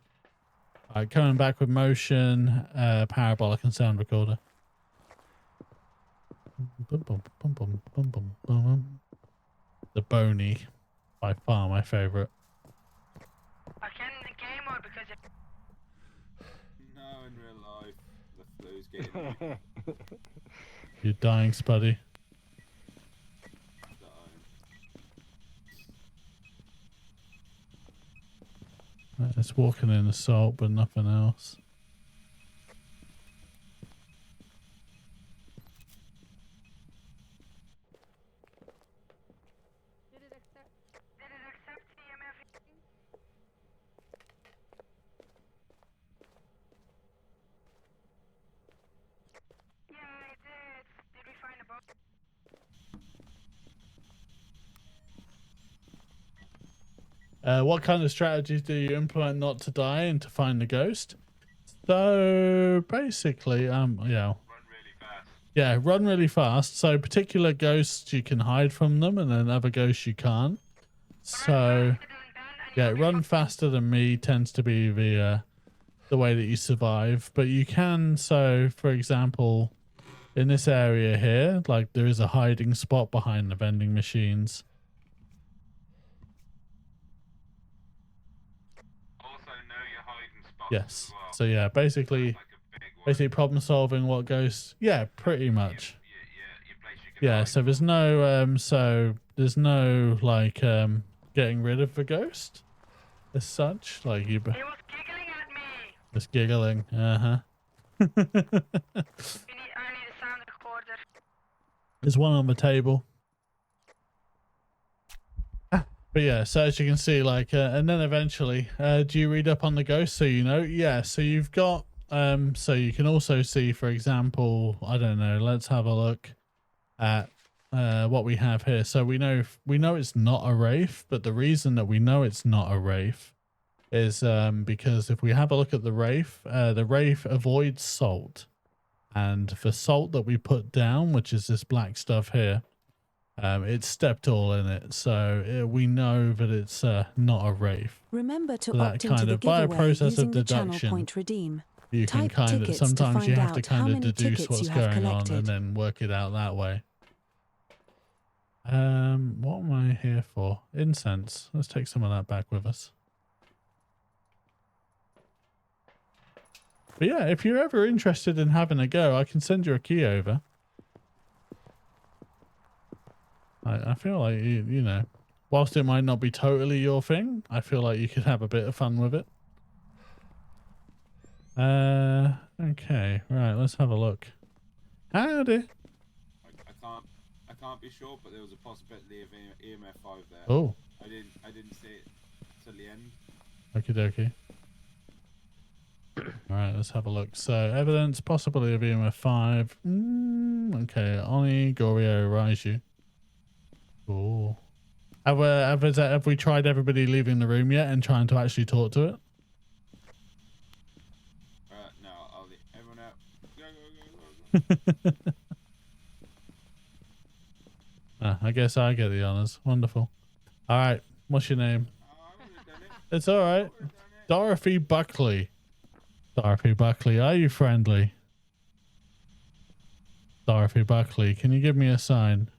All right, coming back with motion, parabolic and sound recorder. The bony, by far my favorite. I can in the game or because it... No, in real life, the flu's getting me. You're dying, Spuddy. It's walking in assault, but nothing else. Did it accept EMF? Yeah, it did. Did we find a box? What kind of strategies do you implement not to die and to find the ghost? So basically, yeah. Run really fast. Yeah, run really fast. So particular ghosts you can hide from them, and then other ghosts you can't. So yeah, run faster than me tends to be the way that you survive. But you can, so for example, in this area here, like there is a hiding spot behind the vending machines. Also know your hiding spots Yes. as well. So yeah, basically, Like a big one. basically problem solving. What ghosts? Yeah, pretty much. Your place you can Yeah. hide. So there's no like getting rid of the ghost as such. Like you. It was giggling at me. Just giggling. Uh-huh. I need a sound recorder. There's one on the table. But yeah, so as you can see, like, and then eventually, do you read up on the ghost so you know? Yeah, so you've got, so you can also see, for example, I don't know, let's have a look at what we have here. So we know it's not a wraith, but the reason that we know it's not a wraith is because if we have a look at the wraith avoids salt, and the salt that we put down, which is this black stuff here, it's stepped all in it, so we know that it's not a wraith. Remember to So that opt into kind the of, by a giveaway process using of the channel deduction, point redeem. you can Type kind of, tickets to sometimes you find have to out how kind of many deduce tickets what's you have going on and collected. then work it out that way. What am I here for? Incense. Let's take some of that back with us. But yeah, if you're ever interested in having a go, I can send you a key over. I feel like, you know, whilst it might not be totally your thing, I feel like you could have a bit of fun with it. Okay, right, let's have a look. Howdy. I can't be sure, but there was a possibility of EMF 5 there. Oh. I didn't see it till the end. Okie dokie. Alright, let's have a look. So, evidence, possibility of EMF 5. Okay, Oni, Gorio, Raiju. Oh. Have we tried everybody leaving the room yet and trying to actually talk to it? No, I'll leave everyone out. Go, go, go, go, go. I guess I get the honors. Wonderful. Alright, what's your name? I would have done it. It's alright. Dorothy Buckley. Dorothy Buckley, are you friendly? Dorothy Buckley, can you give me a sign?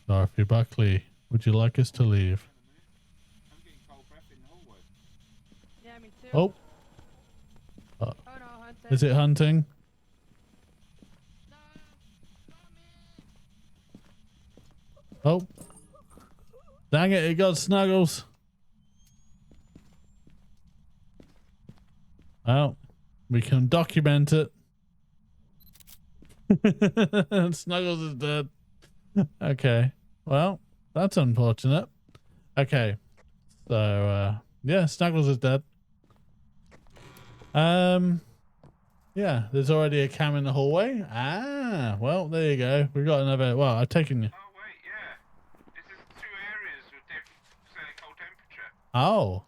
Dorothy Buckley, would you like us to leave? I'm getting cold breath in the hallway. Yeah, me too. Oh, Oh no, hunter. is it hunting? Oh. Dang it, it got Snuggles. Well, we can document it. Snuggles is dead. Okay. Well, that's unfortunate. Okay. So, yeah, Snuggles is dead. Yeah, there's already a cam in the hallway. Ah, well, there you go. We've got another. Well, I've taken you. Oh wait, yeah. This is 2 areas with different cold temperature. Oh,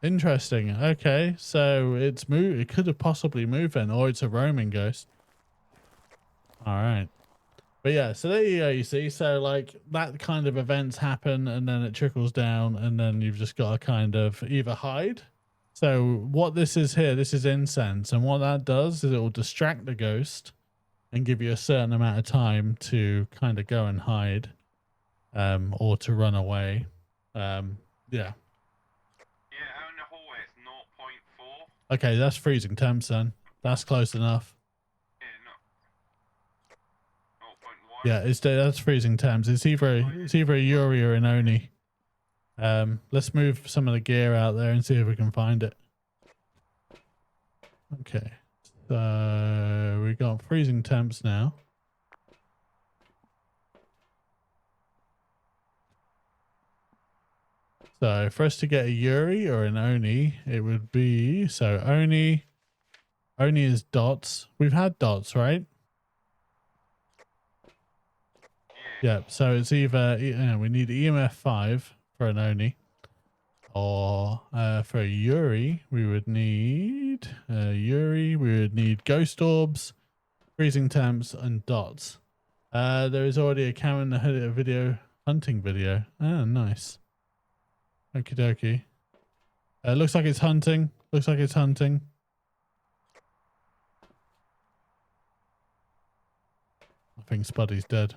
interesting. Okay, so it's moved. It could have possibly moved then, or it's a roaming ghost. All right. But yeah, so there you go. You see, so like that kind of events happen, and then it trickles down, and then you've just got to kind of either hide. So what this is here, this is incense, and what that does is it will distract the ghost and give you a certain amount of time to kind of go and hide, or to run away. Yeah. Yeah, out in the hallway it's 0.4. Okay, that's freezing temps then. That's close enough. Yeah, not 0.1. Yeah, that's freezing temps. It's either a Yuri or an Oni. Let's move some of the gear out there and see if we can find it. Okay, so we got freezing temps now. So for us to get a Yuri or an Oni, it would be so Oni is dots. We've had dots, right? Yeah. So it's either we need EMF 5 for an Oni, or for a Yuri we would need ghost orbs, freezing temps, and dots. There is already a cam in the video hunting video. Ah, nice. Okie dokie. Looks like it's hunting. Looks like it's hunting. I think Spuddy's dead.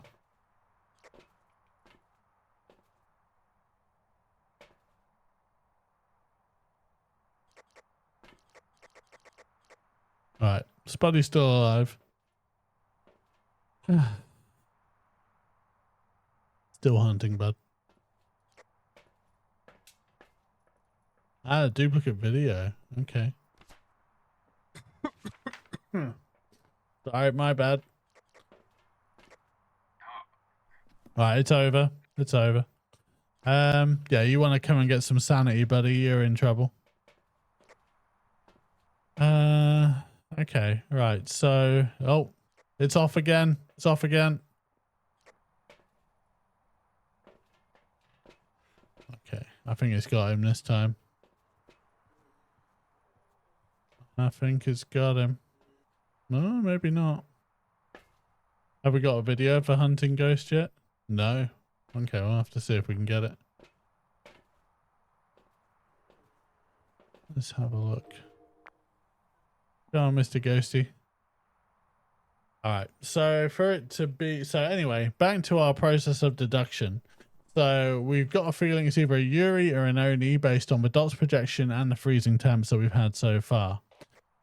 Alright, Spuddy's still alive. Still hunting, bud. Ah, duplicate video. Okay. Alright, my bad. Alright, it's over. It's over. Yeah, you want to come and get some sanity, buddy? You're in trouble. Okay, right. So, oh, it's off again. It's off again. Okay, I think it's got him this time. I think it's got him. No, maybe not. Have we got a video for hunting ghost yet? No. Okay, we'll have to see if we can get it. Let's have a look. Go on, Mr. Ghosty. Alright, so for it to be... So anyway, back to our process of deduction. So we've got a feeling it's either a Yuri or an Oni based on the dots projection and the freezing temps that we've had so far.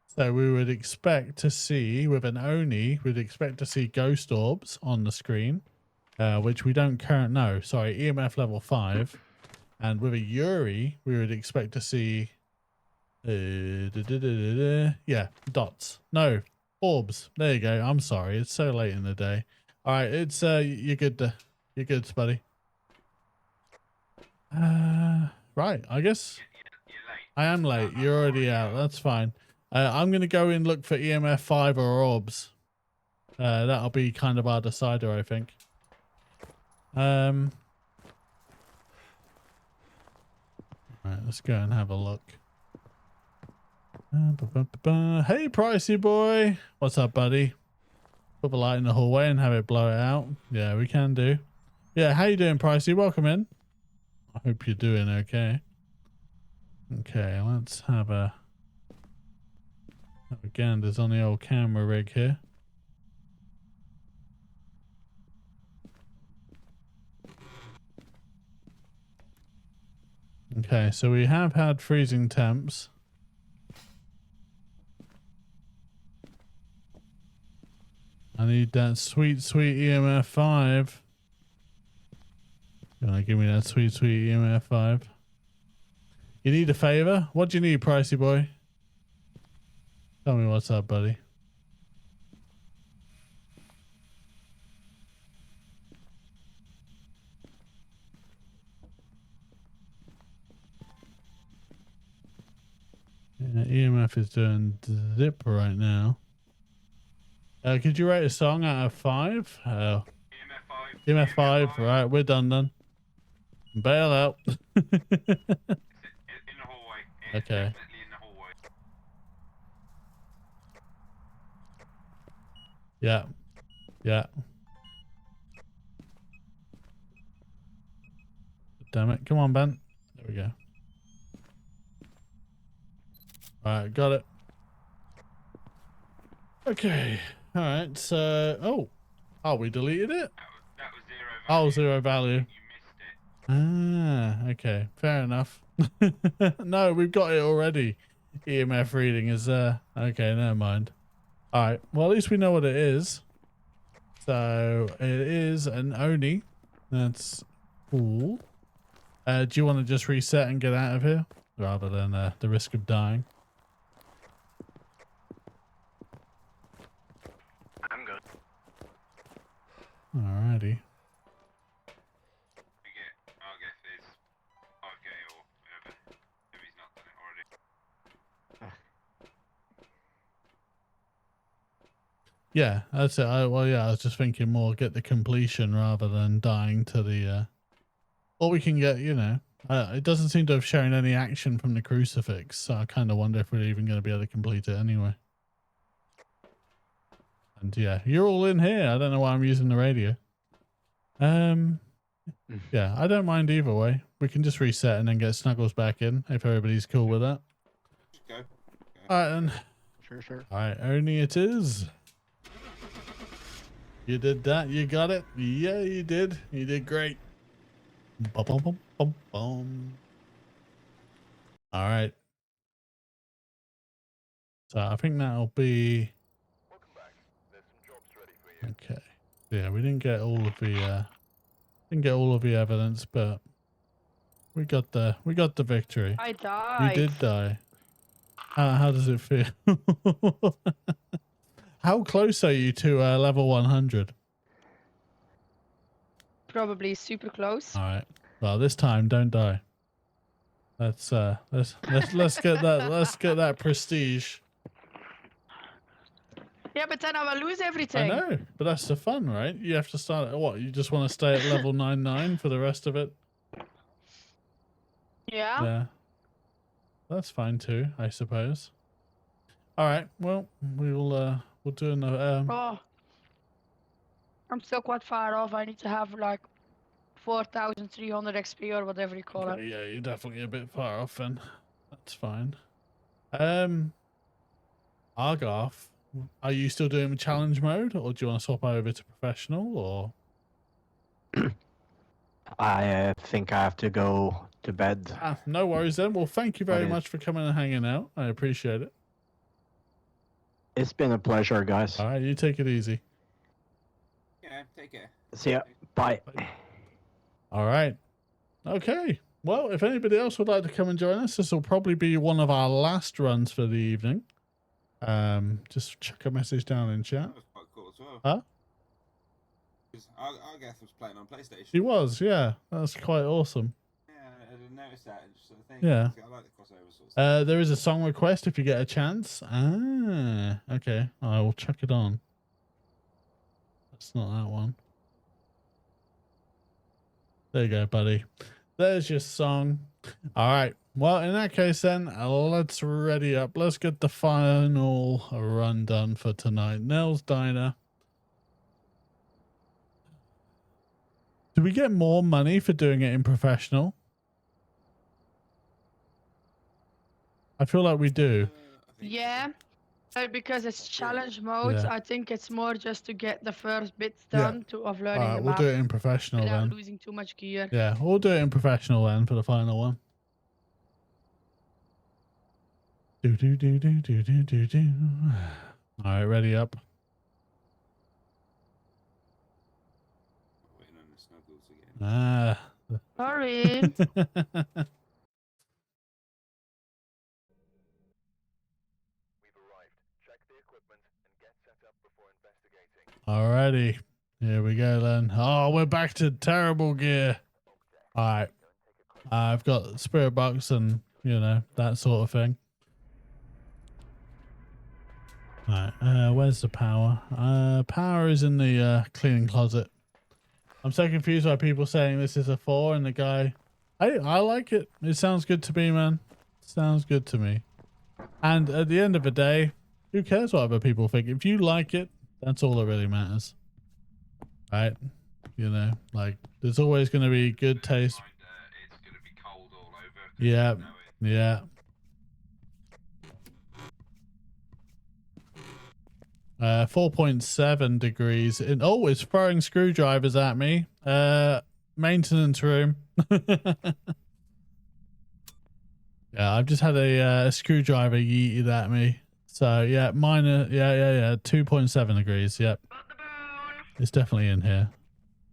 So we would expect to see, with an Oni, we'd expect to see ghost orbs on the screen, which we don't currently know. Sorry, EMF level 5. And with a Yuri, we would expect to see... yeah, dots. No, orbs. There you go. I'm sorry. It's so late in the day. All right, it's you're good. You're good, Spuddy. Right. I guess I am late. You're already out. That's fine. I'm gonna go and look for EMF 5 or orbs. That'll be kind of our decider, I think. Right. Let's go and have a look. Hey, Pricey boy. What's up, buddy? Put the light in the hallway and have it blow it out. Yeah, we can do. Yeah, how you doing, Pricey? Welcome in. I hope you're doing okay. Okay, let's have a ganders on the old camera rig here. Okay, so we have had freezing temps. I need that sweet, sweet EMF 5. You wanna give me that sweet, sweet EMF 5? You need a favor? What do you need, pricey boy? Tell me what's up, buddy. Yeah, EMF is doing zip right now. Could you rate a song out of 5? EMF 5. EMF 5. Right, we're done. Bail out. It's in the hallway. It's Okay. definitely in the hallway. Yeah. Yeah. Damn it. Come on, Ben. There we go. Alright, got it. Okay. Alright, so... Oh, we deleted it? That was 0 value. Oh, 0 value. You missed it. Ah, okay. Fair enough. No, we've got it already. EMF reading is there. Okay, never mind. Alright, well, at least we know what it is. So, it is an Oni. That's cool. Do you want to just reset and get out of here? Rather than the risk of dying? I'm good. Alrighty. I'll guess it's 5k or whatever. If he's not done it already. Yeah, that's it. I was just thinking more get the completion rather than dying to the... Or we can get, you know... it doesn't seem to have shown any action from the crucifix, so I kind of wonder if we're even going to be able to complete it anyway. And yeah, you're all in here. I don't know why I'm using the radio. Yeah, I don't mind either way. We can just reset and then get Snuggles back in if everybody's cool with that. Just go. Alright then. Sure. Alright, only it is. You did that. You got it. Yeah, you did. You did great. Bum, bum, bum, bum, bum. All right. So I think that'll be. Okay. Yeah, we didn't get all of the evidence, but we got the victory. I died. You did die. How does it feel? How close are you to level 100? Probably super close. All right. Well, this time don't die. Let's get that prestige. Yeah, but then I will lose everything. I know, but that's the fun, right? You have to start at what? You just want to stay at level 99 for the rest of it? Yeah. Yeah. That's fine too, I suppose. All right. Well, we'll do another. Oh, I'm still quite far off. I need to have like 4,300 XP or whatever you call Okay, it. yeah, you're definitely a bit far off then. That's fine. Argarth, are you still doing challenge mode, or do you want to swap over to professional, or? I think I have to go to bed. No worries then. Well, thank you very What is- much for coming and hanging out. I appreciate it. It's been a pleasure, guys. All right, you take it easy. Yeah, take care. See ya. Bye. All right. Okay. Well, if anybody else would like to come and join us, this will probably be one of our last runs for the evening. Just chuck a message down in chat. That was quite cool as well. Huh? 'Cause Argath was playing on PlayStation. He was, yeah. That's quite awesome. Yeah, I didn't notice that. And just, I think, Yeah. I like the crossover sort of stuff. There is a song request if you get a chance. Okay. I will chuck it on. That's not that one. There you go, buddy. There's your song. All right. Well, in that case, then, let's ready up. Let's get the final run done for tonight. Nell's Diner. Do we get more money for doing it in professional? I feel like we do. I think Yeah. Because it's challenge mode, Yeah. I think it's more just to get the first bits Yeah. done of learning All right, the we'll map do it in professional without then. losing too much gear. Yeah, we'll do it in professional then for the final one. Do do do do do do do do. All right, ready up. Waiting on the snuggles again. Sorry. Alrighty. Here we go then. Oh, we're back to terrible gear. Alright. I've got spirit box and, you know, that sort of thing. Alright, where's the power? Power is in the cleaning closet. I'm so confused by people saying this is a 4 and the guy... I like it. It sounds good to me, man. Sounds good to me. And at the end of the day, who cares what other people think? If you like it, that's all that really matters. Right? You know, like, there's always going to be good taste. It's going to be cold all over. Yeah, yeah. 4.7 degrees. Oh, it's throwing screwdrivers at me. Maintenance room. Yeah, I've just had a screwdriver yeeted at me. So yeah, minor. Yeah. 2.7 degrees. Yep. It's definitely in here.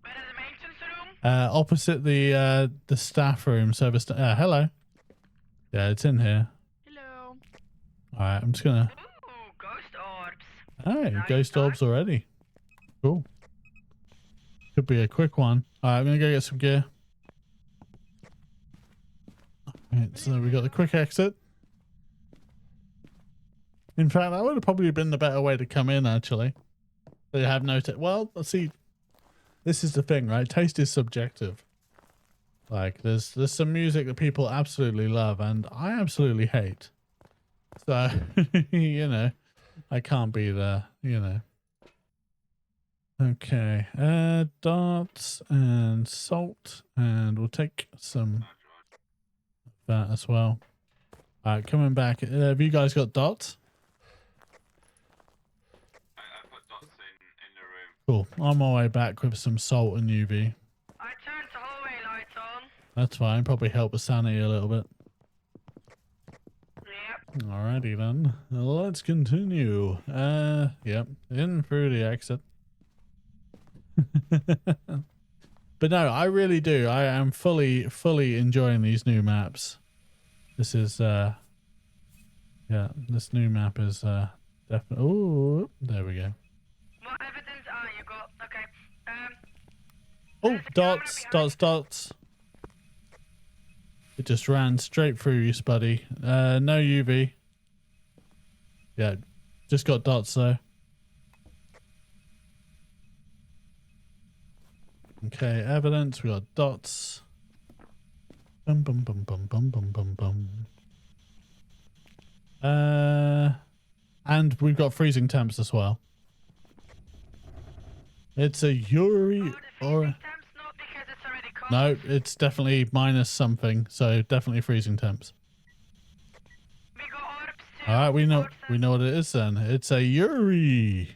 Where is the maintenance room? Opposite the staff room. Service. Hello. Yeah, it's in here. Hello. All right, I'm just gonna. Ooh, ghost orbs. Hey, Nice ghost start. orbs already. Cool. Could be a quick one. All right, I'm gonna go get some gear. Right, so we got the quick exit. In fact, that would have probably been the better way to come in, actually. They have no well, let's see. This is the thing, right? Taste is subjective. Like, there's some music that people absolutely love, and I absolutely hate. So, you know, I can't be there, you know. Okay, darts and salt, and we'll take some of that as well. Alright, coming back. Have you guys got dots? I put dots in the room. Cool. On my way back with some salt and UV. I turned the hallway lights on. That's fine. Probably help with sanity a little bit. Yep. Alrighty then. Let's continue. Yep. In through the exit. But no, I really do. I am fully enjoying these new maps. This is yeah, this new map is definitely. Oh, there we go. What evidence you got? Okay. Oh, dots. It just ran straight through you, Spuddy. No UV. Yeah, just got dots though. Okay, evidence. We got dots. Bum bum bum bum bum bum bum bum. And we've got freezing temps as well. It's a Yuri or Temps not because it's already cold. no, it's definitely minus something. So definitely freezing temps. We got orbs too. All right, we know what it is then. It's a Yuri.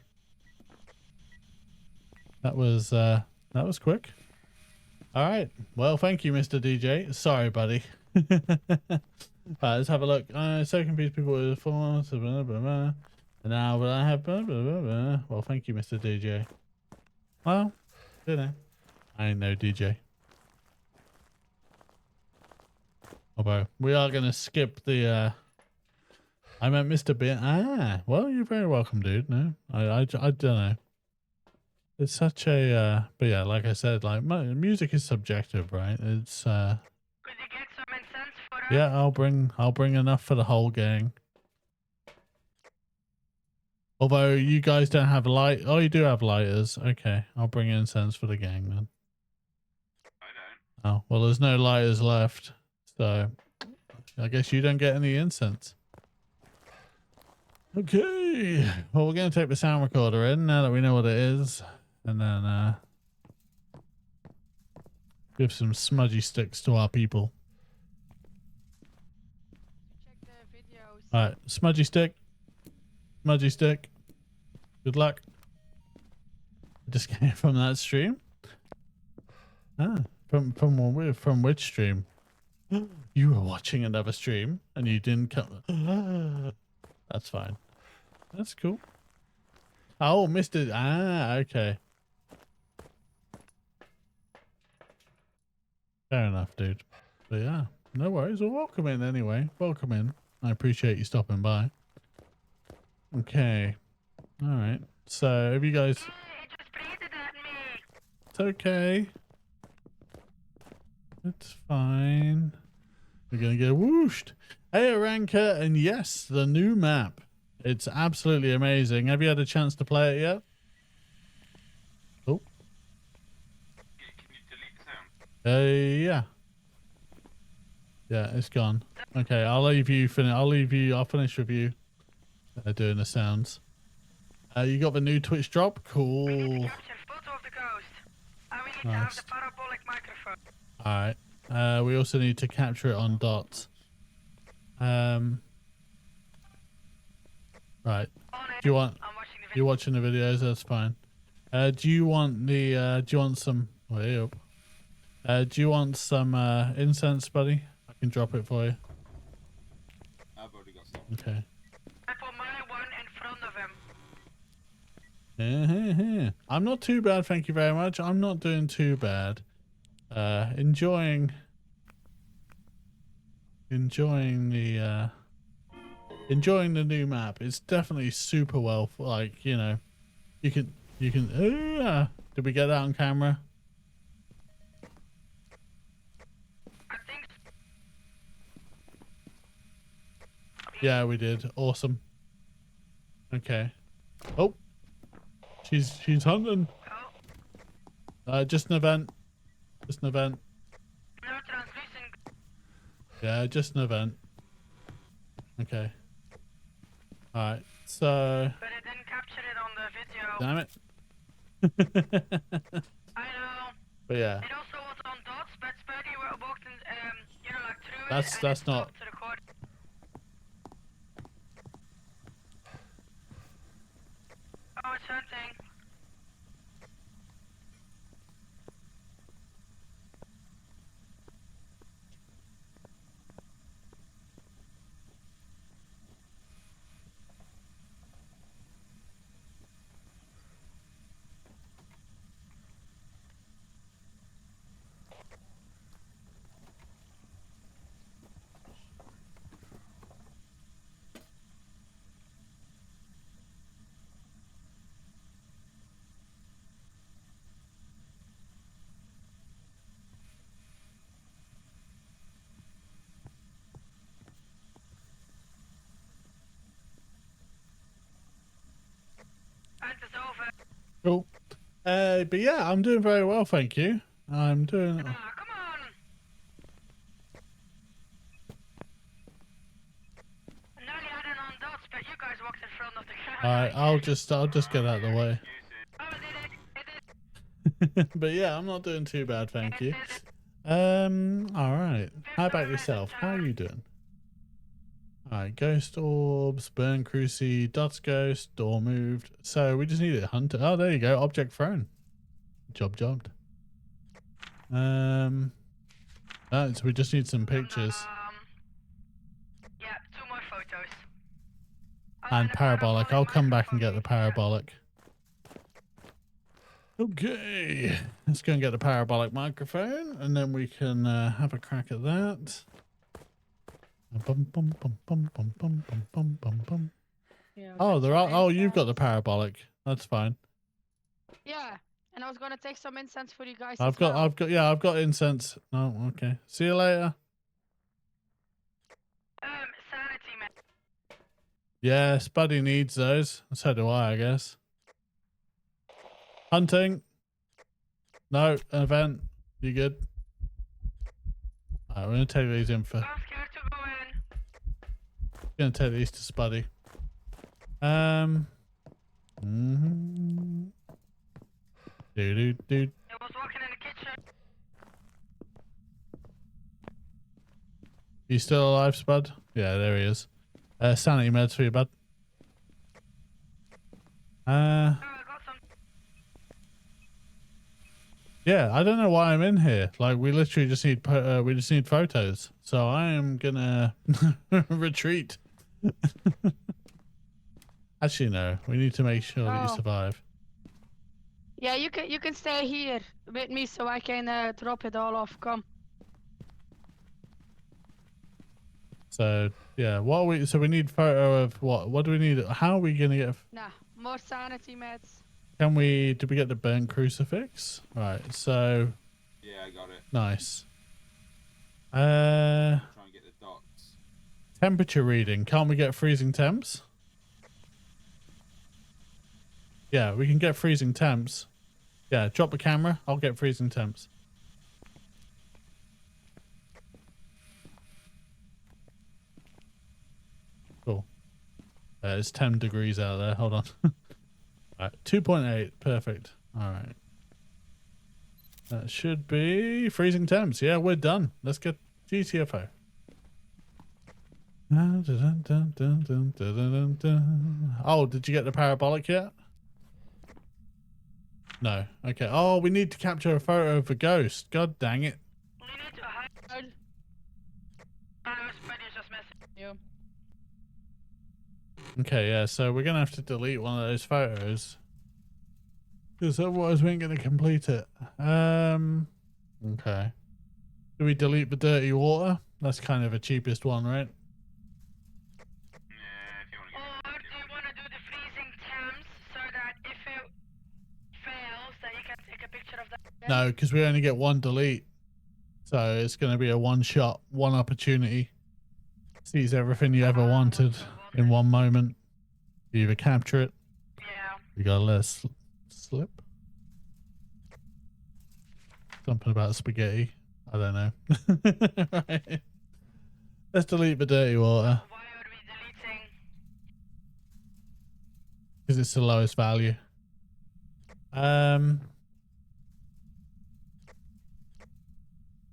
That was quick. All right. Well, thank you, Mr. DJ. Sorry, buddy. Let's have a look. So confused people with forms. And now will I have well, thank you, Mr. DJ. Well, you know, I ain't no DJ. Although we are gonna skip the I meant Mr. B. Well, you're very welcome, dude. No, I don't know. It's such a but yeah, like I said, like music is subjective, right? It's Could you get some incense for us? yeah, I'll bring enough for the whole gang. Although you guys don't have light. Oh, you do have lighters. Okay, I'll bring incense for the gang then. I don't. Oh, well, there's no lighters left, so I guess you don't get any incense. Okay, well, we're going to take the sound recorder in now that we know what it is, and then give some smudgy sticks to our people. Check the videos. All right, smudgy stick. Smudgy stick. Good luck. Just came from that stream. From which stream? You were watching another stream and you didn't come. That's fine. That's cool. Oh, Mr. Okay. Fair enough, dude. But yeah, no worries. Well, welcome in anyway. Welcome in. I appreciate you stopping by. Okay. All right. So, have you guys... He just breathed at me. It's okay. It's fine. We're going to get whooshed. Hey, Aranka, and yes, the new map. It's absolutely amazing. Have you had a chance to play it yet? Oh. Can you delete the sound? Yeah. Yeah, it's gone. Okay, I'll leave you finish. I'll finish with you doing the sounds. You got the new Twitch drop? Cool. We need to capture a photo of the ghost. And we need to have the parabolic microphone. Alright. We also need to capture it on dots. Right. Do you want... You're watching the videos, that's fine. Do you want the... do you want some... Way up. Do you want some incense, buddy? I can drop it for you. I've already got some. Okay. I put my one in front of him. I'm not too bad, thank you very much. I'm not doing too bad. Enjoying the new map. It's definitely super well, like, you know, you can did we get that on camera? I think Yeah, we did. Awesome. Okay. Oh, she's hunting. Just an event. Just an event. no translucent. Yeah, just an event. Okay. Alright, so... But it didn't capture it on the video. Damn it. I know. But yeah. It also was on dots, but Spidey walked in, you know, like through That's it. And not... it stopped to record. Oh, it's hunting. Hunt is over. Cool. But yeah, I'm doing very well, thank you. I'm doing... Ah, come on. I nearly had it on dots, but you guys walked in front of the camera. Alright, I'll just get out of the way. Oh, it did it. But yeah, I'm not doing too bad, thank you. Alright. How about yourself? How are you doing? Alright, ghost orbs, burn cruci, dots ghost, door moved. So we just need a hunter. Oh, there you go. Object thrown. Jobbed. So we just need some pictures. Yeah, 2 more photos. And parabolic. I'll come back and get the parabolic. Okay. Let's go and get the parabolic microphone and then we can have a crack at that. Yeah, Oh, that's there are. some Oh, you've got incense. the parabolic. That's fine. Yeah, and I was gonna take some incense for you guys. I've got incense. Oh, okay. See you later. Sanity, man. Yes, Buddy needs those. So do I guess. Hunting. No, an event. You good? Alright, we're gonna take these in for. I'm scared to go in. Gonna take these to Spuddy. Dude. It was walking in the kitchen. You still alive, Spud? Yeah, there he is. Sanity meds for you, bud. Oh, I got some. Yeah, I don't know why I'm in here. Like, we literally just need photos. So I am gonna retreat. Actually, no. We need to make sure that you Oh. survive. Yeah, you can stay here with me so I can drop it all off. Come. So yeah, what are we? So we need photo of what? What do we need? How are we gonna get? Nah, more sanity meds. Can we? Did we get the burnt crucifix? Right. So Yeah, I got it. nice. Try and get the dots. Temperature reading. Can't we get freezing temps? Yeah, we can get freezing temps. Yeah, drop the camera. I'll get freezing temps. Cool. It's 10 degrees out there. Hold on. Alright, 2.8. Perfect. Alright. That should be freezing temps. Yeah, we're done. Let's get GTFO. Oh, did you get the parabolic yet? No. Okay. Oh, we need to capture a photo of a ghost. God dang it. We need to hide. I was just messing you. Okay, yeah, so we're going to have to delete one of those photos. Because otherwise we ain't going to complete it. Okay. Do we delete the dirty water? That's kind of a cheapest one, right? Or do you want to do the freezing temps so that if it fails, that you can take a picture of that? No, because we only get one delete. So it's going to be a one shot, one opportunity. Sees everything you ever wanted in one moment. You either capture it. Yeah. You got to let it slip. Something about spaghetti. I don't know. Right. Let's delete the dirty water. Why are we deleting? Because it's the lowest value.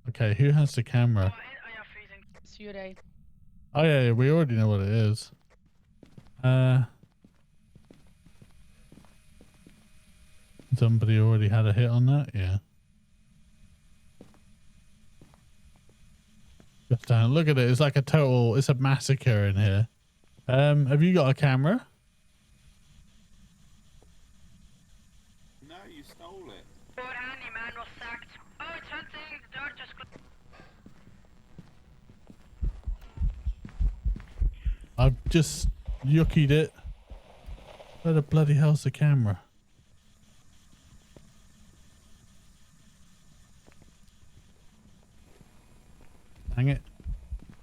Okay, who has the camera? Oh, yeah, freezing. It's you, Ray. Oh yeah, we already know what it is. Somebody already had a hit on that, yeah. Just down. Look at it. It's like a total. It's a massacre in here. Have you got a camera? No, you stole it. Poor handyman was sacked. Oh, it's hunting. The door just closed. I've just yuckied it. Where the bloody hell's the camera? Hang it.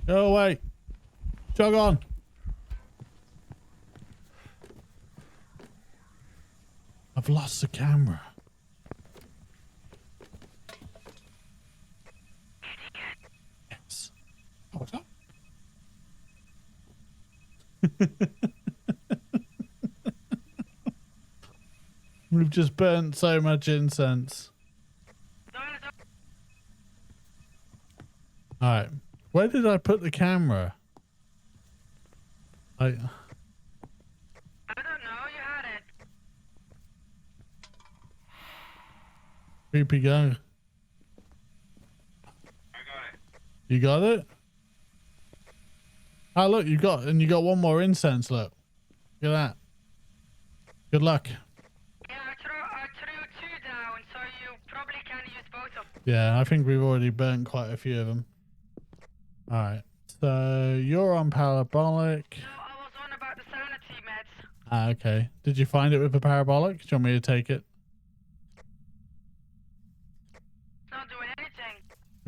Go away. Jog on. I've lost the camera. Yes. Hold up. We've just burnt so much incense. Alright. Where did I put the camera? I don't know. You had it. Creepy guy. I got it. You got it? Oh look, you got one more incense, look. Look at that. Good luck. Yeah, I threw two down, so you probably can use both of them. Yeah, I think we've already burnt quite a few of them. Alright. So you're on parabolic. No, I was on about the sanity meds. Ah, okay. Did you find it with a parabolic? Do you want me to take it? It's not doing anything.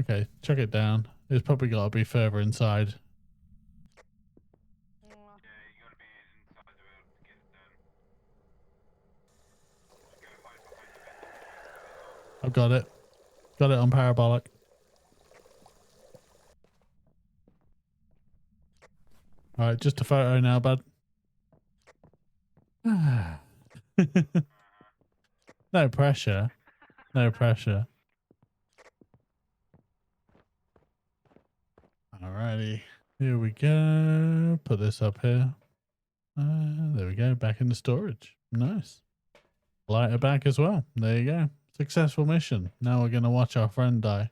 Okay, chuck it down. It's probably got to be further inside. Yeah, you gotta be inside the world to get it done. Just go hide behind the vent. I've got it. Got it on parabolic. Alright, just a photo now, bud. No pressure. No pressure. Alrighty. Here we go. Put this up here. There we go. Back in the storage. Nice. Lighter back as well. There you go. Successful mission. Now we're going to watch our friend die.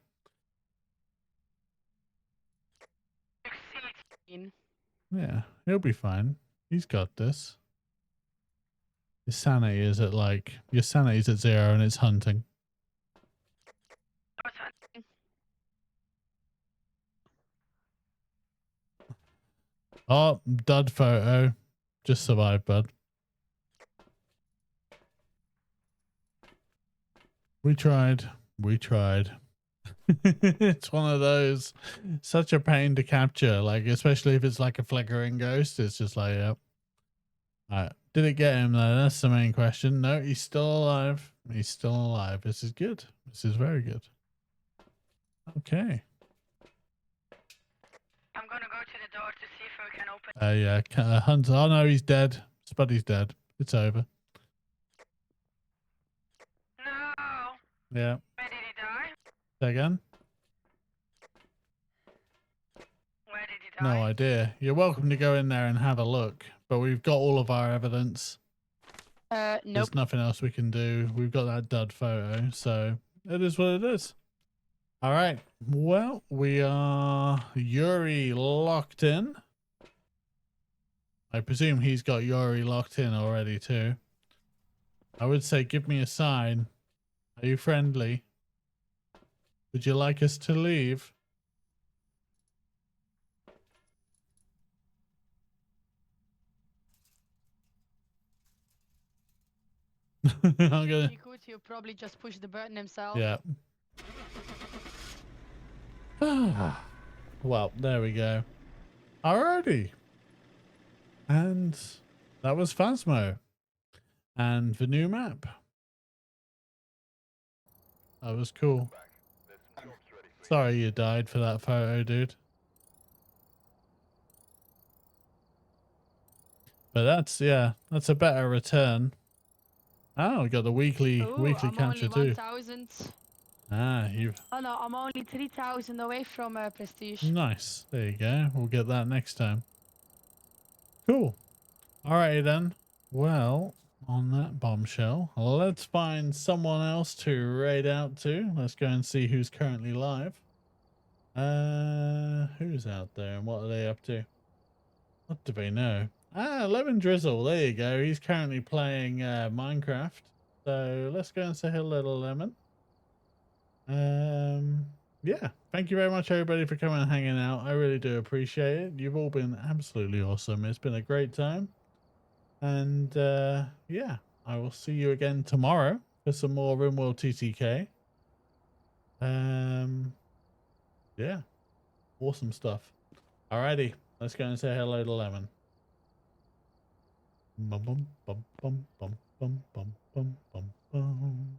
16. Yeah, he'll be fine. He's got this. His sanity is at like, your sanity's at 0 and it's hunting. Oh, dud photo. Just survive, bud. We tried. We tried. It's one of those, such a pain to capture, like, especially if it's like a flickering ghost. It's just like, yep. Alright. Did it get him though? That's the main question. No, he's still alive. He's still alive. This is good. This is very good. Okay. I'm gonna go to the door to see if we can open. Yeah, Hunter. Oh no, he's dead. Spuddy's dead. It's over. No. Yeah. Where did he die? Say again? Where did he die? No idea. You're welcome to go in there and have a look, but we've got all of our evidence. Nope. There's nothing else we can do. We've got that dud photo, so it is what it is. All right. Well, we are Yuri locked in. I presume he's got Yuri locked in already too. I would say give me a sign. Are you friendly? Would you like us to leave? I'm gonna... He could, he'll probably just push the button himself. Yeah. Well, there we go. Alrighty. And that was Phasmo. And the new map. That was cool. Sorry you died for that photo, dude. But that's, yeah, that's a better return. Oh, we got the weekly Ooh, I'm capture only too. 1,000. Ah, you've... Oh no, I'm only 3,000 away from prestige. Nice. There you go. We'll get that next time. Cool. Alrighty then. Well, on that bombshell, let's find someone else to raid out to. Let's go and see who's currently live. Who's out there and what are they up to? What do they know? Ah, Lemon Drizzle. There you go. He's currently playing Minecraft. So let's go and say hello to Lemon. Yeah. Thank you very much, everybody, for coming and hanging out. I really do appreciate it. You've all been absolutely awesome. It's been a great time. And yeah, I will see you again tomorrow for some more RimWorld TTK. Yeah, awesome stuff. Alrighty, let's go and say hello to Lemon. Bum bum bum bum bum bum bum bum bum bum.